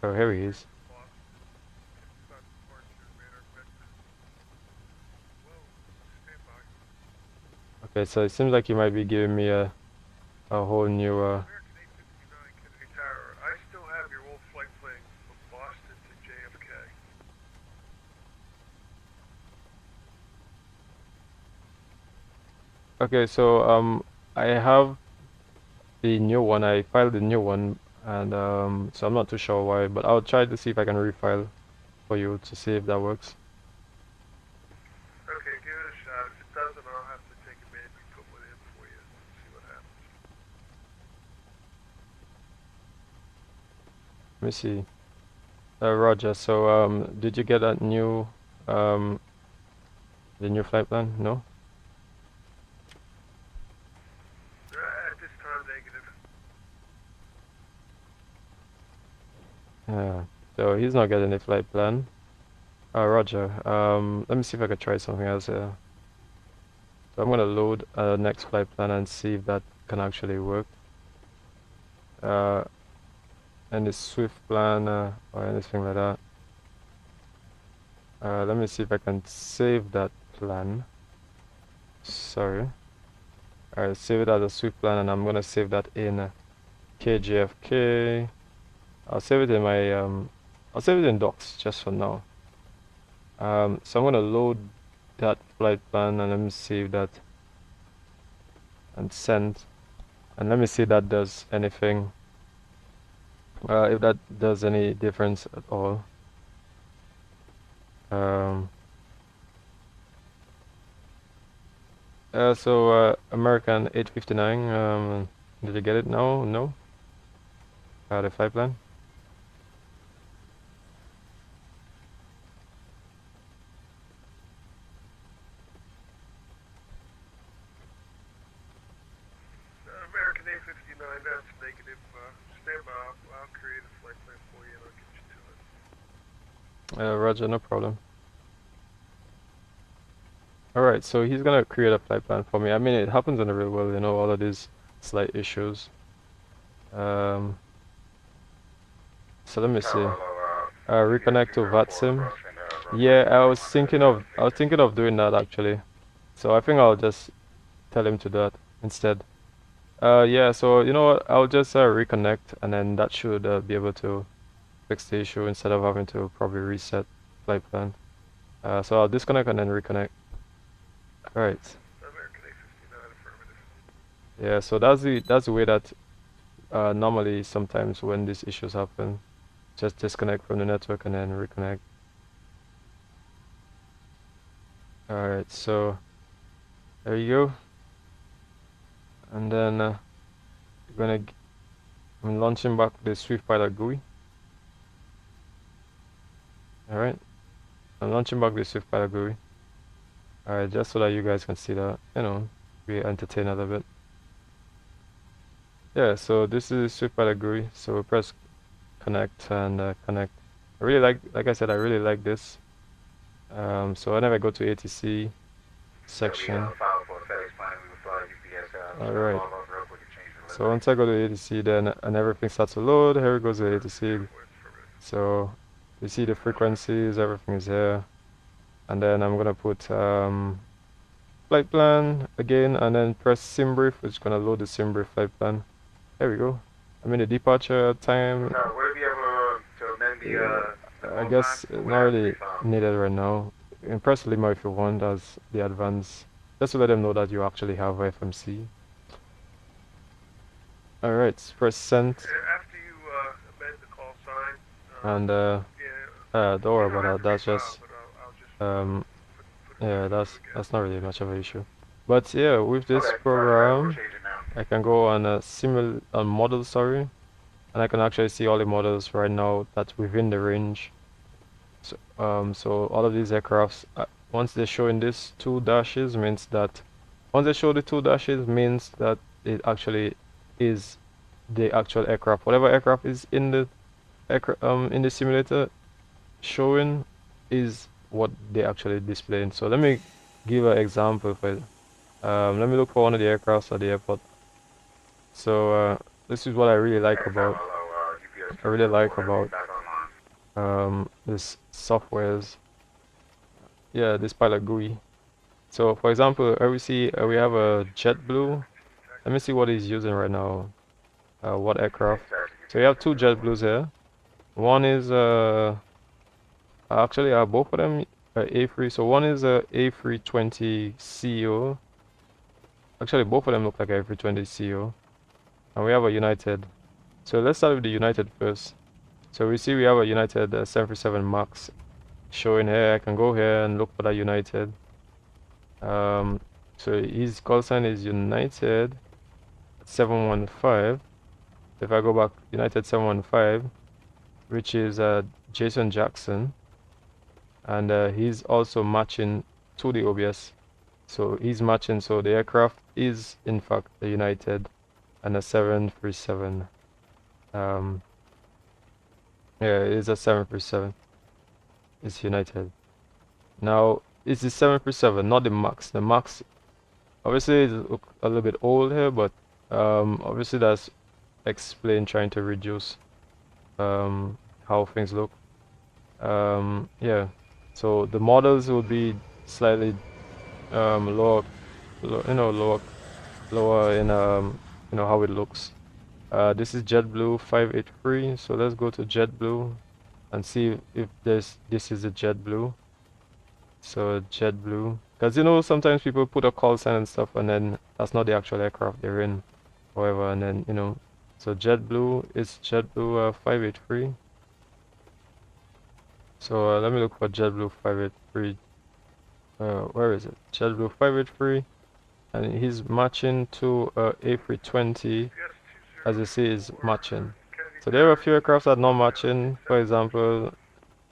Oh, here he is. Okay, so it seems like he might be giving me a whole new I still have your old flight plan from Boston to JFK. Okay, so I have the new one. I filed the new one, and so I'm not too sure why, but I'll try to see if I can refile for you to see if that works. Okay, give it a shot. If it doesn't, I'll have to take a minute and put one in for you and see what happens. Let me see. Roger, so did you get that new the new flight plan? No? At this time, negative. Yeah. So he's not getting a flight plan. Roger. Let me see if I can try something else here. So I'm gonna load a next flight plan and see if that can actually work. Any Swift plan or anything like that. Let me see if I can save that plan. Sorry. Alright, save it as a Swift plan, and I'm gonna save that in KJFK. I'll save it in my I'll save it in docs just for now. So I'm gonna load that flight plan and let me save that and send, and let me see if that does anything. If that does any difference at all. So American 859, did you get it? No? The flight plan? American 859, that's negative. Stand by. I'll create a flight plan for you and I'll get you to it. Roger, no problem. Alright, so he's gonna create a flight plan for me. I mean, it happens in the real world, you know, all of these slight issues. So let me see. Reconnect to Vatsim. Yeah, I was thinking of doing that actually. So I think I'll just tell him to do that instead. Yeah, so you know what? I'll just reconnect, and then that should be able to fix the issue instead of having to probably reset flight plan. So I'll disconnect and then reconnect. Alright. American 859, affirmative. Yeah, so that's the way that normally sometimes when these issues happen, just disconnect from the network and then reconnect. Alright, so there you go. And then I'm launching back the Swift Pilot GUI. Alright, I'm launching back the Swift Pilot GUI. Alright, just so that you guys can see that, you know, be entertained a little bit. Yeah, so this is Swift Pilot GUI. So we press connect and connect. I really like I said, I really like this. So whenever I go to ATC section. Alright. So once I go to ATC, then and everything starts to load. Here it goes to ATC. So you see the frequencies, everything is here. And then I'm gonna put flight plan again, and then press sim brief, which is gonna load the sim brief flight plan. There we go. I mean the departure time. I guess it's not really needed right now. You can press lima if you want as the advance, just to let them know that you actually have FMC. Alright, press send. After you amend the call sign. And don't worry about that. That's just yeah, that's not really much of an issue. But yeah, with this program, I can go on a model, sorry, and I can actually see all the models right now that's within the range. So all of these aircrafts, once they show in this 2 dashes, means that once they show the 2 dashes means that it actually is the actual aircraft. Whatever aircraft is in the simulator showing is what they actually displaying. So let me give an example for it. Let me look for one of the aircrafts at the airport. So this is what I really like about this softwares. Yeah, this pilot GUI. So for example, we see we have a JetBlue. Let me see what he's using right now. What aircraft? So we have 2 JetBlues here. One is actually both of them A3. So one is a A320 CEO. Actually, both of them look like A320 CEO. And we have a United. So let's start with the United first. So we see we have a United 737 Max showing here. I can go here and look for that United. So his call sign is United 715. If I go back, United 715, which is Jason Jackson, and he's also matching to the OBS. So he's matching, so the aircraft is in fact a United and a 737. Yeah, it is a 737. It's United. Now it's the 737, not the Max. The Max obviously is a little bit old here, but obviously that's explained, trying to reduce how things look. Yeah, so the models will be slightly lower, lower in how it looks. This is JetBlue 583, so let's go to JetBlue and see if this is a JetBlue. So JetBlue, because sometimes people put a call sign and stuff, and then that's not the actual aircraft they're in, however, and then so JetBlue is JetBlue 583. So let me look for JetBlue 583. Where is it? JetBlue 583, and he's matching to A320. As you see, is matching. So there are a few aircraft that are not matching. For example,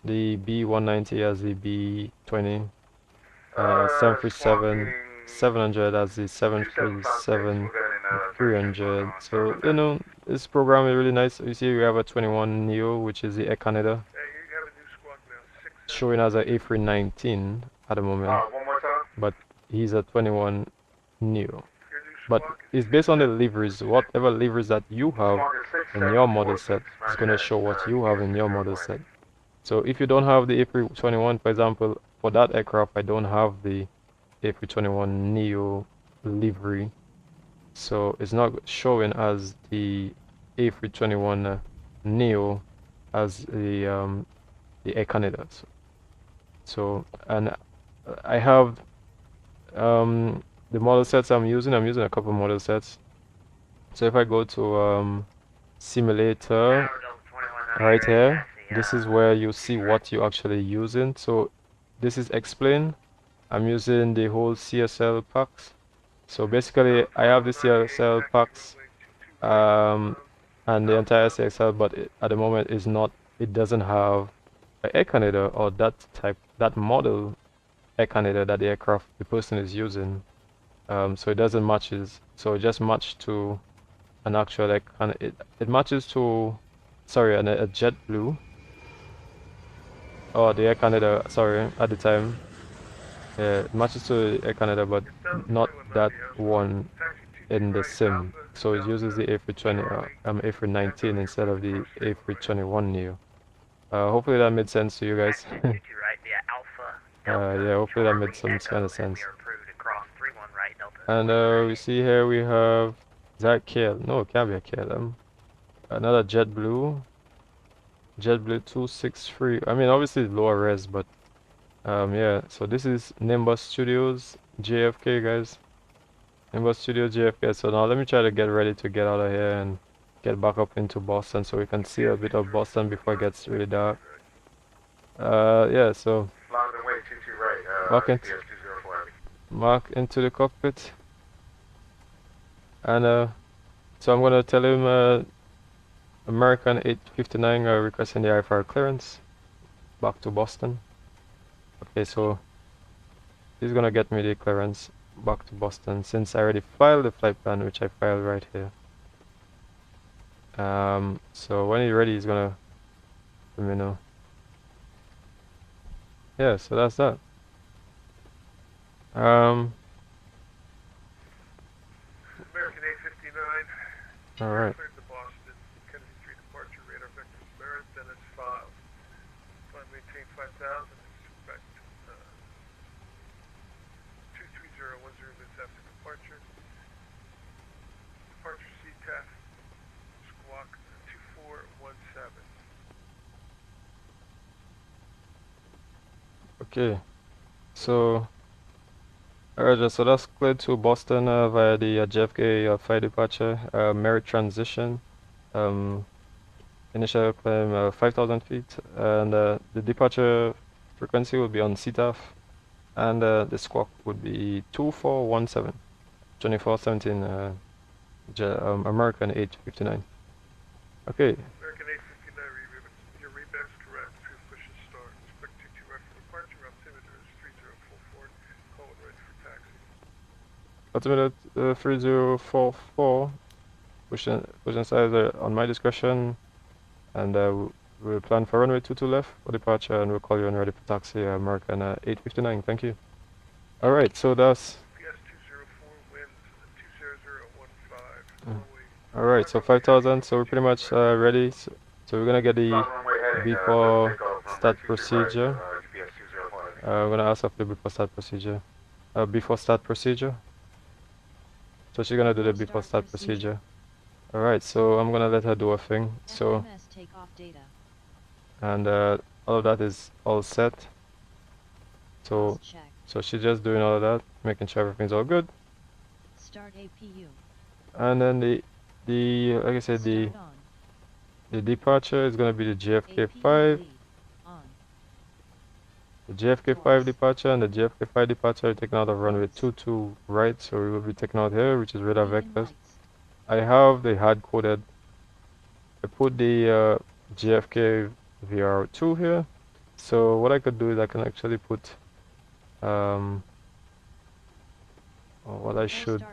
the B190 as the B20, 737 700 as the 737 300. So this program is really nice. You see, we have a 21 Neo, which is the Air Canada, showing as a A319 at the moment, but he's a 21 Neo. But it's based on the liveries. Whatever liveries that you have in your model set, it's going to show what you have in your model set. So if you don't have the A321, for example, for that aircraft, I don't have the A321 Neo livery, so it's not showing as the A321 Neo as the Air Canada. So and I have the model sets I'm using a couple model sets. So if I go to simulator right here, this is where you see what you're actually using. So this is explain. I'm using the whole CSL packs. So basically I have the CSL packs and the entire CSL, but at the moment it doesn't have an Air Canada or that model Air Canada that the aircraft the person is using. So it doesn't matches, so it just matched to an actual it matches to, sorry, a JetBlue or the Air Canada, sorry, at the time. Yeah, it matches to Air Canada, but not that one in the sim. So it uses the A319 instead of the A321 Neo. Hopefully that made sense to you guys. Yeah, hopefully that made some kind of sense. And we see here we have, is that KL? No, it can't be a KLM. Another JetBlue 263. I mean, obviously lower res, but yeah. So this is Nimbus Studios JFK, guys. Nimbus Studio JFK. So now let me try to get ready to get out of here and get back up into Boston, so we can see a bit of Boston before it gets really dark. Yeah. So back into the cockpit, and so I'm gonna tell him American 859 requesting the IFR clearance back to Boston. Okay, so he's gonna get me the clearance back to Boston since I already filed the flight plan, which I filed right here. So when he's ready, he's gonna let me know. Yeah, so that's that. American 859. All right. Cleared to Boston. Kennedy 3 departure. Radar vector Merit. Dennis 5. Flight maintain 5000. Expect 23010 minutes after departure. Departure CTAF. Squawk 2417. Okay. So. Alright, so that's cleared to Boston via the JFK flight departure, merit transition, initial climb 5,000 feet, and the departure frequency will be on CTAF, and the squawk would be 2417, 2417, American 859. Okay. American 859, you're Altimeter 3044. Pushing size on my discretion, and we'll plan for runway 22 left for departure, and we'll call you when ready for taxi. American 859. Thank you. All right, so that's. PS 204 winds 20015. All right, so 5,000. So we're pretty much ready. So we're gonna get the before start procedure. I'm gonna ask after before start procedure. Before start procedure. So she's gonna do the before start procedure. All right, so I'm gonna let her do a thing. So. And all of that is all set. So she's just doing all of that, making sure everything's all good. Start APU. And then the like I said, the departure is gonna be the JFK5. The JFK5 departure and the JFK5 departure are taken out of runway 22 right, so we will be taken out here, which is radar vectors. I have the hard coded. I put the JFK VR2 here. So what I could do is I can actually put what I should,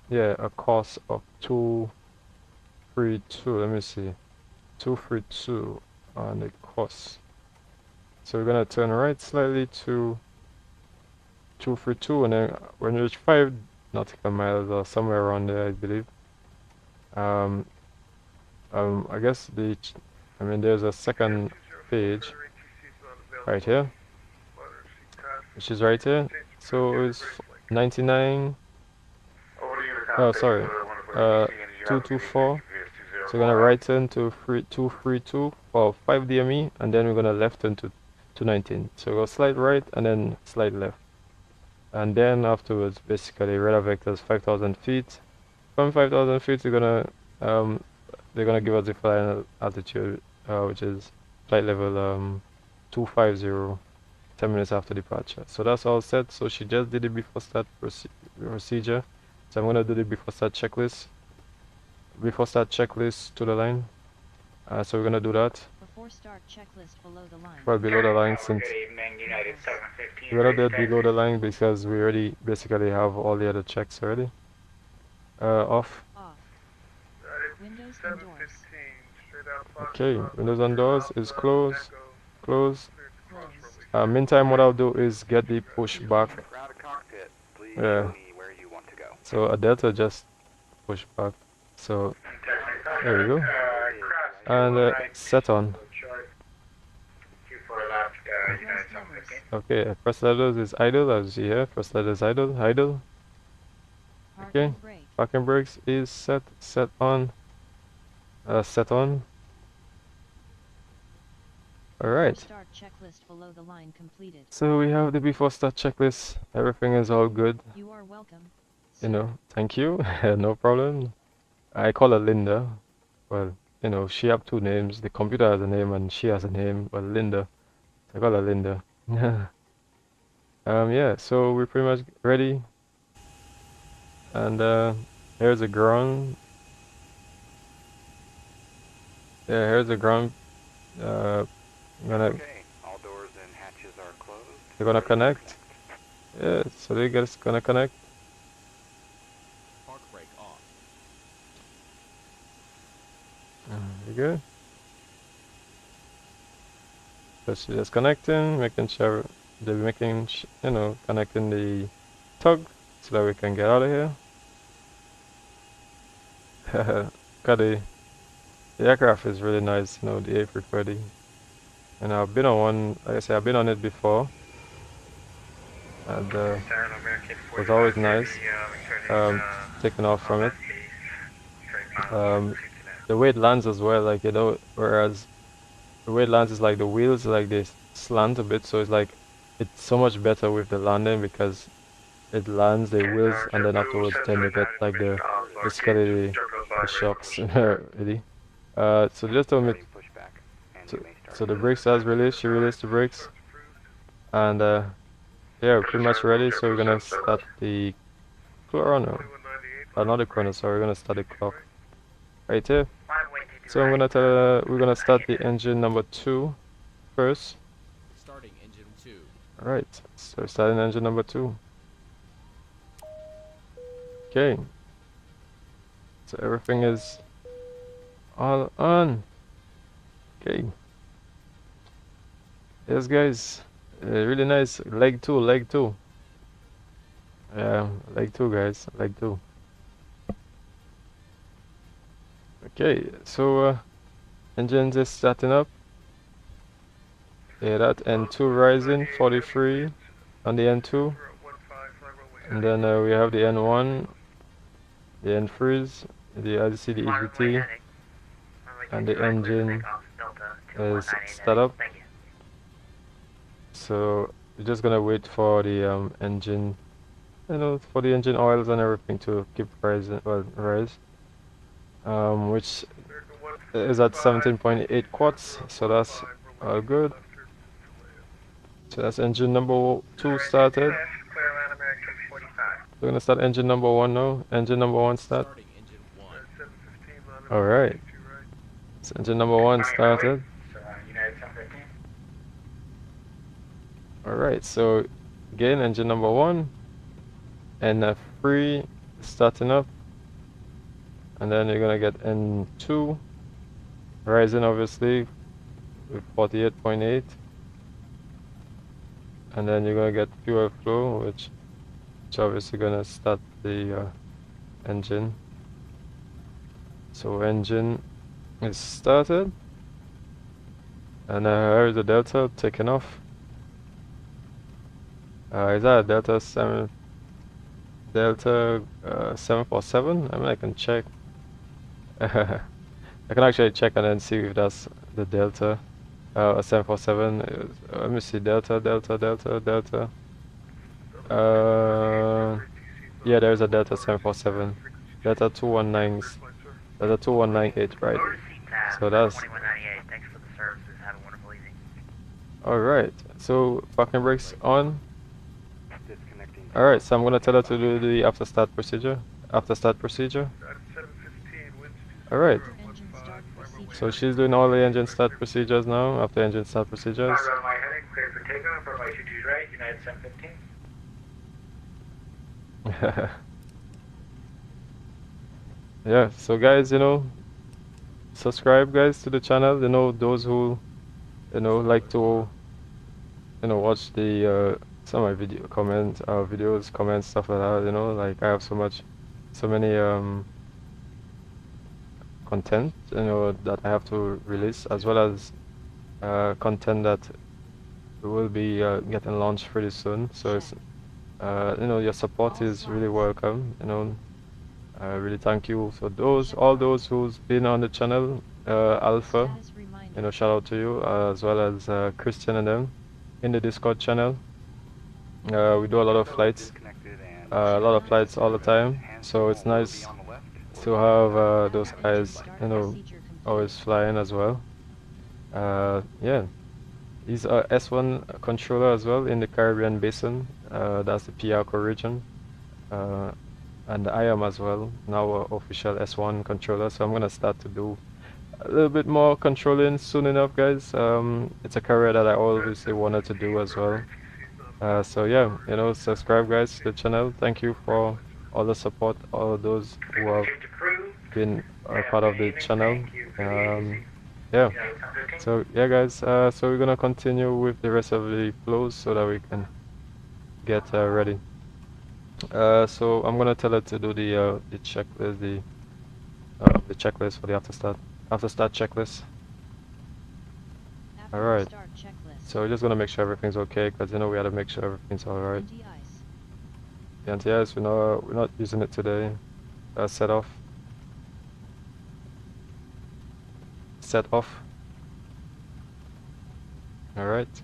yeah, a cost of 232. Let me see, 232 on the cost. So we're gonna turn right slightly to 232, and then when you reach 5 nautical miles or somewhere around there, I believe. I guess there's a second page right here, which is right here. So it's 99. Oh, sorry, 224. So we're gonna right turn to 232 for 5 DME, and then we're gonna left turn to 219. So go slide right and then slide left, and then afterwards, basically radar vectors 5,000 feet. From 5,000 feet, they're gonna give us the flight altitude, which is flight level 250, 10 minutes after departure. So that's all set. So she just did the before start procedure. So I'm gonna do the before start checklist. Before start checklist to the line. So we're gonna do that. Before start checklist below the line. Well, below the line, since we're gonna do it below the line because we already basically have all the other checks already. Off. Windows and doors. Okay, windows and doors is closed. Closed. Meantime, what I'll do is get the push back. Yeah. So a delta just push back. So there we go. And set on. Okay, first letters is idle, as you see here. First letter is idle, idle. Okay, parking brakes is set on. Set on. Alright. Start checklist below the line completed. So we have the before start checklist. Everything is all good. You are welcome. You know, thank you. No problem. I call her Linda. Well, you know, she have two names. The computer has a name and she has a name. Well, Linda. I call her Linda. Yeah, so we're pretty much ready. And here's the ground. Yeah, here's the ground. Okay, all doors and hatches are closed. They're gonna connect. Yeah, so they guys gonna connect. Park brake off. You good? So she's just connecting, making sure they're making, you know, connecting the tug so that we can get out of here. Got the aircraft is really nice, you know, the A330. And I've been on one, like I said, I've been on it before. And it was always nice taking off from it. The way it lands as well, like, you know, whereas the way it lands is like the wheels, like they slant a bit, so it's like it's so much better with the landing because it lands the wheels and then afterwards then you get like the basically the shocks really. So just told me so the brakes has released, she released the brakes, and yeah, we're pretty much ready. So we're gonna start the chrono, not the chrono, sorry, we're gonna start the clock right here. So I'm gonna tell we're gonna start the engine number 2 first. Starting engine 2. Alright, so starting engine number 2. Okay. So everything is all on. Okay. Yes, guys. Really nice. Leg 2, leg 2. Yeah, leg 2, guys. Leg 2. Okay, so engines is starting up. Yeah, that N2 rising 43 on the N2. And then we have the N1, the N3s, as you see the EGT, and the engine is start up. So we're just gonna wait for the engine, for the engine oils and everything to keep rising, rise, which is at 17.8 quarts, so that's all good. So that's engine number 2 started. We're gonna start engine number 1 now. Engine number 1 start. Starting engine 1. Alright. So engine number 1 started. Alright, so again engine number 1 and 3 starting up, and then you're gonna get N2 rising obviously with 48.8, and then you're gonna get fuel flow, which obviously gonna start the engine. So engine is started, and here is the delta taking off. Is that a delta 747? I mean, I can check. I can actually check and then see if that's the delta. A 747. Let me see, delta. Yeah, there's a delta 747. Delta 219s. Delta 2198, right? So that's. Alright, so parking brakes on. Alright, so I'm gonna tell her to do the after start procedure. Alright. So she's doing all the engine start procedures now, after engine start procedures. Yeah, so guys, subscribe guys to the channel, those who, like to, watch the, some of my videos, comments, stuff like that, like I have so many, content, that I have to release, as well as, content that will be, getting launched pretty soon, so it's, your support is really welcome, I really thank you for all those who's been on the channel, Alpha, shout out to you, as well as Christian and them in the Discord channel. We do a lot of flights, all the time, so it's nice to have those guys, always flying as well. Yeah, he's a S1 controller as well in the Caribbean Basin, that's the Piarco region. And I am as well now official S1 controller, so I'm gonna start to do a little bit more controlling soon enough, guys. It's a career that I obviously wanted to do as well. So yeah, subscribe guys to the channel. Thank you for all the support, all of those who have been a part of the channel. Yeah, so yeah guys, so we're gonna continue with the rest of the flows so that we can get ready. So I'm gonna tell her to do the checklist, the checklist for the after start checklist. All right. So we're just gonna make sure everything's okay, because we had to make sure everything's all right. The anti-ice, we're not using it today. Set off. Set off. All right.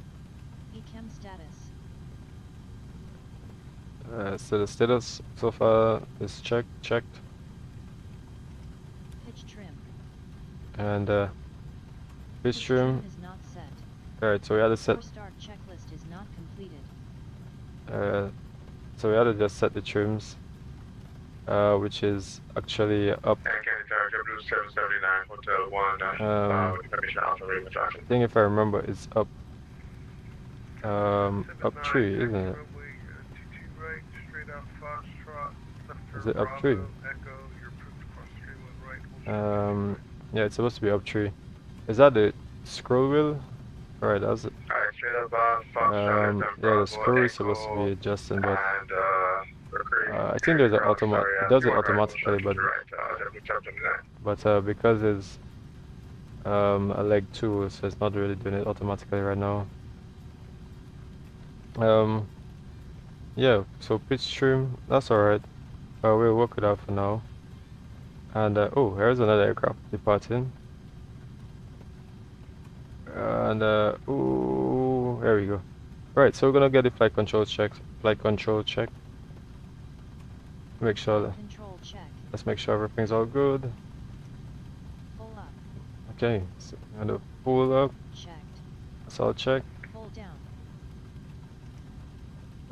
So the status so far is checked. Pitch trim. And pitch trim is not set. Alright, so we had to set. Start checklist is not completed. So we had to just set the trims, which is actually up. I think if I remember, it's up. Up 3, isn't it? Is it up 3? Echo, you're approved to cross 3-1 right. Yeah, it's supposed to be up 3. Is that the scroll wheel? Alright, that's it. Alright, straight up, Foxtrot is Yeah, the screw is supposed to be adjusting, but I think there's an automatic. It does it automatically, but because it's a leg 2, so it's not really doing it automatically right now. Yeah, so pitch stream, that's alright. We'll work it out for now. And oh, here's another aircraft departing. And ooh, there we go. Right, so we're gonna get the flight control check. Flight control check. Make sure that. Control check. Let's make sure everything's all good. Pull up. Okay, so I'm gonna pull up. Checked. That's all check. Pull down.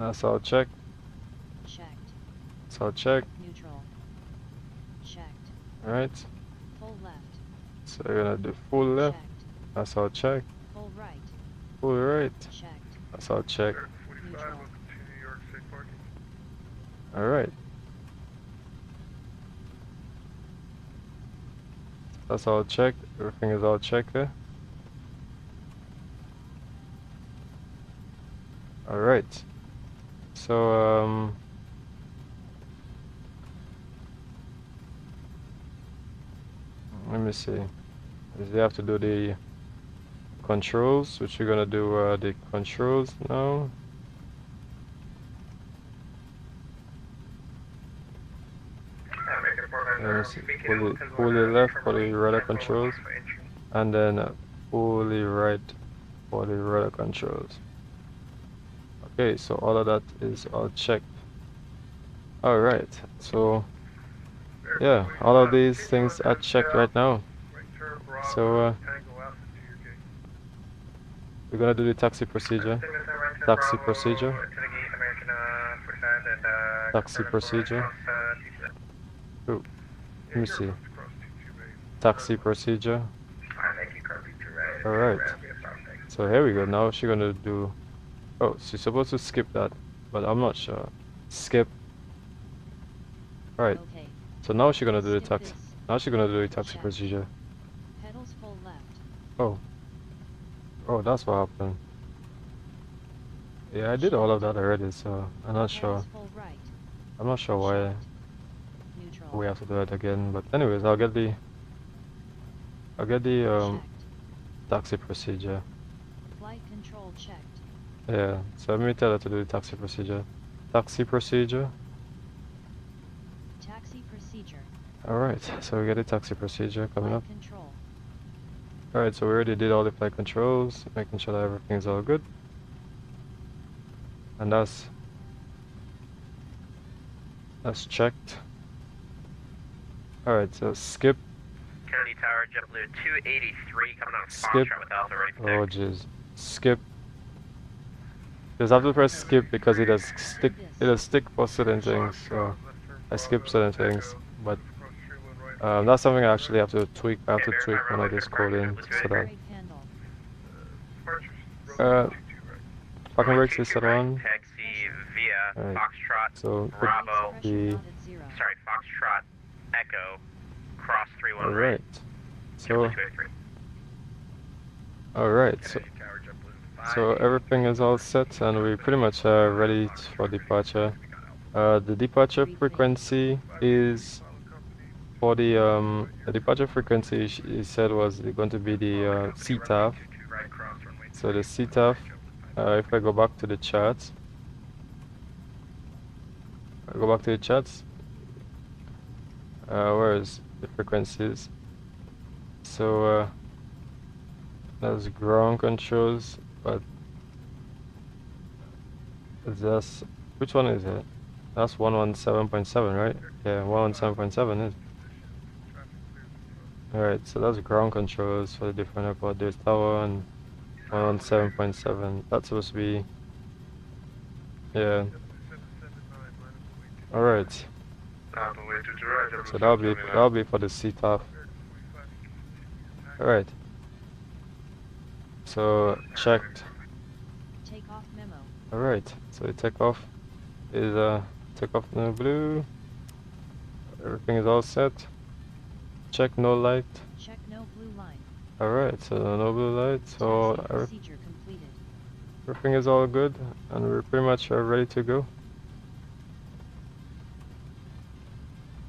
That's all check. Checked. That's all check. Neutral. Checked. Alright. Full left. So we're gonna do full left. Checked. That's all check. Full right. Full right. Checked. That's all check. 45, Neutral. welcome to New York State Parking. Alright. That's all checked. Everything is all checked there. Alright. So let me see. We have to do the controls, which we're gonna do the controls now. Fully left for the rudder controls, and then fully right for the rudder controls. Okay, so all of that is all checked. Alright, so yeah, all of these things are checked right now. So we're gonna do the taxi procedure. Taxi procedure. Taxi procedure. Oh, let me see. Taxi procedure. Alright. So here we go. Now she's gonna do. Oh, she's supposed to skip that, but I'm not sure. Skip. Alright. Okay. So now she's gonna do the Skip taxi. this. Now she's gonna do the taxi Check. procedure. Pedals full left. Oh. Oh, that's what happened. Yeah, I did all of that already, so I'm not sure. Pedals full right. I'm not sure why Checked. Neutral. we have to do it again. But anyways, I'll get the Checked. taxi procedure. Flight control checked. Yeah. So let me tell her to do the taxi procedure. Taxi procedure. Taxi procedure. Alright, so we get the taxi procedure coming Flight up. control. Alright, so we already did all the flight controls, making sure that everything's all good. And that's checked. Alright, so skip. Kennedy Tower, JetBlue 283 coming out of Skip. Foxtrot with Alpha ready for Oh jeez. Skip. Just have to press skip because it does stick for certain things. So I skip certain things, but that's something I actually have to tweak. I have to tweak when I just code in so that Brake handle. parking brakes is set on. Taxi via Alright. Foxtrot So Bravo. Pressure the not at 0. Sorry, Foxtrot Echo cross 31 right. alright. So JetBlue 283. alright. So everything is all set and we're pretty much ready for departure. The departure frequency is for the departure frequency he said was going to be the CTAF. So the CTAF, if I go back to the charts, where is the frequencies? So that's ground controls, but that's which one is it? That's 117.7, right? Yeah, 117.7 is. Alright, so that's ground controls for the different airport. There's tower and 117.7. That's supposed to be. Yeah. Alright. So that'll be for the CTAF. Alright. So checked. Takeoff memo. Alright. So the takeoff is takeoff in the blue. Everything is all set. Check no light. Check no blue line. Alright, so no blue light. So Taxi procedure completed. everything is all good, and we're pretty much ready to go.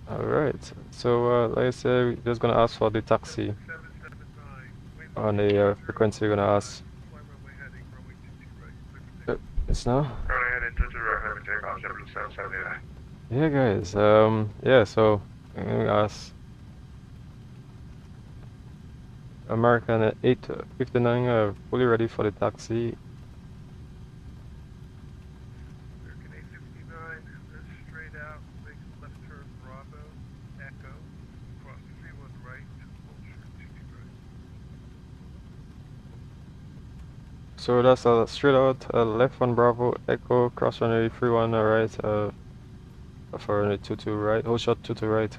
Alright, so like I said, we're just gonna ask for the taxi on the frequency. We're gonna ask. It's now. Go ahead and 22 right, have a takeoff, 779. Yeah, guys. Yeah. So I'm gonna ask American 859 fully ready for the taxi. American 859, straight out, make left turn Bravo, Echo, cross 31 right, hold short 22 right. So that's straight out, left on Bravo, Echo, cross runway 31 right, for runway 22 right, hold short 22 right,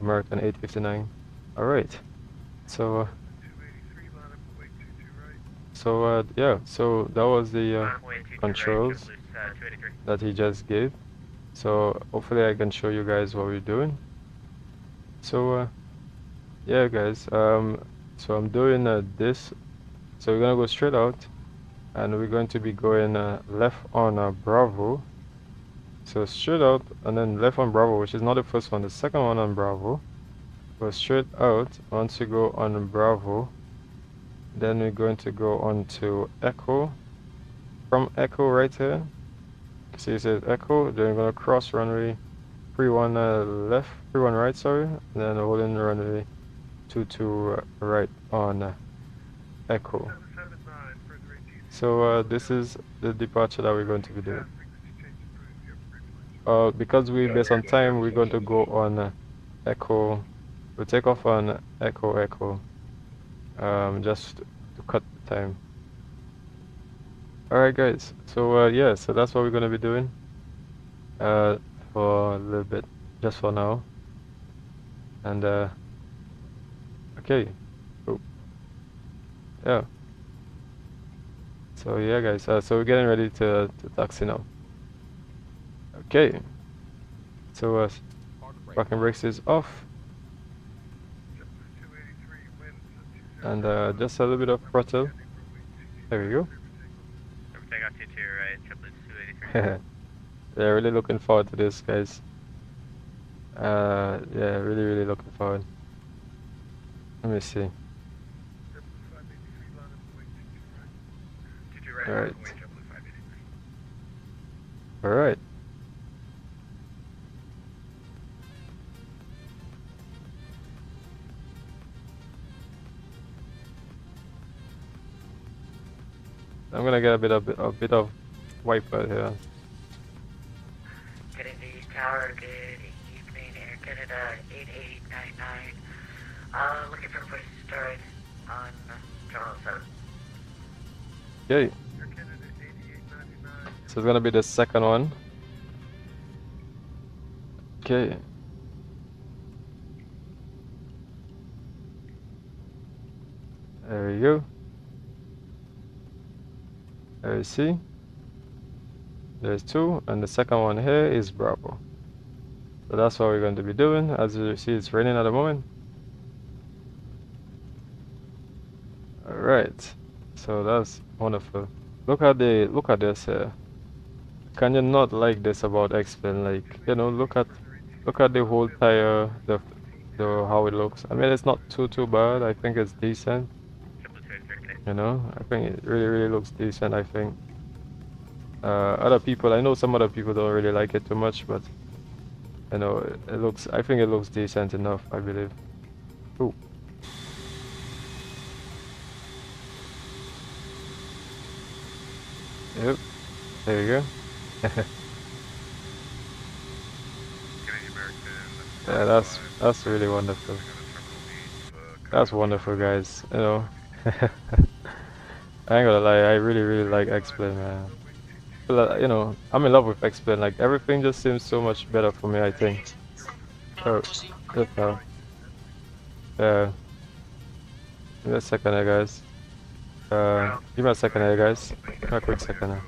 American 859. Alright, so 283, line up away 22 right. so yeah, so that was the controls that he just gave. So hopefully I can show you guys what we're doing. So yeah, guys, so I'm doing this. So we're gonna go straight out, and we're going to be going left on Bravo. So straight out and then left on Bravo, which is not the first one, the second one on Bravo. Go straight out. Once you go on Bravo, then we're going to go on to Echo. From Echo right here, see it says Echo, then we're gonna cross runway 31 left, 31 right, sorry, and then holding runway 22 right on Echo. 779, further 18. So this is the departure that we're going to be doing. Because we based on time, we're going to go on Echo. We'll take off on Echo, just to cut the time. Alright guys, so yeah, so that's what we're going to be doing for a little bit, just for now. And okay, cool. Yeah. So yeah guys, so we're getting ready to taxi now. Okay, so parking brakes is off, and just a little bit of throttle. There we go. Takeoff 22 right, triple 283. Yeah, really looking forward to this, guys. Yeah, really looking forward. Let me see. Alright. Alright. I'm gonna get a bit of wiper here. Kennedy Tower, good evening, Air Canada 8899. Looking for a place to start on Terminal 7. Okay, Air Canada 8899. so it's gonna be the second one. Okay. There we go. There you see. There's two, and the second one here is Bravo. So that's what we're going to be doing. As you see, it's raining at the moment. Alright, so that's wonderful. Look at this here. Can you not like this about X-Plane? Like, you know, look at the whole tire, the how it looks. I mean, it's not too bad. I think it's decent. You know, I think it really looks decent. I think other people, I know some other people don't really like it too much, but you know, it looks. I think it looks decent enough, I believe. Ooh. Yep. There you go. Yeah, that's really wonderful. That's wonderful, guys. You know. I ain't gonna lie, I really like X-Plane, man. But, you know, I'm in love with X-Plane. Like, everything just seems so much better for me, I think. Oh, good now. Yeah. Give me a second here, guys. Give me a second here, guys. Give me a quick second here.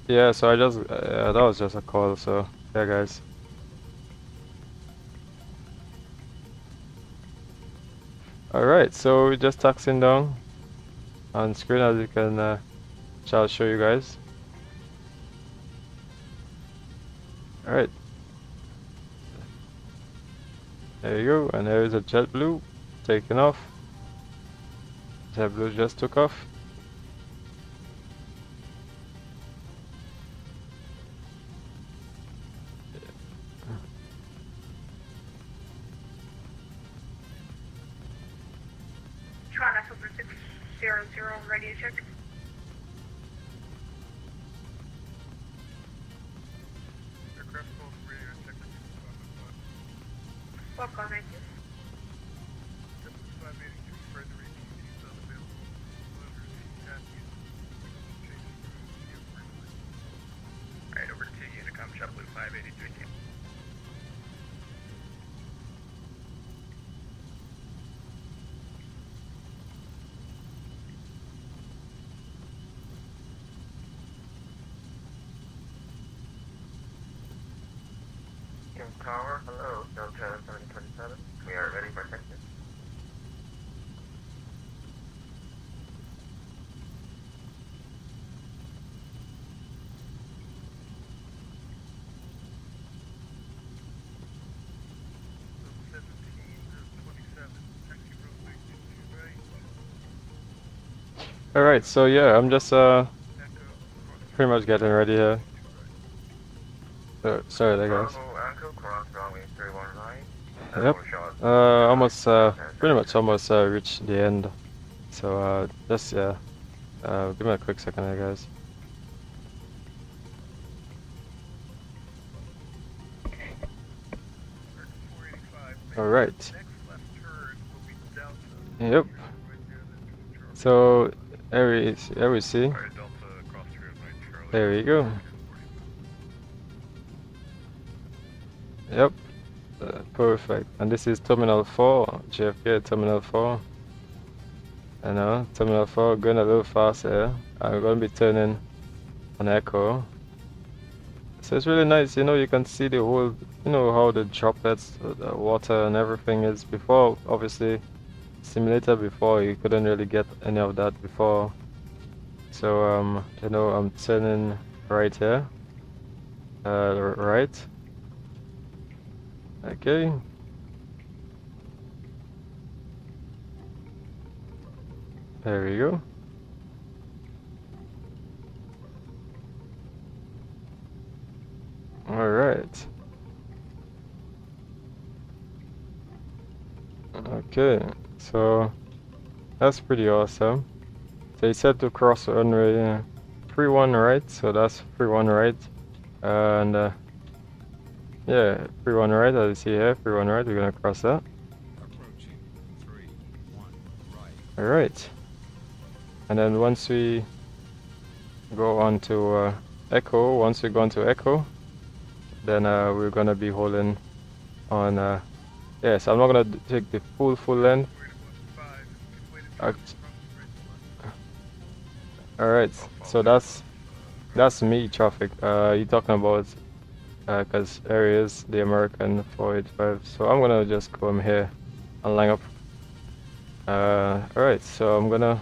Yeah, so I just that was just a call. So yeah, guys. All right, so we're just taxiing down on screen as you can. Shall show you guys. All right, there you go, and there is a JetBlue taking off. JetBlue just took off. Tron over 600, radio check. Aircraft call for radio check. Walk on 19. 582 further ATCs unavailable. Loaders, taxis, change crews, Alright, over to Unicom, JetBlue 583 team. Tower, hello, Delta 727. We are ready for taxi. All right, so yeah, I'm just pretty much getting ready here. Sorry there, guys. Yep. Almost pretty much almost reached the end. So just yeah, give me a quick second there, guys. All right. Yep. So there we see. There we go. Yep. Perfect. And this is Terminal 4, JFK Terminal 4. I know, Terminal 4 going a little faster. I'm going to be turning on Echo. So it's really nice, you know, you can see the whole, you know, how the droplets, the water and everything is. Before, obviously, simulator before, you couldn't really get any of that before. So, you know, I'm turning right here. Right. Okay. There we go. All right. Okay, so that's pretty awesome. So he said to cross runway 31 right, so that's 31 right, and yeah, 31 right, as you see here, 31 right, we're gonna cross that. Approaching 31 right. All right, and then once we go on to Echo, once we go on to Echo, then we're gonna be holding on. Yeah, so I'm not gonna take the full length. All right, so that's me traffic. You talking about? Because areas the American 485. So I'm gonna just come here and line up. Alright, so I'm gonna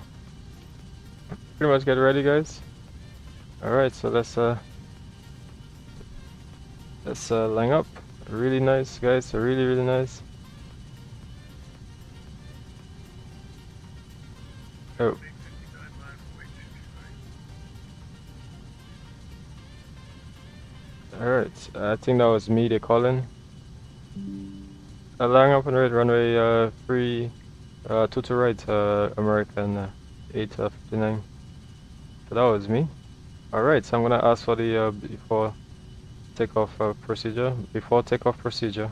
pretty much get ready, guys. Alright, so let's line up. Really nice, guys. Really nice. Oh. Alright, I think that was me they calling. Line up on runway 2 to right, American 859. So that was me. Alright, so I'm gonna ask for the before takeoff procedure. Before takeoff procedure.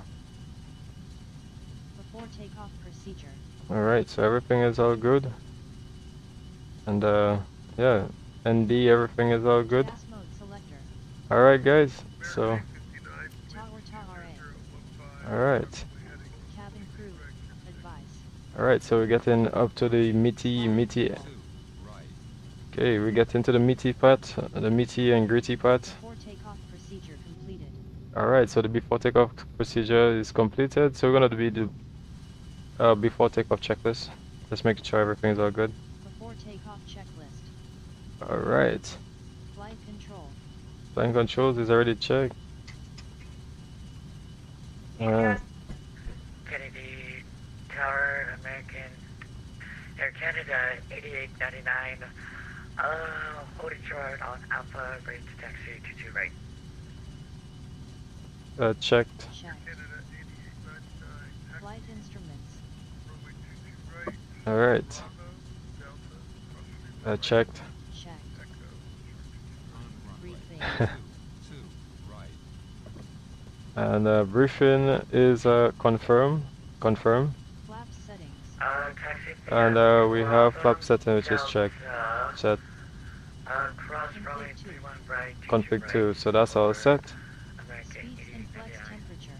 Alright, so everything is all good. And yeah, ND, everything is all good. Alright guys, so alright. Alright, so we're getting up to the Mitty Okay, we get into the meaty part, the meaty and gritty part. Before takeoff procedure completed. Alright, so the before takeoff procedure is completed. So we're gonna do the before takeoff checklist. Just making sure everything's all good. Before takeoff checklist. Alright. Flight control. Flying controls is already checked. Kennedy Tower, American Air Canada 8899. Hold it short on Alpha, ready to taxi 22 right. Checked. Checked. Canada 8899. Flight instruments. Runway 22 right. Alright. Bravo, Delta, Checked. Checked. Echo. Briefing. And briefing is confirm. Flap settings. Taxi. And we have flap setting, which is checked. Set. Cross runway 31 right. Config 2. So that's all set. American Speeds and flex temperature.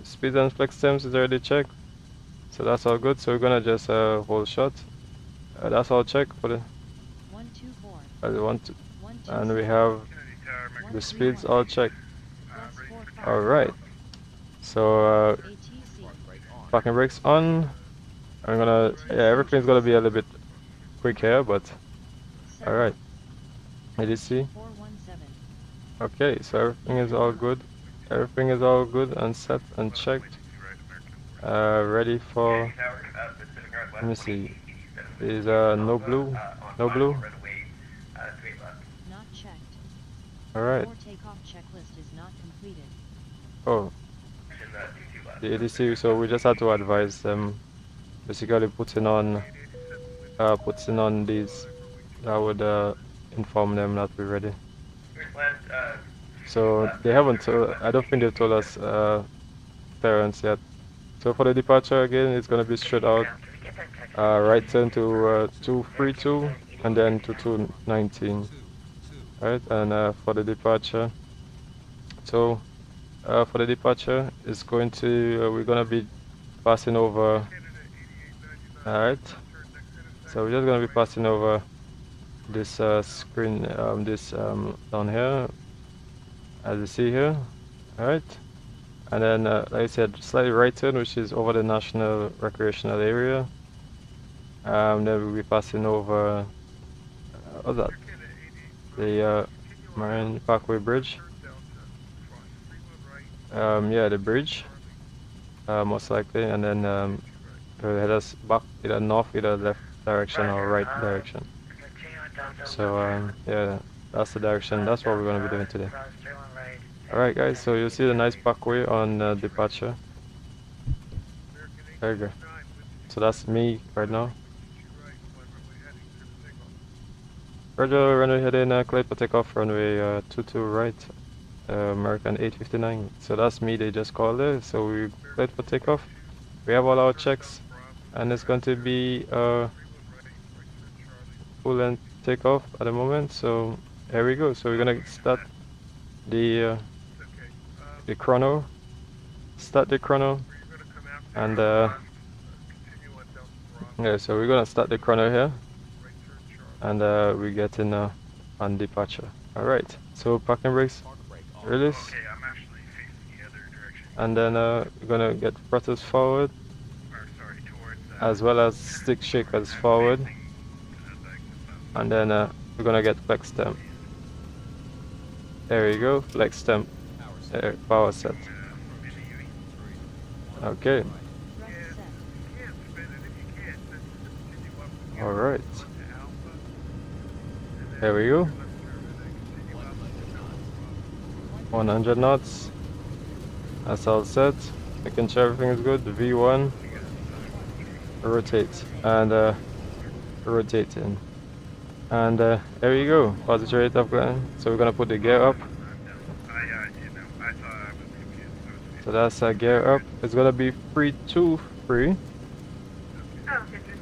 Speed and flex temps is already checked. So that's all good. So we're gonna just hold short. That's all checked for the 124. one, two, 127. and we have Kennedy Tower, American. the speeds all checked. Flex 45. Alright. So ATC. parking brakes on. I'm gonna, yeah, everything's gonna be a little bit quick here, but alright. ADC. 417. Okay, so everything is all good. Everything is all good and set and checked. Ready for, let me see. Is no blue? No blue? Not checked. Alright. Before takeoff checklist is not completed. Oh, the ADC, so we just had to advise them, basically putting on these, that would inform them that we're ready. So they haven't told, I don't think they've told us parents yet. So for the departure again, it's gonna be straight out, right turn to 232 and then to 219. Right, and for the departure, so for the departure, it's going to, we're gonna be passing over. Alright, so we're just gonna be passing over this screen, down here, as you see here. Alright, and then like I said, slightly right turn, which is over the national recreational area. Then we'll be passing over what's that? The Marine Parkway Bridge. Yeah, the bridge, most likely, and then it'll head us back either north, either left direction or right direction. So yeah, that's the direction. That's what we're gonna be doing today. Alright guys, so you'll see the nice parkway on departure. There you go. So that's me right now. Roger, runway heading cleared for takeoff, runway 22 right, American 859. So that's me, they just called it. So we cleared for takeoff. We have all our checks, and it's going to be full length takeoff at the moment. So here we go. So we're gonna start the chrono. Start the chrono, and yeah. So we're gonna start the chrono here, and we get in on departure. All right. So parking brakes, release, Okay, I'm actually facing the other direction. and then we're gonna get throttles forward, Or, sorry, towards as well as stick shakers forward, and then we're gonna get flex stem. There we go, flex stem, power set. Okay, Thrust set. all right. There we go. 100 knots. That's all set. Making sure everything is good. V1. Rotate and rotating. And there you go. Positive rate of climb. So we're gonna put the gear up. I thought I was confused. So that's gear up. It's gonna be 323.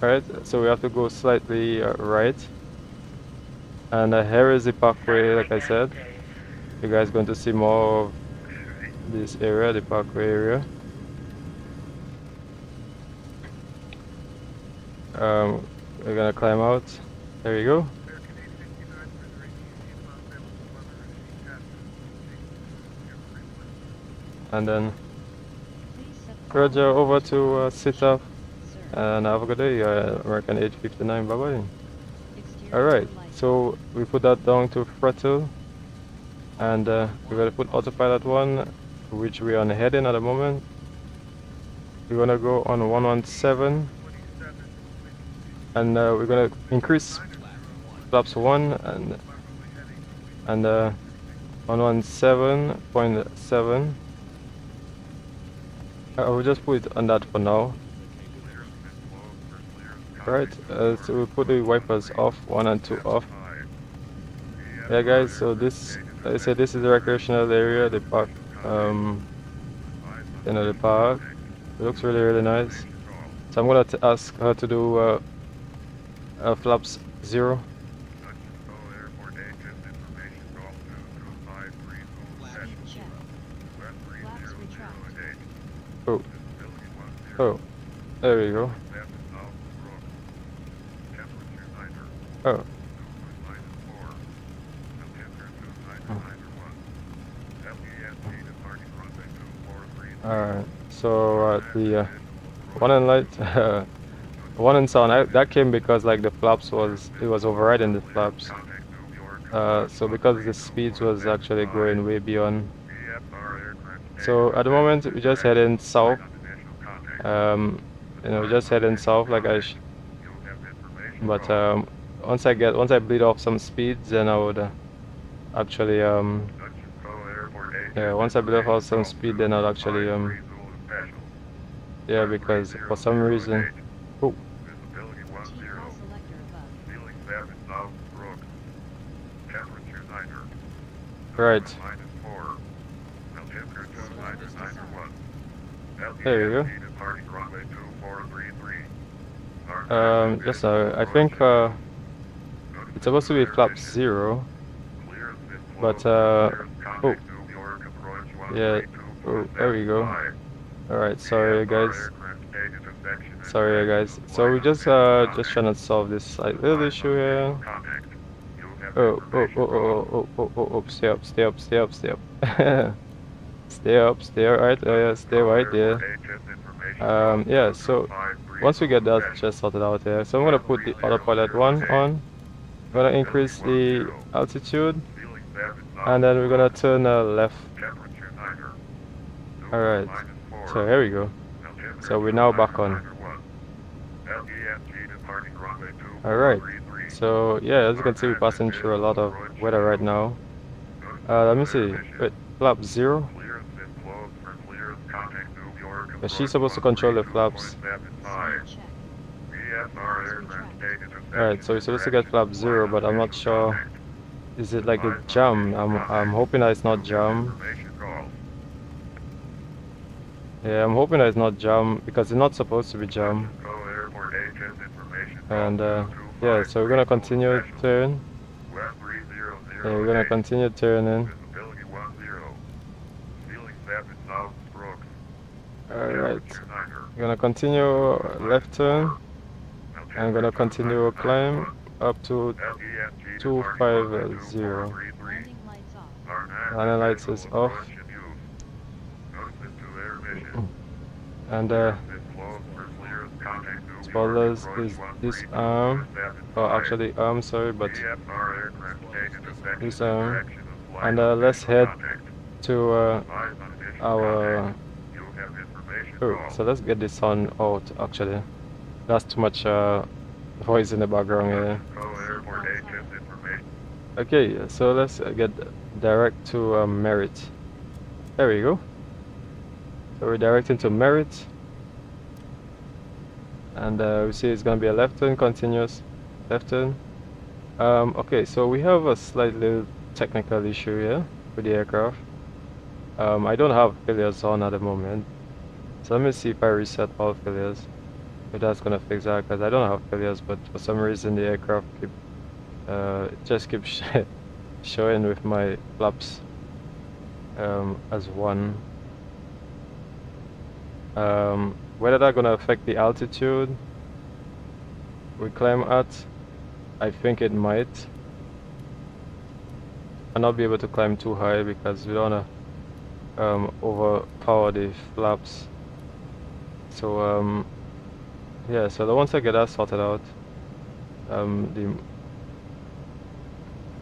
Alright, so we have to go slightly right. And here is the parkway, like I said. You guys going to see more of this area, the parkway area. We're gonna climb out. There you go. and then Please set the Roger over to following sit up, sir. and have a good day. American 859. Bye bye. Exterior Alright, lights so we put that down to throttle, and we're gonna put autopilot 1, which we are on heading at the moment. We're gonna go on 117, and we're gonna increase flaps 1 and 117.7. I will just put it on that for now. Right, so we put the wipers off, 1 and 2 off. Yeah, guys. So this, like I said, this is the recreational area, the park. You know, the park. It looks really, really nice. So I'm gonna ask her to do flaps 0. check. Flaps retract. Oh, oh, there we go. Oh. Alright, so the one in light, one in sound, that came because like the flaps it was overriding the flaps. So because the speeds was actually going way beyond. So at the moment we're just heading south. You know, just heading south like but once I bleed off some speeds, then I would actually yeah, once I bleed off some speed, then I'll actually yeah, because for some reason, oh, T-call selector above. right, there you go. Just I think it's supposed to be flap 0, but oh, yeah, oh, there we go. Alright, sorry guys. Sorry guys. So we just trying to solve this slight little issue here. Oh, stay up. Stay up. Alright, yeah, stay right there. Yeah, so once we get that just sorted out here, so I'm gonna put the autopilot 1 on. I'm gonna increase the altitude, and then we're gonna turn left. Alright, so here we go. So we're now back on. Alright, so yeah, as you can see, we're passing through a lot of weather right now. Let me see. Wait, flap 0. But she's supposed to control the flaps. Alright, so we're supposed to get flap 0, but I'm not sure. Is it like a jam? I'm hoping that it's not jam. Yeah, I'm hoping that it's not jam, because it's not supposed to be jam. And yeah, so we're gonna continue turn. Yeah, we're gonna continue turning. Alright, we're gonna continue left turn. I'm gonna continue climb up to 250. Landing lights off. Landing lights is off. And spoilers is this arm, or actually arm, sorry, but this arm. And let's head to our so let's get this sound out. Actually, that's too much voice in the background here. Okay, so let's get direct to Merit. There we go. So we're directing to Merit, and we see it's gonna be a left turn, continuous left turn. Okay, so we have a slightly technical issue here with the aircraft. I don't have failures on at the moment, so let me see if I reset all failures, if that's gonna fix that, because I don't have failures, but for some reason the aircraft just keeps showing with my flaps as 1. Whether that's gonna affect the altitude we climb at, I think it might. I'll not be able to climb too high because we don't wanna overpower the flaps. So yeah, so once I get that sorted out,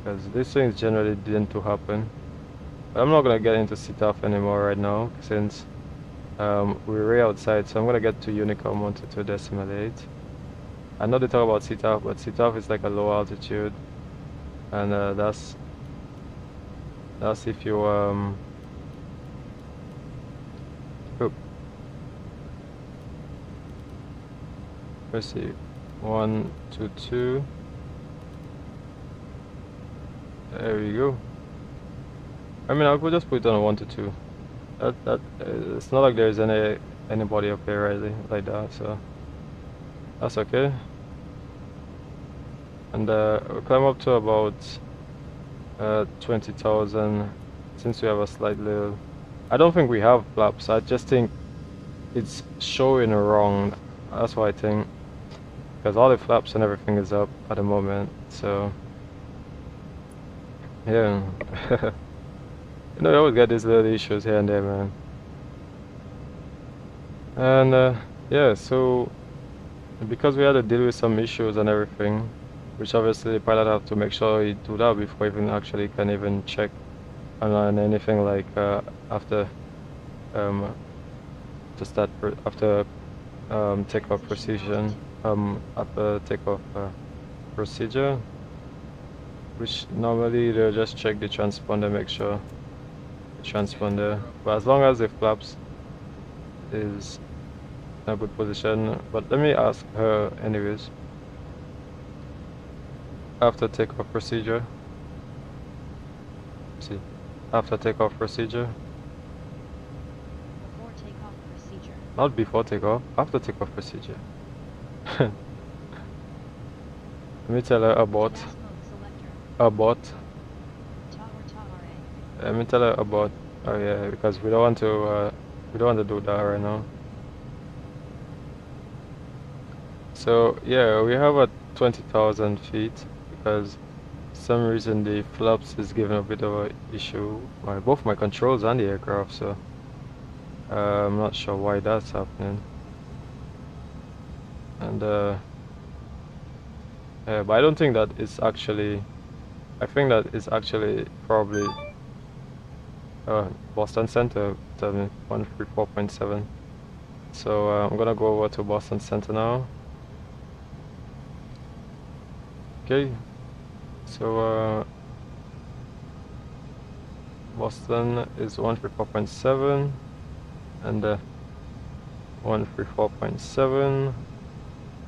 because these things generally didn't to happen. But I'm not gonna get into CTAF anymore right now since we're way outside. So I'm gonna get to Unicom 122.8. I know they talk about CTAF, but CTAF is like a low altitude, and that's if you oop. Let's see, 122. There we go. I mean, I could just put it on a 122. It's not like there's anybody up here really like that, so that's okay. And we'll climb up to about 20,000 since we have a slight little. I don't think we have flaps. I just think it's showing wrong. That's what I think, because all the flaps and everything is up at the moment. So yeah. You know, you always get these little issues here and there, man. And yeah, so because we had to deal with some issues and everything, which obviously the pilot have to make sure he do that before even actually can even check on anything like after takeoff precision, after takeoff procedure, which normally they'll just check the transponder, make sure the transponder, but as long as the flaps is in a good position. But let me ask her anyways. After takeoff procedure, see, after takeoff procedure, Before takeoff procedure. not before takeoff, after takeoff procedure. Let me tell her about Task mode selector. about Ta-or-ta-ra. let me tell her about, oh yeah, because we don't want to do that right now. So yeah, we have at 20,000 feet because for some reason the flaps is giving a bit of an issue, both my controls and the aircraft, so I'm not sure why that's happening. And yeah, but I don't think that it's actually, I think that it's actually probably Boston Center 134.7. So I'm gonna go over to Boston Center now. Okay, so Boston is 134.7 and 134.7.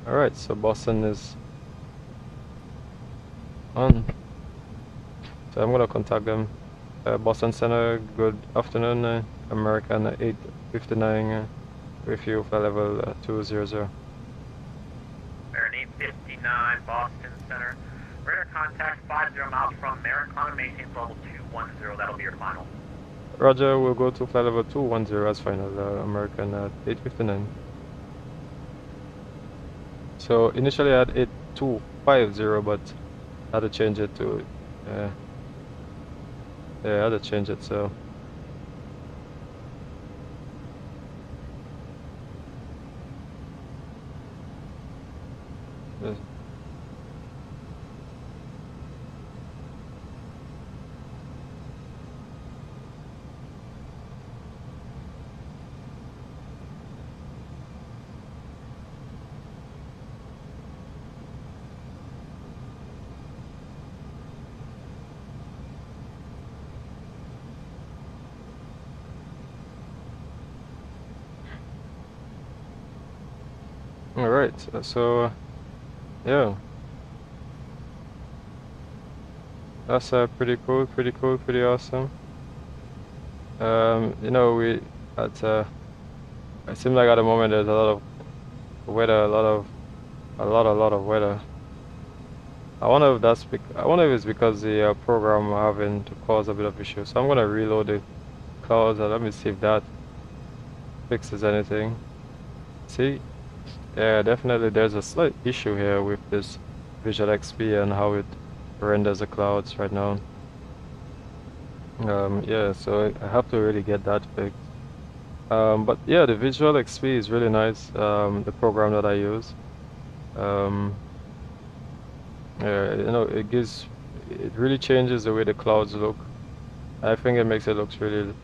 Alright, so Boston is on. So I'm gonna contact them. Boston Center, good afternoon. American 859 with you for level 200. American 859, Boston Center. Radar contact 50 miles from American, maintain level 210. That'll be your final. Roger, we'll go to flight level 210 as final, American 859. So initially I had 8250, but I had to change it to, yeah, I had to change it, so. Yes. All right, so yeah, that's pretty cool, pretty awesome. You know, we at it seems like at the moment there's a lot of weather, a lot of weather. I wonder if that's I wonder if it's because the program having to cause a bit of issue. So I'm gonna reload the clouds and let me see if that fixes anything. See, yeah, definitely there's a slight issue here with this Visual XP and how it renders the clouds right now. Yeah, so I have to really get that fixed. But yeah, the visual XP is really nice. The program that I use. Yeah, you know, it really changes the way the clouds look. I think it makes it looks really,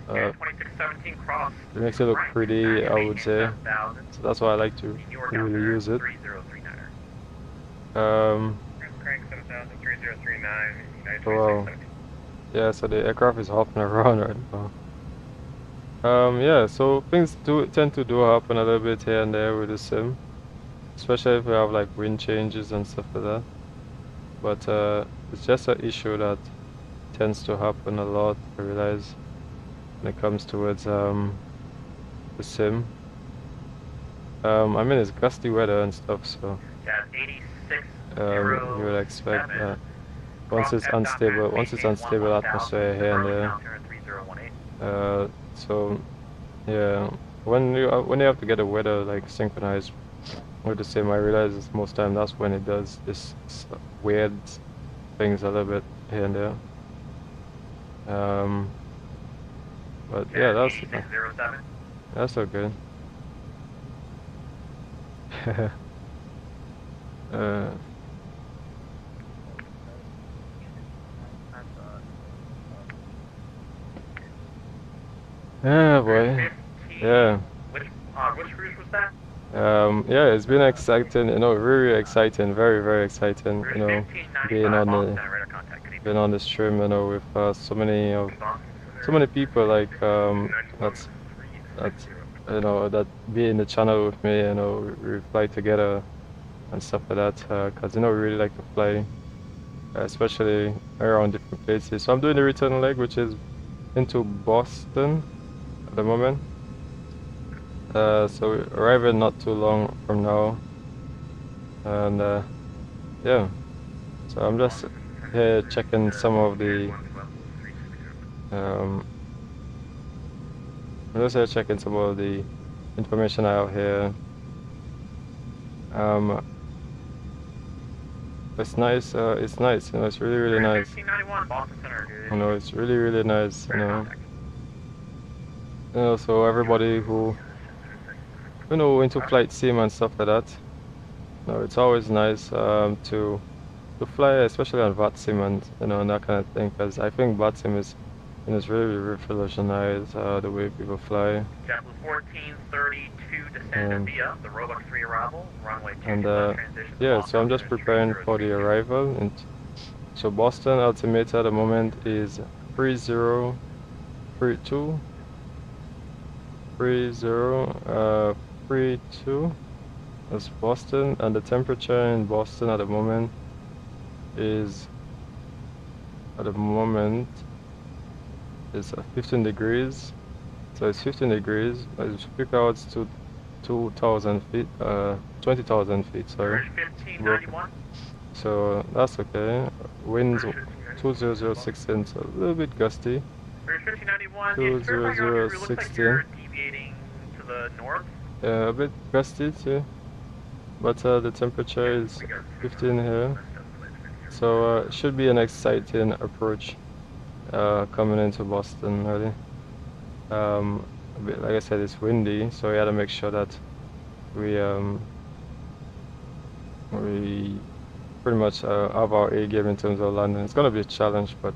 Okay, 2617 cross. it makes it look Right, pretty, I would say. 7000. So that's why I like to Senior really down use it. 3039er. Crank 7000, 3039, United Wow. 2617. Yeah, so the aircraft is hopping around right now. Yeah, so things do tend to happen a little bit here and there with the sim, especially if we have like wind changes and stuff like that. But it's just an issue that tends to happen a lot, I realize, when it comes towards the sim. I mean, it's gusty weather and stuff, so Yeah, 86. you would expect that once it's unstable atmosphere here and there. So yeah, when you have to get the weather like synchronized with the sim, I realize it's most time that's when it does this weird things a little bit here and there. But yeah, that's so good. Yeah, boy. Yeah. Which cruise was that? Yeah, it's been exciting, you know, really exciting, very, very exciting, you know, being on the stream, you know, with so many people like that's you know, that be in the channel with me, you know, we fly together and stuff like that, because you know we really like to fly, especially around different places. So I'm doing the return leg, which is into Boston at the moment. So we're arriving not too long from now, and yeah, so I'm just here checking some of the I'm just here checking some of the information I have here. It's nice, you know, it's really, really nice. You know, it's really, really nice, you know, so everybody who, you know, into flight sim and stuff like that, you know, it's always nice to fly, especially on Vatsim and, you know, and that kind of thing, because I think Vatsim is, you know, it's really revolutionized the way people fly. JetBlue 1432 descend via the Roebuck 3 arrival, runway 2 And transition. yeah, so I'm just preparing for the arrival, and so Boston altimeter at the moment is 3032. 3032. That's Boston, and the temperature in Boston at the moment is 15 degrees. So it's 15 degrees. It's peak hours to 2,000 feet, 20,000 feet, sorry. 1591. So that's okay. Winds 20016, so a little bit gusty. 20016. Deviating to the north. Yeah, a bit gusty too. But the temperature is 15 here. So it should be an exciting approach coming into Boston, really. A bit, like I said, it's windy, so we gotta make sure that we pretty much have our A game in terms of landing. It's gonna be a challenge, but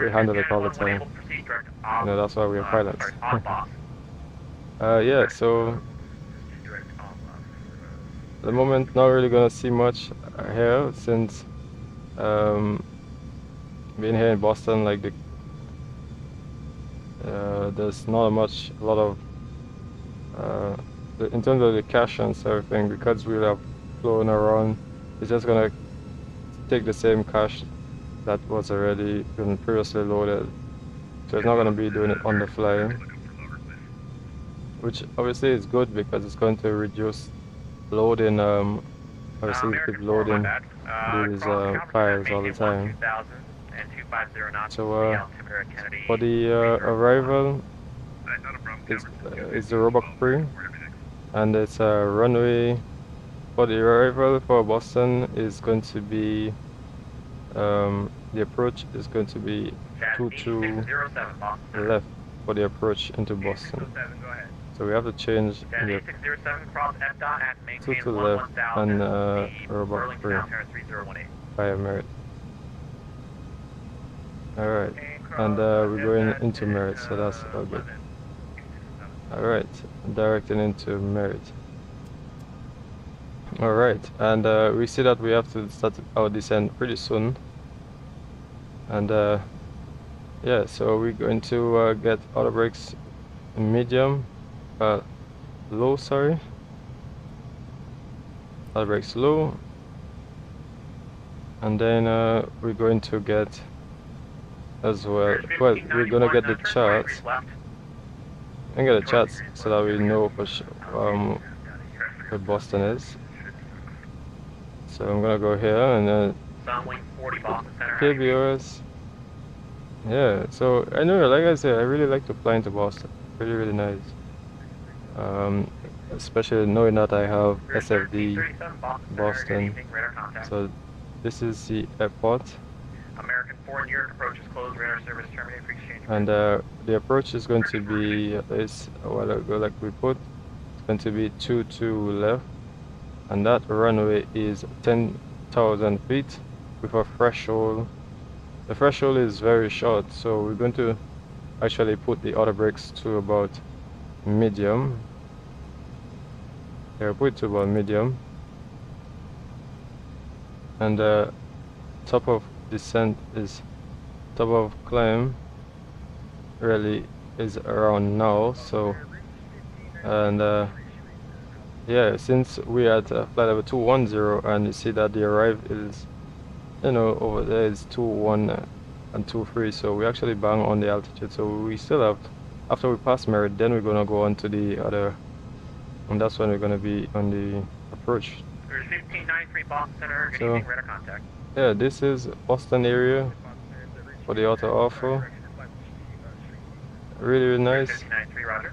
we handle it all the time. You know, that's why we are pilots. Yeah, so at the moment, not really gonna see much here since being here in Boston, like there's not a lot of in terms of the cache and everything, because we have flown around. It's just gonna take the same cache that was already been previously loaded, so it's not gonna be doing it on the fly, which obviously is good because it's going to reduce loading. Obviously, keep loading these files all the time. So for the arrival, it's the Roebuck 3, and it's a runway. For the arrival for Boston is going to be the approach is going to be 22 8607 Boston Center. left for the approach into Boston. 8607, go ahead. So we have to change the 8607 cross FDOT at maintain 2 to left 11000 and speed, robot Burlington free Downtown 3018. via Merit. Alright, Okay, and cross we're going FDOT into and, Merit, so that's all good. 11. Alright, directing into Merit. Alright, and we see that we have to start our descent pretty soon. And yeah, so we're going to get auto brakes medium, low, sorry. Auto brakes low. And then we're going to get as well, we're gonna get the charts and get the charts so that we know for sure where Boston is. So I'm gonna go here and then Sunwing 40 Boston Center. KBOS. Yeah, so I know, like I said, I really like to fly into Boston. Really, really nice. Especially knowing that I have SFD Boston. So this is the airport. American 4 New York approach is closed. Radar service terminated for exchange. And the approach is going to be is a while ago, like we put, it's going to be 22 left, and that runway is 10,000 feet with a threshold. The threshold is very short, so we're going to actually put the auto brakes to about medium. Yeah, put it to about medium, and top of descent is top of climb really is around now. So and yeah, since we are at flight level 210 and you see that the arrive is, you know, over there is 21 and 23, so we actually bang on the altitude. So we still have, after we pass Merit, then we're gonna go on to the other, and that's when we're gonna be on the approach. There's 1593 Boston Center. Good So, evening, radar contact. yeah, this is Boston area for the auto offer. Really, really nice. 1593, roger.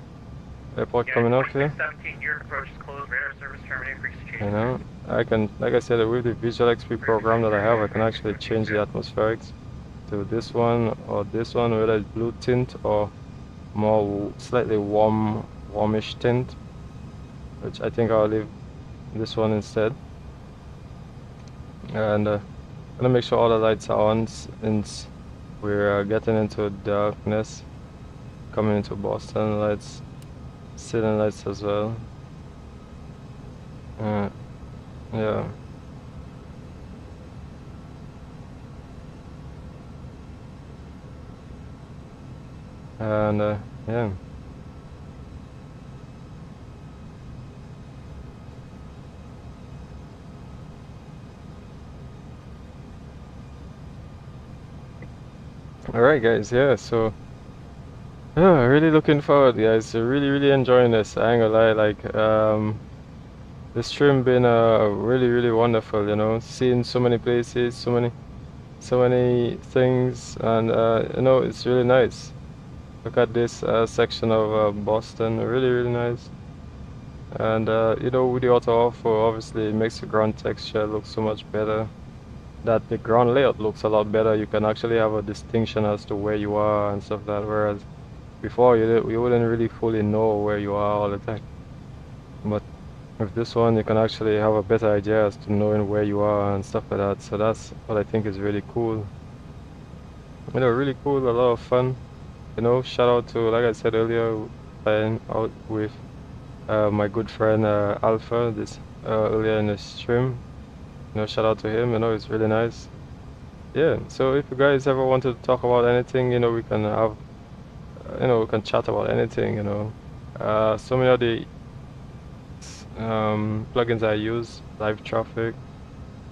Airport coming up here. 17 New York approach is closed. Radar service terminated for exchange. You know, I can, like I said, with the Visual XP program that I have, I can actually change the atmospherics to this one or this one, whether it's blue tint or more slightly warmish tint, which I think I'll leave this one instead. And gonna make sure all the lights are on since we're getting into darkness, coming into Boston. Lights, ceiling lights as well. Yeah. And yeah. Alright guys, yeah, so really looking forward, guys. Really enjoying this. I ain't gonna lie, like this stream been really wonderful, you know, seeing so many places, so many things, and you know, it's really nice. Look at this section of Boston, really nice. And you know, with the auto offer, obviously it makes the ground texture look so much better. That the ground layout looks a lot better. You can actually have a distinction as to where you are and stuff like that, whereas before you wouldn't really fully know where you are all the time. But with this one, you can actually have a better idea as to knowing where you are and stuff like that. So that's what I think is really cool. You know, really cool, a lot of fun. You know, shout out to, like I said earlier, playing out with my good friend Alpha this earlier in the stream. You know, shout out to him. You know, it's really nice. Yeah, so if you guys ever want to talk about anything, you know, we can have, you know, we can chat about anything, you know. So many of the plugins I use, Live Traffic,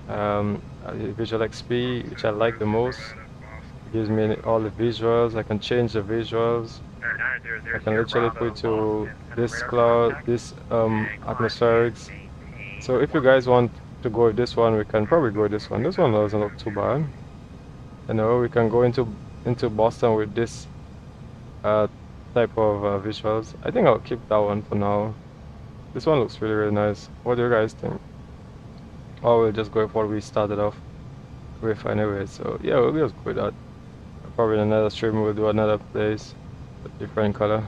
Visual XP, which I like the most. It gives me all the visuals. I can change the visuals. I can literally put to this cloud, this atmospherics. So if you guys want to go with this one, we can probably go with this one. This one doesn't look too bad. You know, we can go into Boston with this type of visuals. I think I'll keep that one for now. This one looks really nice. What do you guys think? Or we'll just go with what we started off. with anyway. So yeah, we'll just go with that. Probably in another stream we'll do another place, a different color,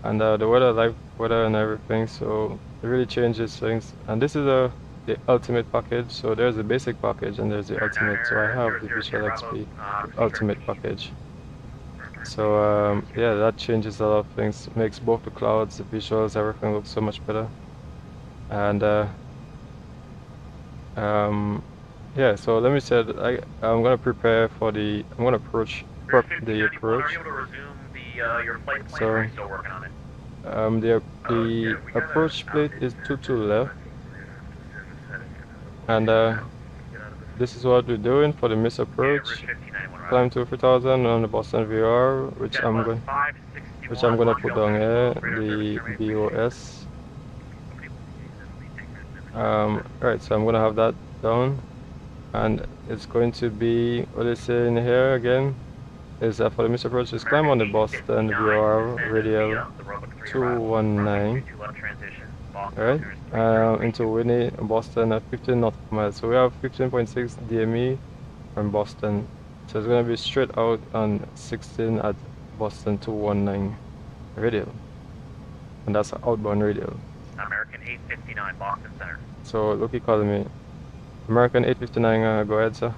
and the weather, live weather and everything. So it really changes things. And this is the ultimate package. So there's the basic package and there's the ultimate. So I have the Visual XP ultimate package. So yeah, that changes a lot of things. Makes both the clouds, the visuals, everything look so much better. And yeah, so let me say that I'm gonna prepare for the prep the approach. So the approach plate is 22 left, and this is what we're doing for the miss approach. Climb to 3000 on the Boston VR, which I'm gonna put down here, the BOS. Right, so I'm gonna have that down, and it's going to be what is in here again is for the miss approach is climb on the Boston VR radial 219, alright, into Whitney, Boston at 15 nautical miles. So we have 15.6 DME from Boston, so it's going to be straight out on 16 at Boston 219 radial, and that's outbound radial. American 859 Boston Center. So Loki calling me. American 859, go ahead, sir.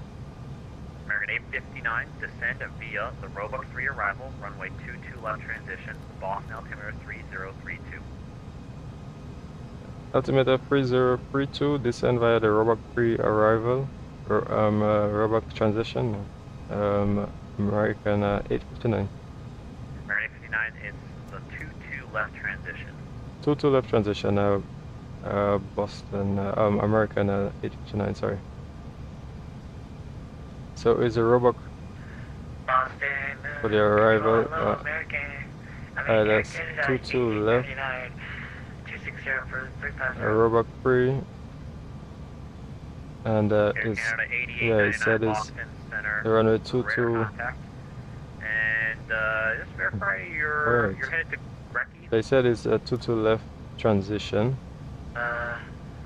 American 859, descend via the Roebuck 3 arrival, runway 22 left transition, Boston altimeter 3032. Altimeter 3032, descend via the Roebuck 3 arrival, Roebuck transition, American 859. American 859, it's the 22 left transition. 22 left transition, Boston, American 859, sorry. So is the Roebuck for the arrival, that's 22 left, Roebuck 3, and is, yeah, it said is the runway 22, and just verify you're headed to Brecky. They said it's a 22 left transition,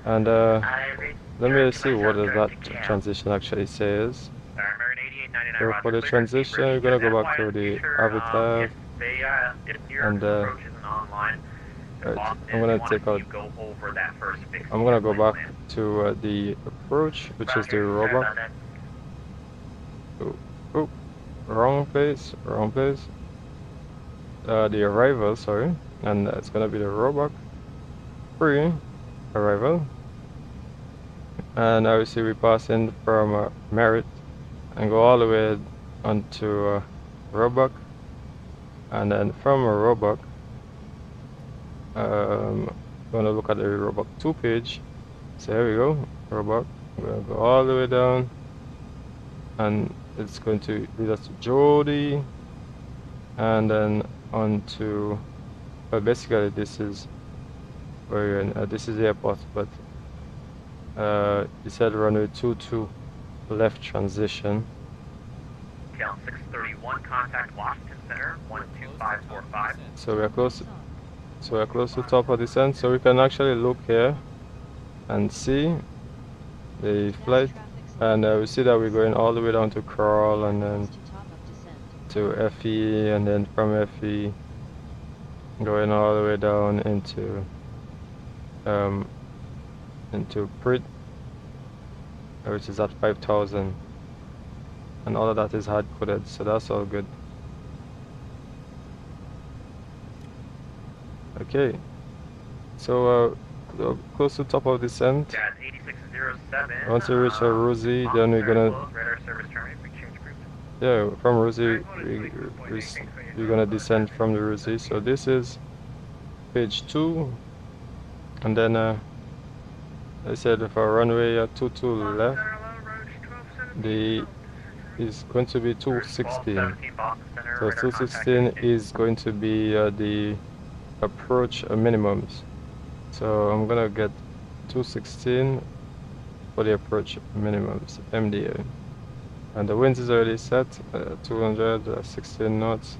and let me see what does that transition actually says. So for the transition, we're gonna go back to the avatar, and right, I'm gonna take out. I'm gonna go back to the approach, which is the Roebuck. Oh, wrong place, wrong place. The arrival, sorry, and it's gonna be the Roebuck 3 arrival, and obviously we pass in from Merritt and go all the way onto Roebuck, and then from Roebuck, gonna look at the Roebuck 2 page. So here we go, Roebuck. We're gonna go all the way down, and it's going to lead us to Jody, and then on to, well, basically this is where you're in, this is the airport, but you said runway 22 left transition. Cal 631, contact Washington Center 12545. So we're close. So we're close to top of descent, so we can actually look here and see the flight, and we see that we're going all the way down to crawl, and then to FE, and then from FE going all the way down into PRIT, which is at 5,000, and all of that is hard coded, so that's all good. Okay, so close to top of descent. Once we reach Rosie, then we're gonna, yeah, from Rosie we're gonna descend from the Rosie. So this is page 2, and then I said for runway 22 left, the is going to be 216. So 216 is going to be the approach minimums. So I'm gonna get 216 for the approach minimums, MDA. And the winds is already set, 216 knots.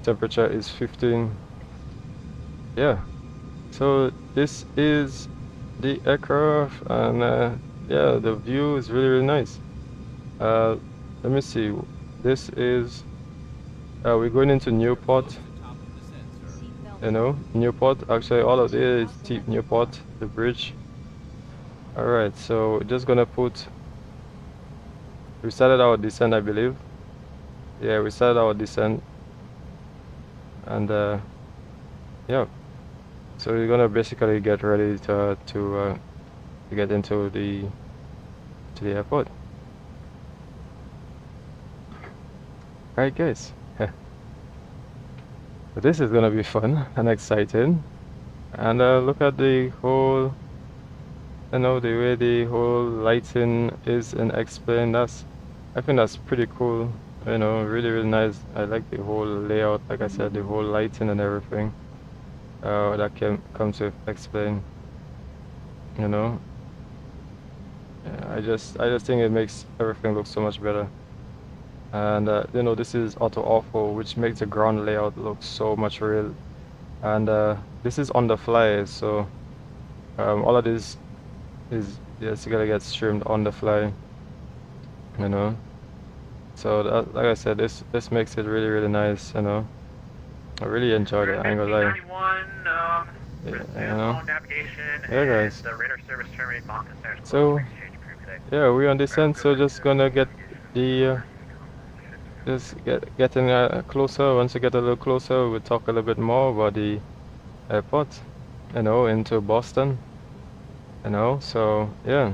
Temperature is 15. Yeah. So this is the aircraft, and yeah, the view is really, really nice. Let me see. This is we're going into Newport. Seatbelt You know, Newport. Actually, all of this is Newport, the bridge. All right, so we're just gonna put. We started our descent, I believe. Yeah, we started our descent, and yeah. So we're gonna basically get ready to get into the airport. Alright guys, so this is gonna be fun and exciting, and look at the whole, you know, the way the whole lighting is and explained. I think that's pretty cool, you know, really nice. I like the whole layout, like I said, the whole lighting and everything that comes to explain, you know. Yeah, I just think it makes everything look so much better. And you know, this is auto awful, which makes the ground layout look so much real. And this is on the fly, so all of this is just gonna get streamed on the fly, you know. So that, like I said, this makes it really nice, you know. I really enjoyed it, I ain't gonna lie. Yeah, you know. Navigation Yeah guys, the radar service terminated Boston Center. so yeah, we're on descent, so just gonna get the just getting closer. Once we get a little closer, we'll talk a little bit more about the airport, you know, into Boston, you know. So yeah.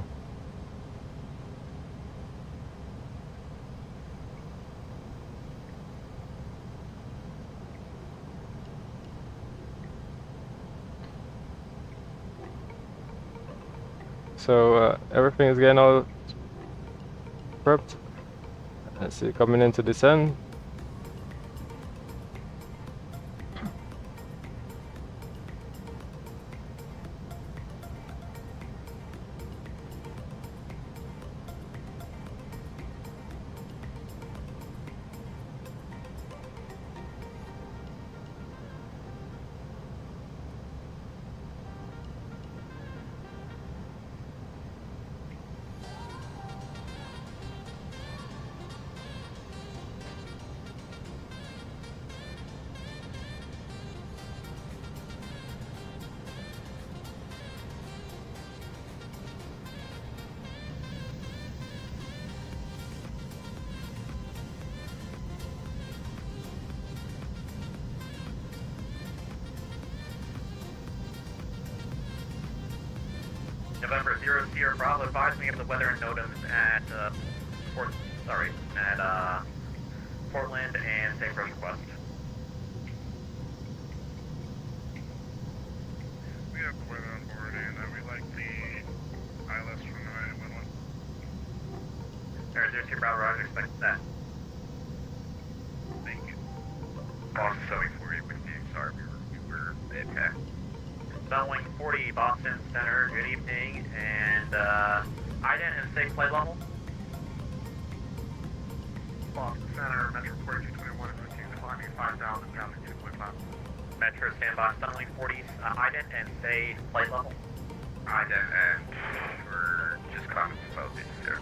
So everything is getting all prepped. Let's see, coming into descent. November 0 Sierra Bravo, advise me of the weather and NOTAMs at Portland and safe road request. We have the weather on board, and we like the ILS from 911. Alright, 0 Sierra Bravo, Roger, expect that. Thank you. Boston 740 with you, sorry, we were okay. Boeing 40 Boston Center, good evening, and ident and safe flight level. Boston Center, Metro 4221, climbing 5,000, passing 2.5. Metro standby, Sunwing 40 ident and safe flight level. Ident, and we're just climbing southeast here.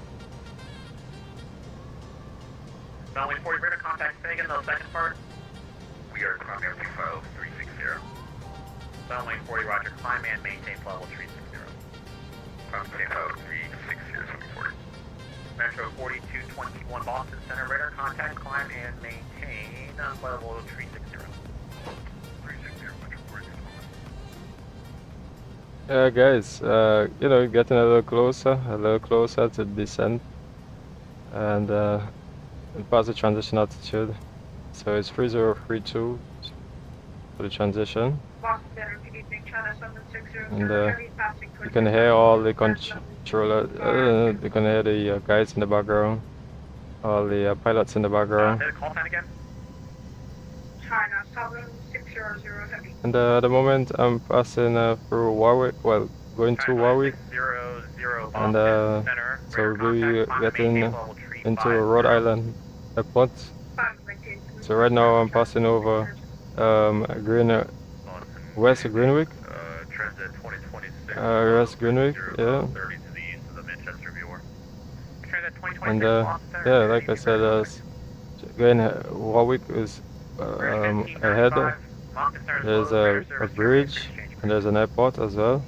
Sunwing 40, radar contact Sagan, the second part. We are climbing up to 360. Sunwing 40, roger, climb and maintain level 360. Climb 360, 40. Metro 4221 Boston Center, radar contact, climb and maintain level 360. 360, Metro 4221. Yeah guys, you know, getting a little closer to descent, and past the transition altitude. So it's 3032 for the transition. And you can hear all the controller, you can hear the guys in the background, all the pilots in the background. Say the call sign again. China 7600 heavy. And at the moment I'm passing through Warwick, well, going to Warwick, and so we'll be getting into Rhode Island airport. So right now I'm passing over West Greenwich. Transit 2026. West Greenwich, yeah. 30 to the east of the Manchester viewer. Transit And yeah, like I said, again, Warwick is ahead. There's a bridge and there's an airport as well.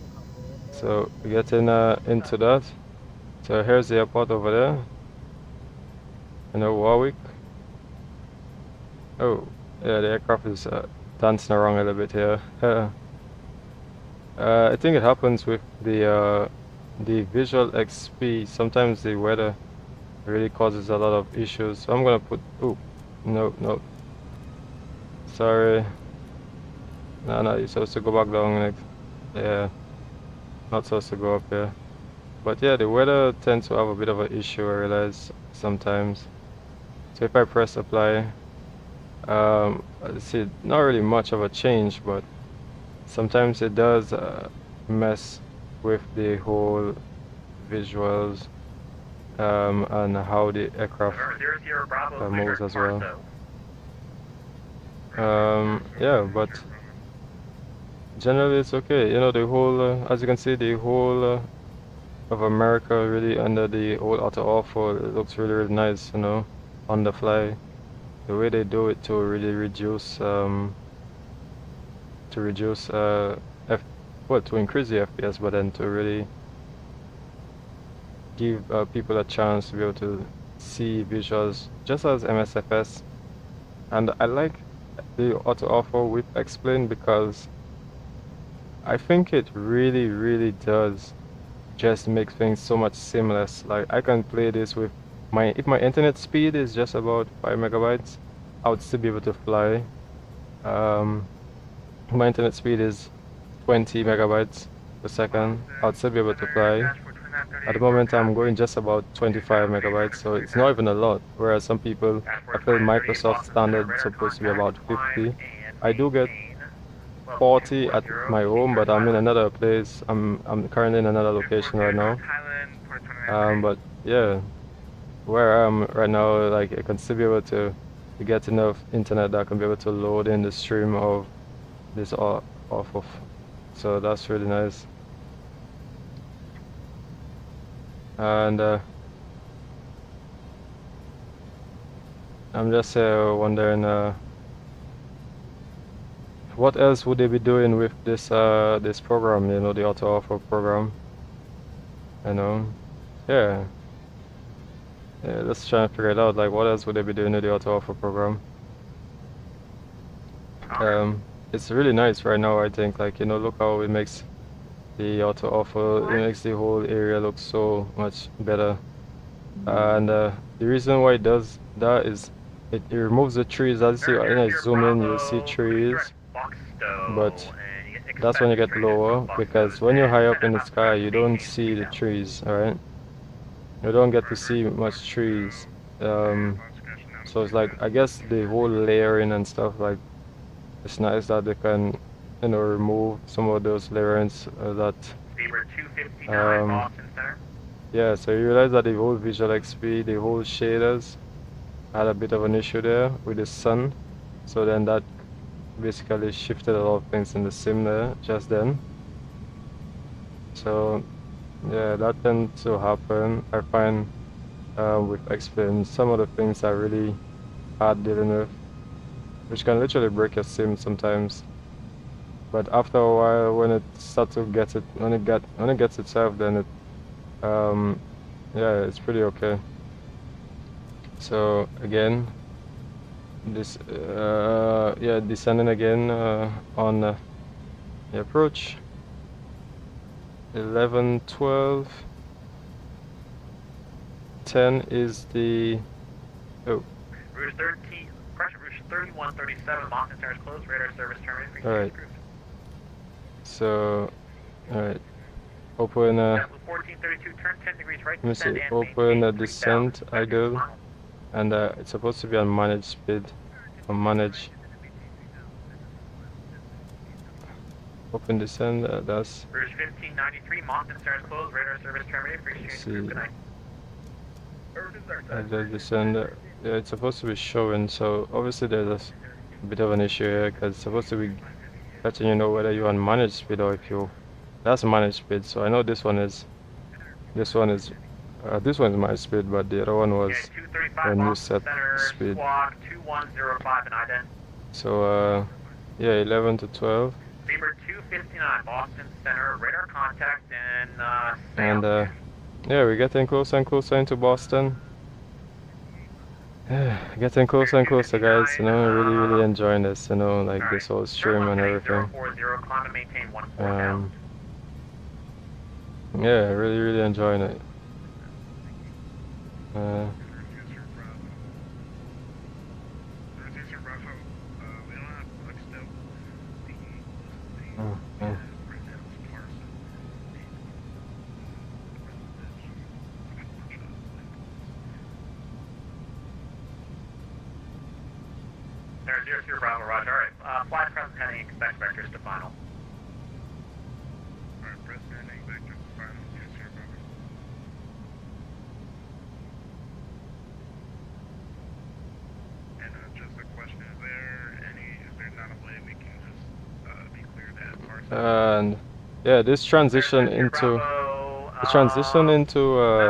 So we get into that. So here's the airport over there. You know, Warwick. Oh, yeah, the aircraft is dancing around a little bit here. I think it happens with the visual XP. Sometimes the weather really causes a lot of issues. So I'm gonna put. Oh, no. Sorry. No, you're supposed to go back down. Like, yeah, not supposed to go up here. But yeah, the weather tends to have a bit of an issue, I realize sometimes. So if I press apply, see, not really much of a change, but sometimes it does mess with the whole visuals and how the aircraft moves as well. Yeah, but generally it's okay. You know, the whole, as you can see, the whole of America really under the old auto-awful, it looks really nice, you know, on the fly. The way they do it to really reduce, to increase the FPS, but then to really give people a chance to be able to see visuals just as MSFS. And I like the auto-awful with Explain because I think it really does just make things so much seamless. Like I can play this with if my internet speed is just about 5 megabytes, I would still be able to fly. My internet speed is 20 megabytes per second. I would still be able to fly. At the moment I'm going just about 25 megabytes, so it's not even a lot. Whereas some people, I feel Microsoft standard is supposed to be about 50. I do get 40 at my home, but I'm in another place. I'm currently in another location right now. But yeah, where I am right now, like I can still be able to get enough internet that I can be able to load in the stream of this off of. So that's really nice. And I'm just wondering what else would they be doing with this this program, you know, the auto-awful program, you know. Yeah, let's try and figure it out, like what else would they be doing with the auto-awful program. It's really nice right now, I think, like, you know, look how it makes the auto-awful, it makes the whole area look so much better. And the reason why it does that is it removes the trees. As you see, when I zoom in, you'll see trees, but that's when you get lower, because when you're high up in the sky, you don't see the trees, alright? You don't get to see much trees. So it's like, I guess the whole layering and stuff, like, it's nice that they can, you know, remove some of those layerings that yeah, so you realize that the whole visual XP, the whole shaders had a bit of an issue there with the sun. So then that basically shifted a lot of things in the sim there just then. So yeah, that tends to happen. I find with Explain, some of the things are really hard dealing with, which can literally break your sim sometimes. But after a while, when it starts to get it, when it gets itself, then it yeah, it's pretty okay. So again, this yeah, descending again on the approach. 11, 12, 10 is the Route 13, correction, Route 3137, Mountain Terrace closed, radar service terminated. Alright. So, alright. Open 1432, turn 10 degrees right. let me see, open a descent idle, and it's supposed to be on manage speed, on manage. Open descent, that's. Route 1593, Mountain Terrace closed, radar service terminated. Let's see. Idle descent, yeah, it's supposed to be showing, so obviously there's a bit of an issue here, because it's supposed to be letting you know whether you're on managed speed or if you. That's managed speed, so I know this one is This one's my speed, but the other one was Okay, 235 a new Boston set Center, speed. squad 2105 in ident. So yeah, 11 to 12. Beaver 259 Boston Center, radar contact and And yeah, we're getting closer and closer into Boston. Yeah, getting closer and closer, guys. You know, really enjoying this. You know, like this whole stream and everything. 040, climb and maintain 14 down. Yeah, really enjoying it. Bravo. We don't have much though. There, 0 Bravo, roger. Alright, fly present heading, expect vectors to final. Alright, press heading, vector to final, 0 Bravo. And just a question, is there not a way we can just be cleared at parcel? And yeah, this transition into No,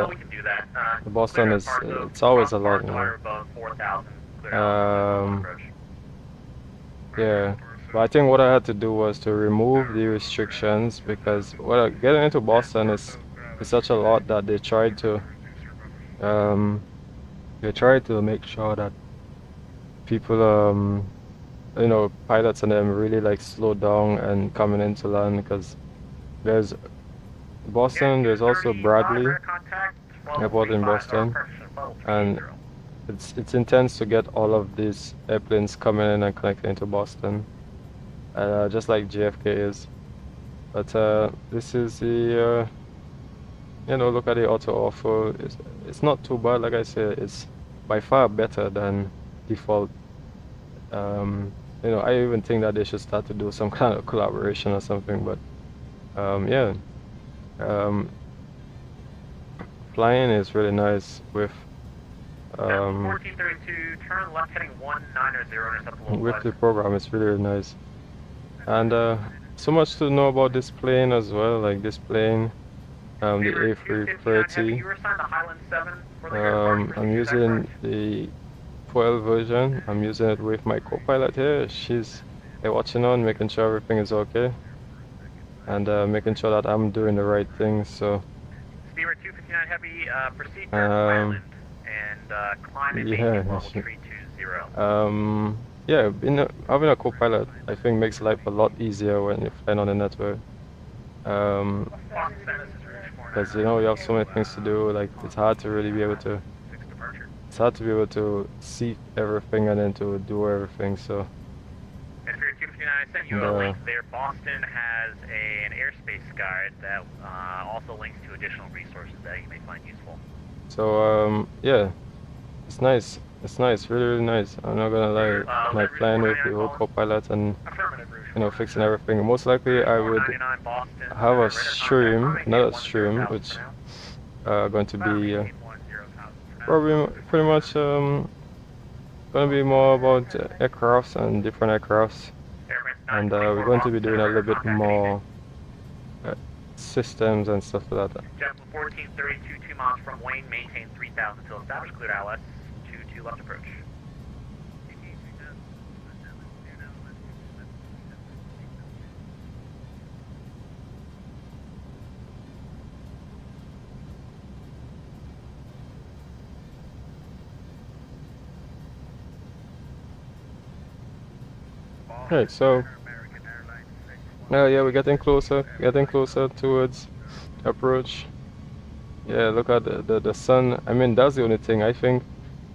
we can do that. Boston is it's always a lot, you know. Yeah, but I think what I had to do was to remove the restrictions, because getting into Boston is such a lot that they tried to make sure that people you know, pilots and them really like slow down and coming into land, because there's Boston, there's also Bradley airport in Boston, and it's intense to get all of these airplanes coming in and connecting into Boston, just like JFK is. But this is the you know, look at the auto awful. It's not too bad, like I said. It's by far better than default. You know, I even think that they should start to do some kind of collaboration or something. But yeah, flying is really nice with 1432, turn left heading 190, intercept a little with the program. It's really nice, and so much to know about this plane as well. Like this plane, the A330. I'm using the 12 version. I'm using it with my Copilot here. She's watching on, making sure everything is okay, and making sure that I'm doing the right thing. So Beaver 259 Heavy, proceed to Island and climb and maintain level 320. Yeah, having a Copilot, I think, makes life a lot easier when you're flying on the network. Because you know, you have so many things to do. Like it's hard to really be able to. It's hard to be able to see everything and then to do everything. So. And for 259, I sent you a link there. Boston has an airspace guide that also links to additional resources that you may find useful. So yeah, it's nice. It's nice, really nice. I'm not gonna lie. Like flying with the whole Copilot and you know, fixing everything. Most likely, I would have a stream, another stream, which going to be probably pretty much gonna be more about aircrafts and different aircrafts, and we're going to be doing a little bit more systems and stuff like that. Jet 1432, 2 miles from Wayne, maintain 3000 until established, cleared ILS, 22 left approach. Right, so yeah, we're getting closer towards approach. Yeah, look at the sun. I mean, that's the only thing I think.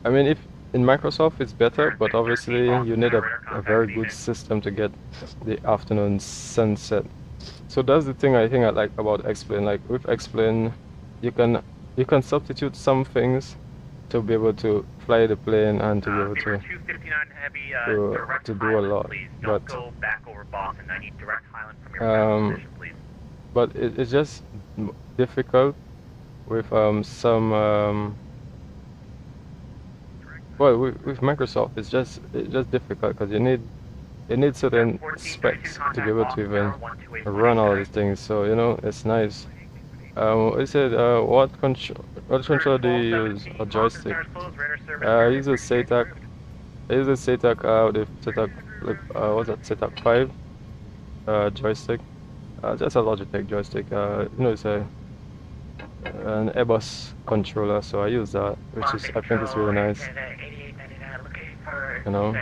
I mean, if in Microsoft it's better, but obviously you need a very good system to get the afternoon sunset. So that's the thing I think I like about X-Plane. Like with X-Plane, you can substitute some things to be able to fly the plane and to be able to do a lot. But but it's just difficult with some well, with Microsoft it's just difficult because you need certain specs to be able to even run all these things. So you know, it's nice It said, what controller do you use? A joystick? I use a SATAC. I use a SATAC, the SATAC, like, what's that, SATAC 5 joystick. Just a Logitech joystick. You know, it's an ABOS controller, so I use that, which is, I think it's really nice. You know?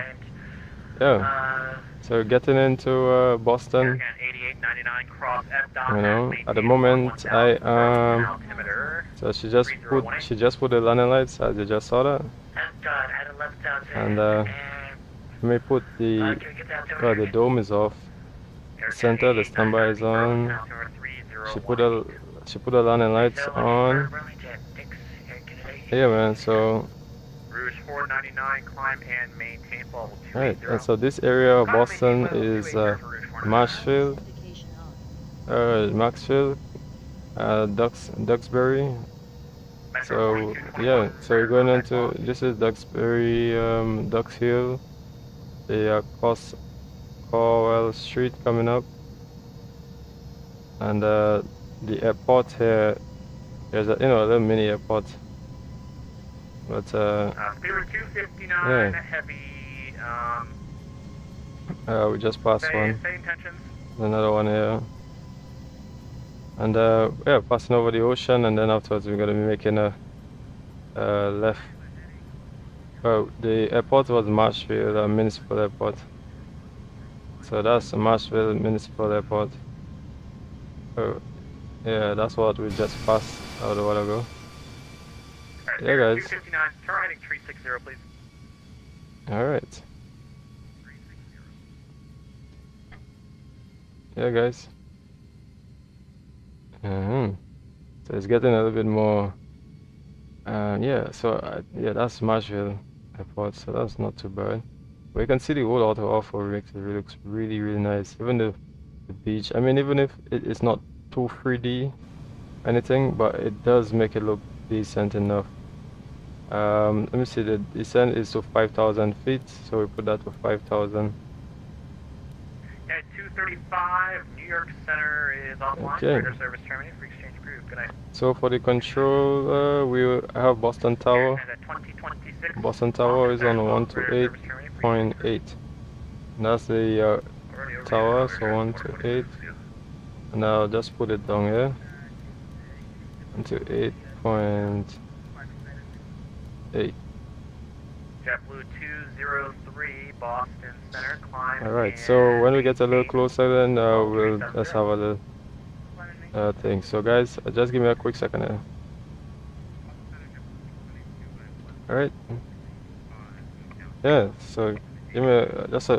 Yeah. So getting into Boston, you know, at the moment so she just put the landing lights, as you just saw that, and let me put the dome is off, the center, the standby is on. She put the landing lights on. Yeah, man. So. Right, and so this area of Boston is Marshfield, Maxfield, Duxbury. So yeah, so we're going into, this is Duxbury, Ducks Hill, the Corwell Street coming up, and the airport here. There's a little mini airport. But Spirit 259 heavy. We just passed one. Same tensions. Another one here. And yeah, passing over the ocean, and then afterwards we're gonna be making a left. Oh, the airport was Marshfield Municipal Airport. So that's Marshfield Municipal Airport. Oh, yeah, that's what we just passed out a while ago. Yeah, guys. 259, turn heading 360, please. Alright. Yeah, guys. So it's getting a little bit more. Yeah, so yeah, that's Marshville Airport, so that's not too bad. But you can see the old auto offer looks really, really nice. Even the beach. I mean, even if it's not too 3D anything, but it does make it look decent enough. Let me see, the descent is to 5,000 feet, so we put that to 5,000. At 235, New York Center is offline. Okay. Radar service terminated for exchange approved. Good night. So for the control, we have Boston Tower. Boston Tower is on 128.8. That's the tower, so 128. And I'll just put it down here. 128.8. JetBlue 203, Boston Center, climb. Alright, so when we get a little closer, then let's have a little thing. So guys, just give me a quick second here. Alright. Yeah, so give me just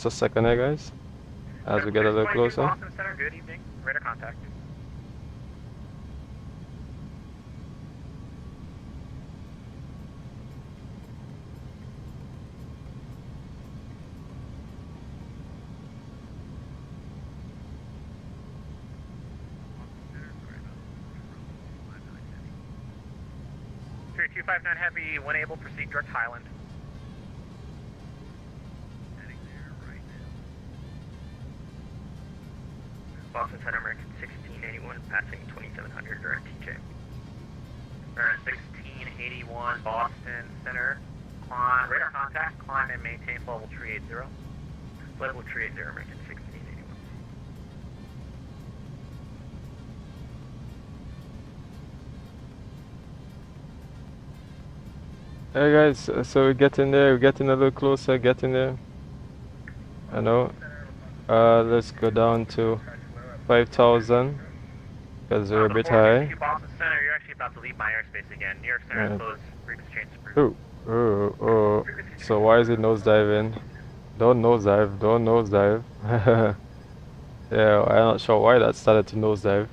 a second here, guys, as we get a little closer. Boston Center, good evening. Radar contact. Spirit 259 heavy, when able, proceed direct Highland. Boston Center, American 1681, passing 2700, direct TJ. American 1681, Boston Center, climb, radar contact, climb and maintain level 380. Level 380, American 1681. Hey guys, so we're getting there, we're getting a little closer, getting there. I know. Let's go down to 5,000 because we're a bit high. Boston Center, you're actually about to leave my airspace again. New York Center is closed. Frequency change approved. Oh. So why is it nosediving? Don't nosedive, don't nosedive. Yeah, I'm not sure why that started to nosedive.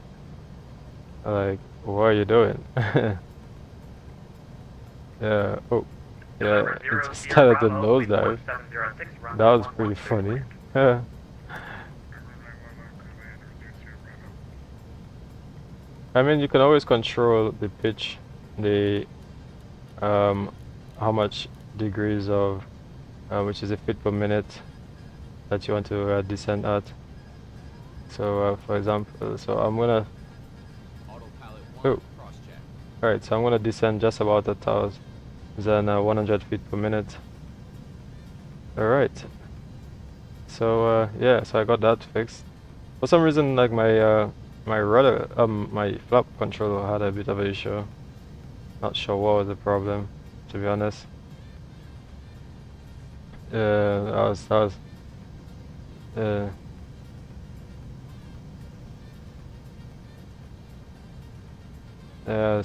Like, what are you doing? Yeah, oh, yeah, it just started to nosedive. That was pretty funny. I mean, you can always control the pitch, the how much degrees of, which is a feet per minute that you want to descend at. So, for example, so I'm gonna Oh. Alright, so I'm gonna descend just about 1,100 feet per minute. Alright. So yeah, so I got that fixed. For some reason, like my my flap controller had a bit of an issue. Not sure what was the problem, to be honest. That was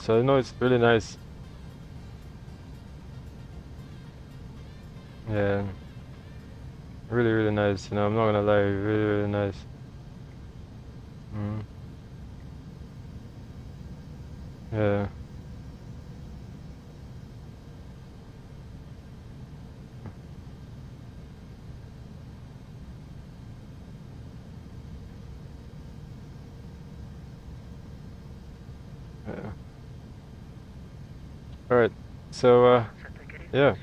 so it's really nice. Yeah, really nice. I'm not gonna lie, really nice. Yeah. Alright, so yeah.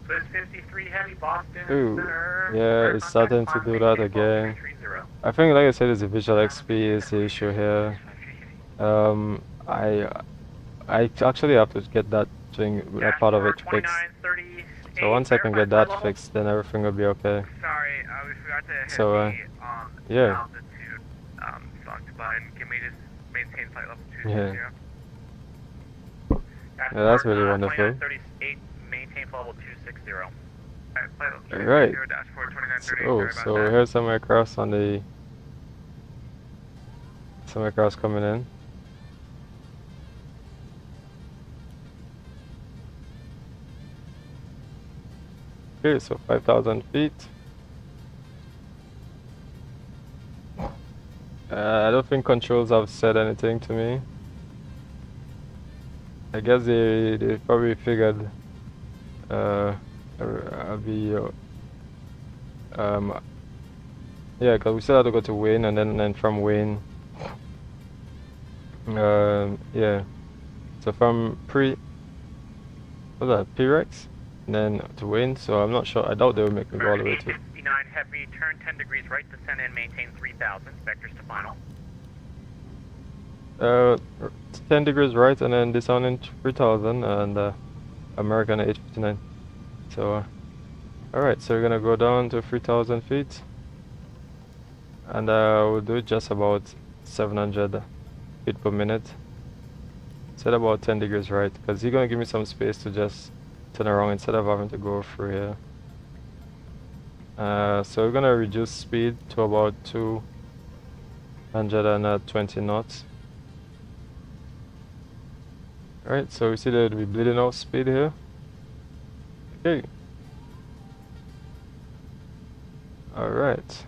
Swiss 53 Heavy Boston Ooh, Center. yeah, it's starting to do that again. I think, like I said, it's the visual XP is the issue here. I actually have to get that part of it fixed. So once I can get that fixed, then everything will be okay. Sorry, we forgot to hit So the yeah. altitude select button. Can we just maintain flight level 260? Yeah. Yeah, that's really wonderful. 2938, maintain flight level 260. Alright. So here's some aircrafts some aircrafts coming in. Okay, so 5,000 feet. I don't think controls have said anything to me. I guess they probably figured I'll be yeah, because we still have to go to Wayne, and then from Wayne yeah, so from what's that, P-Rex, and then to Wayne. So I'm not sure, I doubt they'll make me go all the way to 59 Heavy, turn 10 degrees right, descend and maintain 3000, vectors to final. 10 degrees right, and then descend in 3000, and American 859. So alright, so we're gonna go down to 3000 feet, and we'll do just about 700 feet per minute. Set about 10 degrees right, because he's gonna give me some space to just turn around instead of having to go through here. So we're gonna reduce speed to about 220 knots. Alright, so we see that we're bleeding off speed here. Okay. Alright.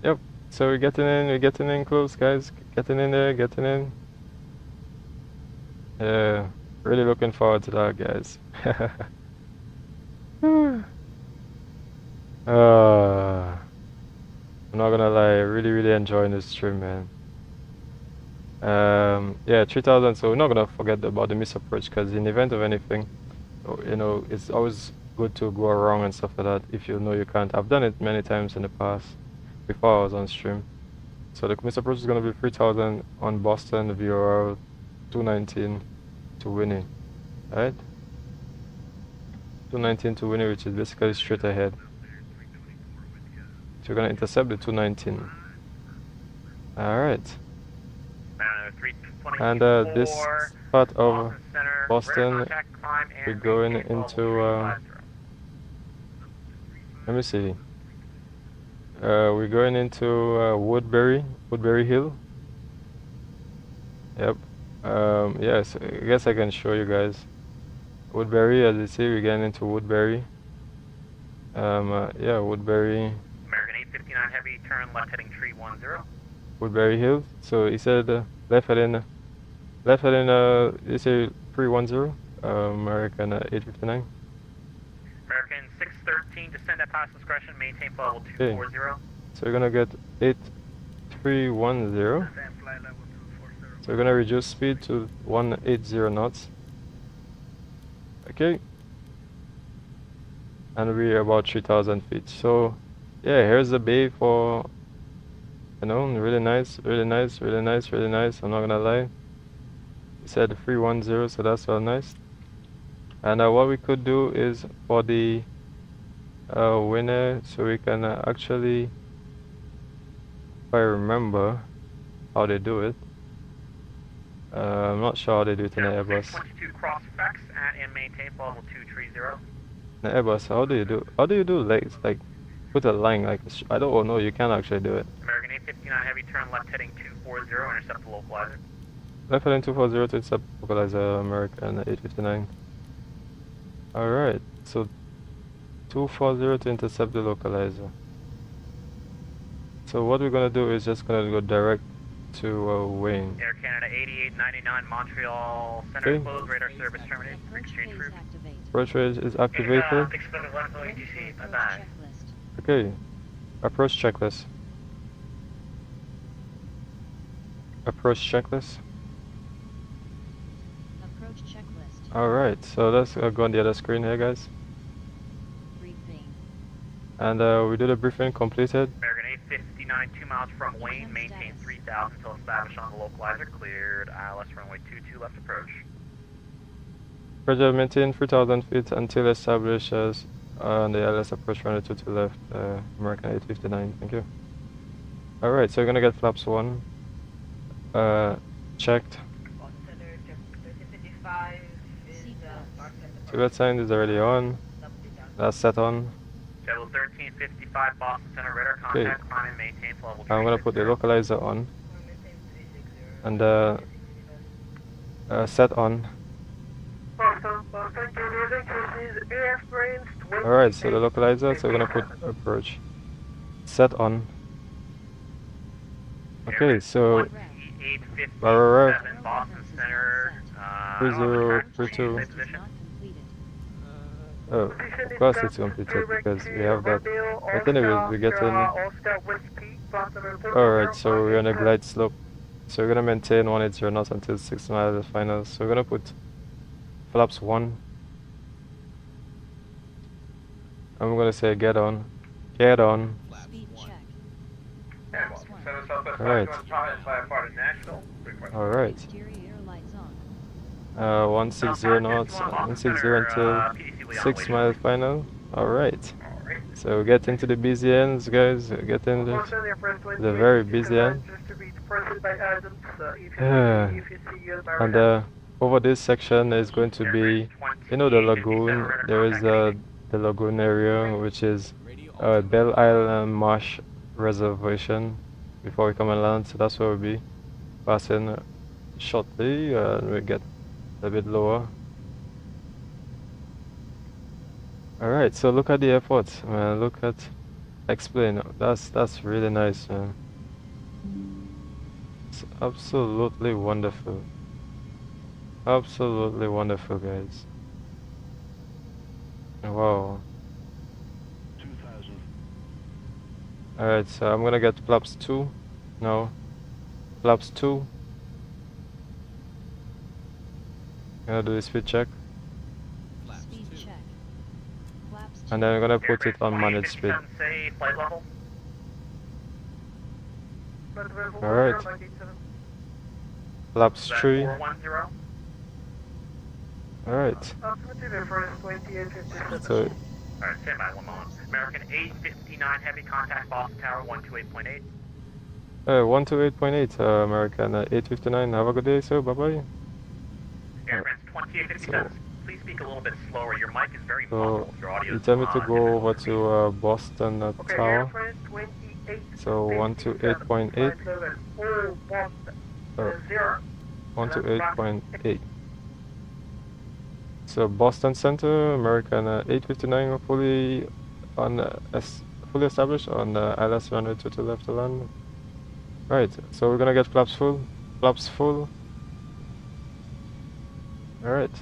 Yep, so we're getting in close, guys. Getting in there, getting in. Yeah, really looking forward to that, guys. I'm not gonna lie, really enjoying this stream, man. Yeah, 3000, so we're not gonna forget about the miss approach, because in the event of anything, it's always good to go wrong and stuff like that if you know you can't. I've done it many times in the past before I was on stream. So the miss approach is gonna be 3000 on Boston VOR 219 to Winnie, right? 219 to Winnie, which is basically straight ahead. So we're gonna intercept the 219. Alright. And this part of Boston, we're going into let me see. We're going into Woodbury Hill. Yep. Yes, I guess I can show you guys. Woodbury, as you see, we're getting into Woodbury. Yeah, Woodbury. American 859 Heavy, turn left heading 310. Woodbury Hill. So he said left heading, you say 310. American 859. American 613, descend at past discretion, maintain flight level 240. Okay. So we're gonna get 8310. So we're gonna reduce speed to 180 knots. Okay. And we're about 3000 feet. So yeah, here's the bay for You know, really nice, really nice, really nice, really nice. I'm not gonna lie. He said 310, so that's all nice. And what we could do is for the winner, so we can actually, if I remember how they do it. I'm not sure how they do it in the Airbus. 22 cross effects at and maintain level 230. The Airbus, how do you do legs? Like, put a line, like, I don't know, you can actually do it. American 859 heavy turn left heading 240, intercept the localizer. Left heading 240 to intercept localizer, American 859. Alright, so 240 to intercept the localizer. So what we're gonna do is just gonna go direct to Wayne. Air Canada 8899 Montreal Center closed, radar service terminated, exchange route. Approach range is activated. Bye-bye. Okay, approach checklist. Approach checklist. Approach checklist. Alright, so let's go on the other screen here, guys. Briefing. And we do the briefing completed. American 859, 2 miles from Wayne, maintain 3000 until established on the localizer, cleared ILS runway 22 left approach. Roger, maintain 3000 feet until established as on the ILS approach runway 22 left, American 859, thank you. Alright, so we're gonna get flaps 1 checked. So that sign is already on. That's set on. Level 1355 Boston Center radar contact, climb and maintain level 360. I'm gonna put the localizer on. And set on. Alright, so the localizer, so we're gonna put approach. Set on. Okay, so Boston Center 3032. Oh, of course it's completed because we have that. But anyways, we get in. Alright, so we're on a glide slope. So we're gonna maintain 180 knots until 6 miles at final. So we're gonna put flaps 1. And we're gonna say get on. Get on. Speed check. Alright. Alright. Exterior lights on. 160 knots, 160 until 6 miles final. Alright. So we get into the busy ends, guys. We get into the very busy end. And over this section is going to be, you know, the lagoon. There is the lagoon area, which is Belle Isle Marsh Reservation before we come and land. So that's where we'll be passing shortly, and we get a bit lower. Alright, so look at the airport, man. Look at, explain. That's really nice, man. It's absolutely wonderful. Absolutely wonderful, guys. Wow. Alright, so I'm gonna get flaps 2. No. Flaps 2. Gonna do the speed check. Speed check. Flaps And then I'm gonna put it on managed speed. Say flight level. Alright. Flaps 3. 410. Alright. So Alright, stand by 1 moment. American 859 heavy contact Boston Tower 128.8. 128.8, American 859. Have a good day, sir. Bye bye. Airframes 2857. Please speak a little bit slower. Your mic is very So muffled. Your audio you is tell me to go over to Boston Tower. So 128.8. 128.8. So Boston Center, American 859, fully fully established on ILS runway 22 left to land. Right, so we're gonna get flaps full. Flaps full. Alright.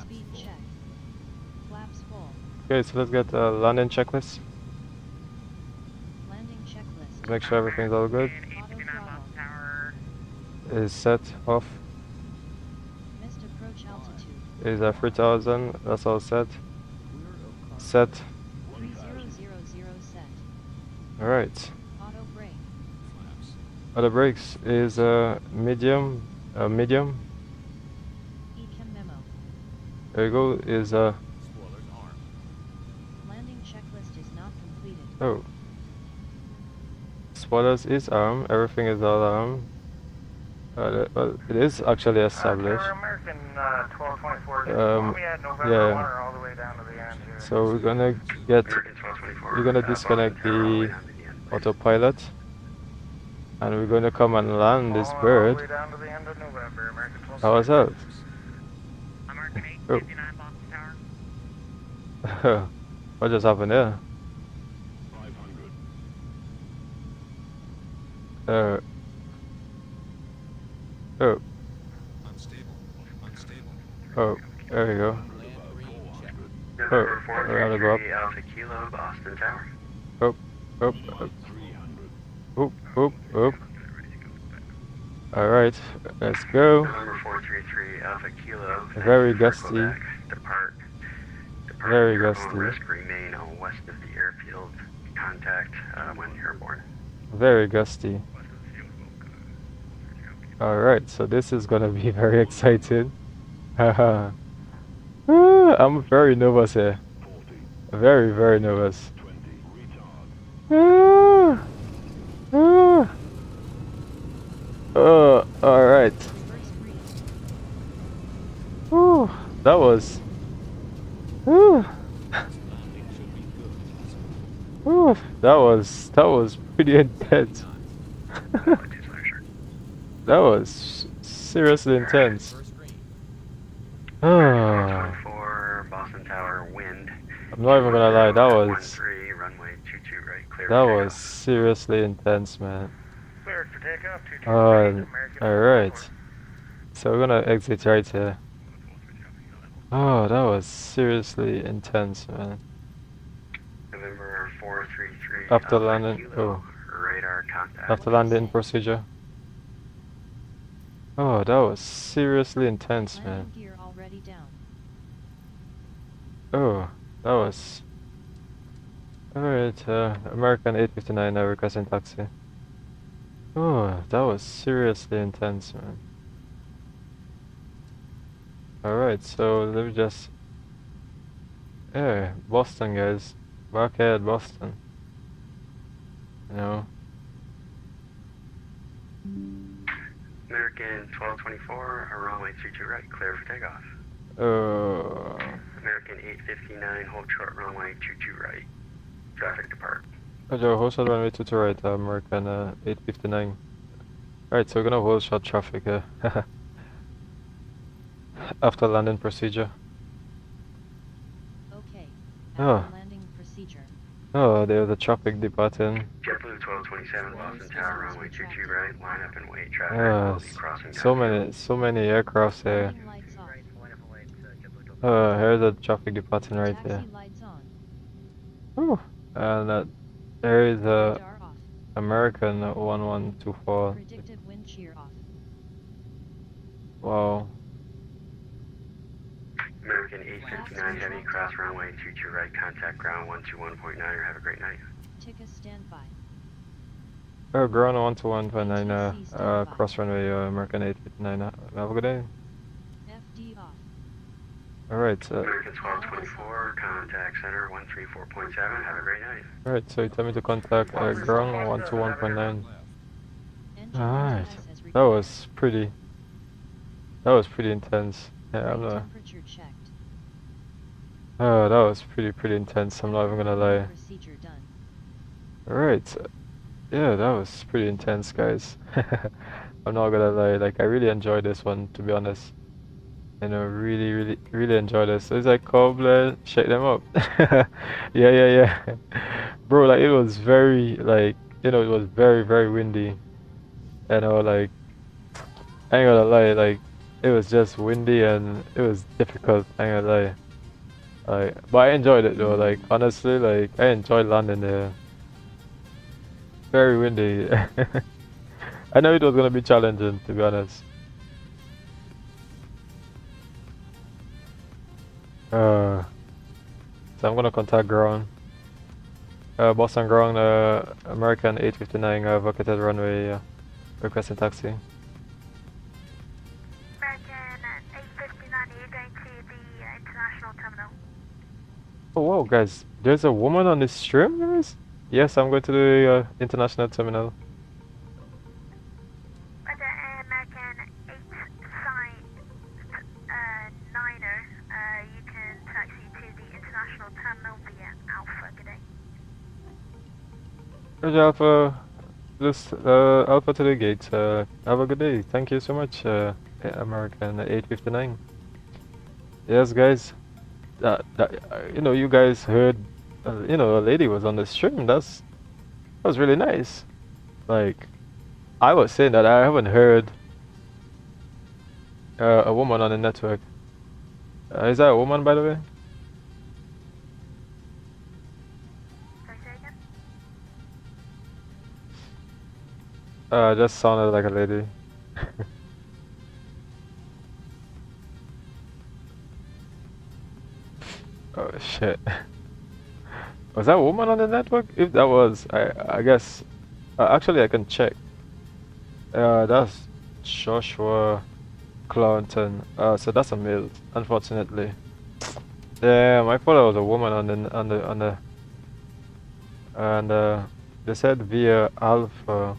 Speed check. Flaps full. Okay, so let's get a landing checklist. Landing checklist. Make sure everything's all good. Auto throttle. Is set off. Missed approach altitude. Is 3000. That's all set. Set. 3000 set. Alright. Auto Other brakes is medium, medium. Ecam memo. There you go. Is Landing checklist is not completed. oh. Spoilers is arm. Everything is all arm. Well, it is actually established. American 1224, Um, we had November yeah. 1 or all the way down to the end here. So we're gonna get. American 1224. We're gonna disconnect the autopilot, and we're gonna come and land this All the bird. way down to the end of November, American 1224. How was that? American Oh. 859 Boston Tower. What just happened there? 500. Oh, Unstable. Unstable. oh, there we go. November we're gonna go up. 433 Alpha Kilo, Boston Tower. Oh, oh, 300. oh, oh, oh. All right, let's go. November 433 Alpha Kilo. Very thank you for gusty. Quebec. Depart. Very cargo gusty. Risk remain west of the airfield. Contact when airborne. Very gusty. All right, so this is gonna be very exciting. Haha. I'm very nervous here. Very, very nervous. Ah, ah. All right. First green. Whew, that was. Whew, whew, that was pretty intense. That was seriously intense. Ah, 24 Boston Tower wind. I'm not even gonna lie, that was 13 runway 22 right. Clear that for was takeoff. seriously intense, man. Cleared for takeoff, 22 right, American All right. So we're gonna exit right here. Oh, that was seriously intense, man. November 433 After Alpha landing, Kilo, radar contact. after landing procedure. Oh, that was seriously intense, man. Landing gear already down. Oh, that was. Alright, American 859 requesting taxi. Oh, that was seriously intense, man. Alright, so let me just. Yeah, Boston, guys. Back ahead, Boston. You know. American 1224, runway 22 right, clear for takeoff. American 859, hold short runway 22 right. Traffic depart. Roger, hold short runway 22 right, American 859. Alright, so we're gonna hold short traffic here. After landing procedure. Okay. Oh. After landing procedure. Oh, there's a traffic departing. JetBlue 1227, Boston Tower, runway 22 right, line up and wait. Traffic Ah, will be crossing. so many aircrafts here. Landing lights off. Here's a traffic departing right here. Taxi lights on. Whew. And there is a Radar off. American 1124. Predictive wind shear off. Wow. American 859 heavy, cross runway 22 right, contact ground 121.9, have a great night. Tika standby. Ground 121.9, cross runway American 859. Have a good day. FD off. Alright, American 1224, contact center 134.7, have a great night. alright, so you tell me to contact ground 121.9. Engine Alright, status as that was pretty intense. Yeah, I'm Brake not. temperature checked. Oh, that was pretty intense. I'm not even gonna lie. Procedure done. Alright, yeah, that was pretty intense, guys. I'm not gonna lie. Like, I really enjoyed this one, to be honest. You know, really enjoyed this. So it's like, Cobbler, shake them up. Yeah. Bro, like, it was very, like, you know, it was very windy. You know, like, I ain't gonna lie, like, it was just windy and it was difficult, I ain't gonna lie. Like, but I enjoyed it though, like, honestly, like, I enjoyed landing there. Very windy. I know it was gonna be challenging, to be honest. So I'm gonna contact ground. Boston ground, American 859, vacated runway requesting taxi. American 859, are you going to the international terminal? Oh wow, guys, there's a woman on this stream, guys? Yes, I'm going to the international terminal. American 859er, you can taxi to the international terminal via Alpha. Good day. Roger, Alpha. This Alpha to the gate. Have a good day. Thank you so much, American 859. Yes, guys. You know, you guys heard, you know, a lady was on the stream. That was really nice. Like, I was saying that I haven't heard a woman on the network. Is that a woman, by the way? Sorry, say again? Just sounded like a lady. Oh shit. Was that a woman on the network? If that was, I guess. Actually, I can check. That's Joshua Clanton. So that's a male, unfortunately. Damn, I thought I was a woman and they said via Alpha.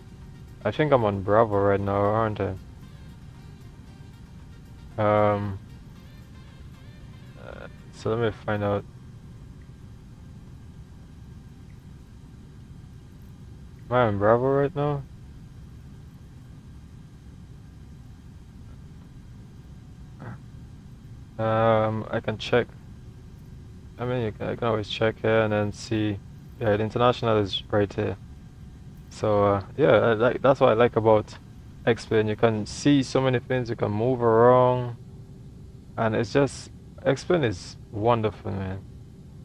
I think I'm on Bravo right now, aren't I? So let me find out. Am I on Bravo right now? I can check. I mean, I can always check here and then see. Yeah, the international is right here. So yeah, that's what I like about X-Plane. You can see so many things. You can move around, and it's just X-Plane is wonderful, man.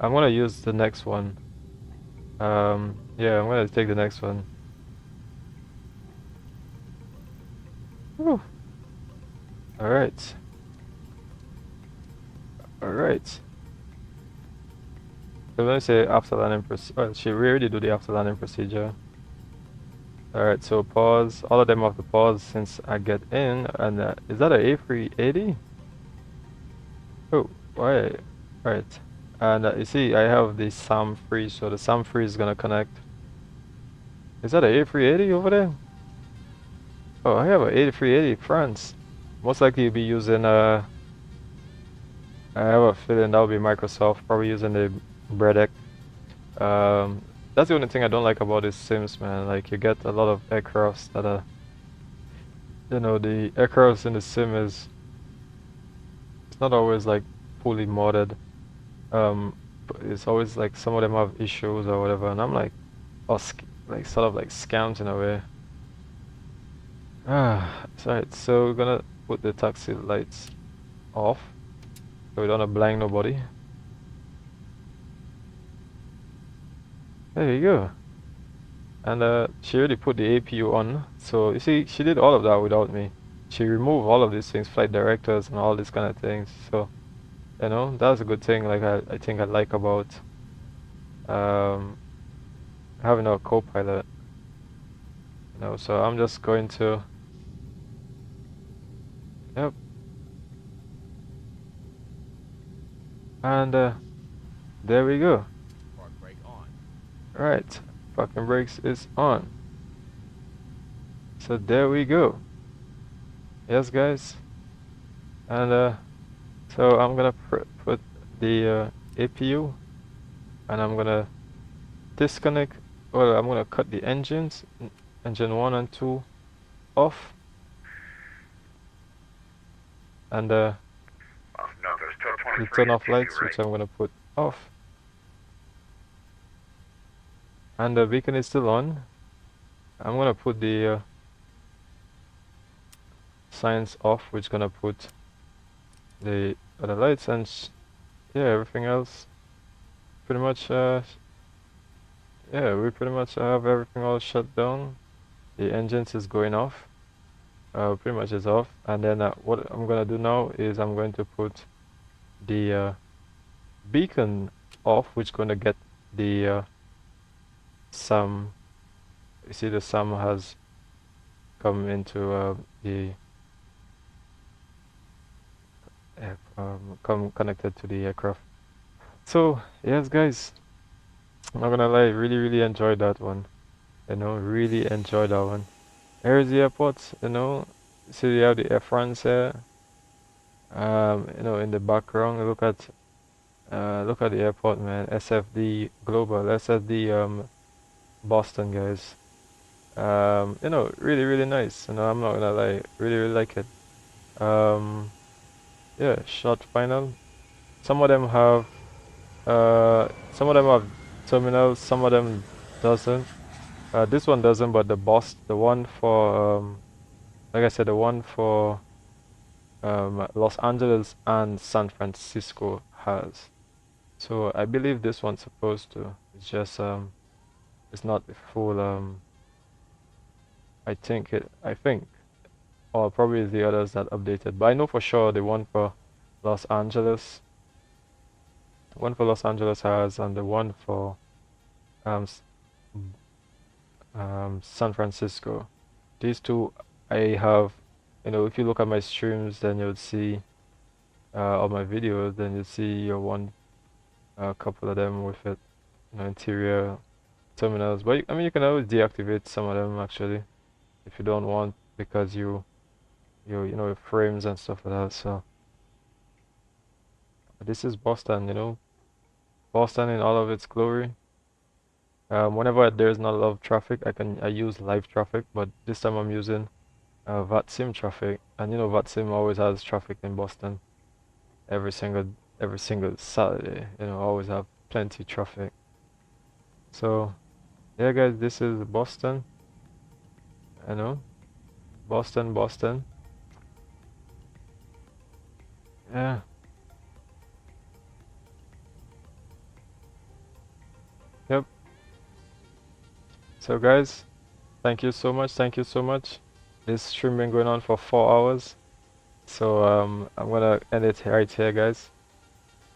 I'm gonna use the next one. Yeah, I'm gonna take the next one. Whew. All right. All right. So let me say after landing procedure. She already do the after landing procedure. All right. So pause. All of them have to pause since I get in. And is that a A380? Oh, why? All right. And you see, I have the SAM free, so the SAM free is gonna connect. Is that a A380 over there? Oh, I have a A380 France. Most likely you'll be using I have a feeling that will be Microsoft, probably using the Bredek. That's the only thing I don't like about this Sims, man. Like, you get a lot of aircrafts that are, you know, the aircrafts in the Sim it's not always like fully modded. But it's always like some of them have issues or whatever, and I'm like, like sort of like scams in a way. Right. So we're gonna put the taxi lights off, so we don't want to blind nobody. There you go. And she already put the APU on, so you see, she did all of that without me. She removed all of these things, flight directors and all these kind of things. So, you know, that's a good thing. Like I think I like about having a co-pilot. You know, so I'm just going to. Yep. And there we go. Park brake on. Right, parking brakes is on. So there we go. Yes, guys. And so I'm gonna put the APU, and I'm gonna disconnect, or I'm gonna cut the engines, engine 1 and 2 off. And No, there's still the 23 turn off lights, right? which I'm gonna put off. And the beacon is still on. I'm gonna put the signs off, which gonna put the other lights, and yeah, everything else pretty much yeah, we pretty much have everything all shut down. The engines is going off, pretty much is off. And then what I'm gonna do now is I'm going to put the beacon off, which gonna get the SAM. You see, the SAM has come into come connected to the aircraft. So yes, guys, I'm not gonna lie, really enjoyed that one. You know, really enjoyed that one. Here's the airport. You know, see you have the Air France here. You know, in the background, look at the airport, man. SFD Global, SFD Boston, guys. You know, really nice. You know, I'm not gonna lie, really like it. Yeah, short final. Some of them have terminals, some of them doesn't. This one doesn't, but the one for like I said, the one for Los Angeles and San Francisco has. So I believe this one's supposed to. It's just it's not the full I think, or probably the others that updated. But I know for sure the one for Los Angeles has, and the one for San Francisco. These two I have. You know, if you look at my streams, then you'll see or my videos, then you'll see your one couple of them with it, you know, interior terminals. But I mean, you can always deactivate some of them actually if you don't want, because you know, frames and stuff like that. So this is Boston, you know, Boston in all of its glory. Whenever there's not a lot of traffic, I use live traffic, but this time I'm using Vatsim traffic, and you know, Vatsim always has traffic in Boston every single Saturday. You know, always have plenty traffic. So yeah, guys, this is Boston. You know, Boston. Yeah. Yep. So guys, thank you so much. This stream been going on for 4 hours. So I'm gonna end it right here, guys.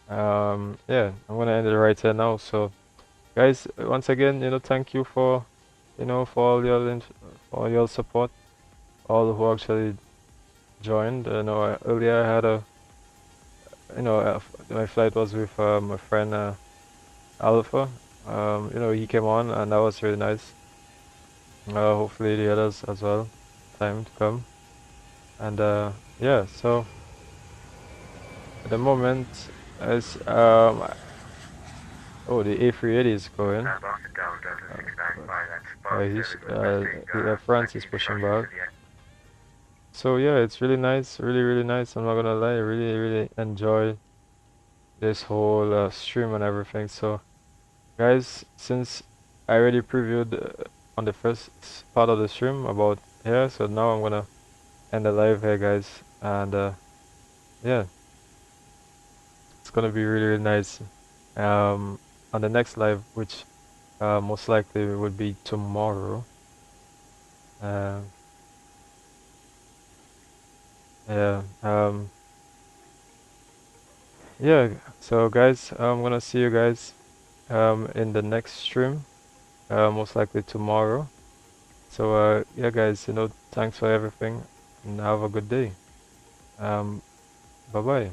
Yeah, I'm gonna end it right here now. So guys, once again, you know, thank you for, you know, for all your support, all who actually joined. You know, earlier I had a, you know, my flight was with my friend Alpha. You know, he came on and that was really nice. Hopefully the others as well, time to come. And yeah, so at the moment, as oh, the A380 is going. France is pushing back. So yeah, it's really nice, really nice. I'm not gonna lie, really enjoy this whole stream and everything. So guys, since I already previewed on the first part of the stream about here, so now I'm gonna end the live here, guys. And yeah, it's gonna be really nice on the next live, which most likely would be tomorrow. Yeah, yeah, so guys, I'm gonna see you guys in the next stream, most likely tomorrow. So yeah, guys, you know, thanks for everything and have a good day. Bye bye.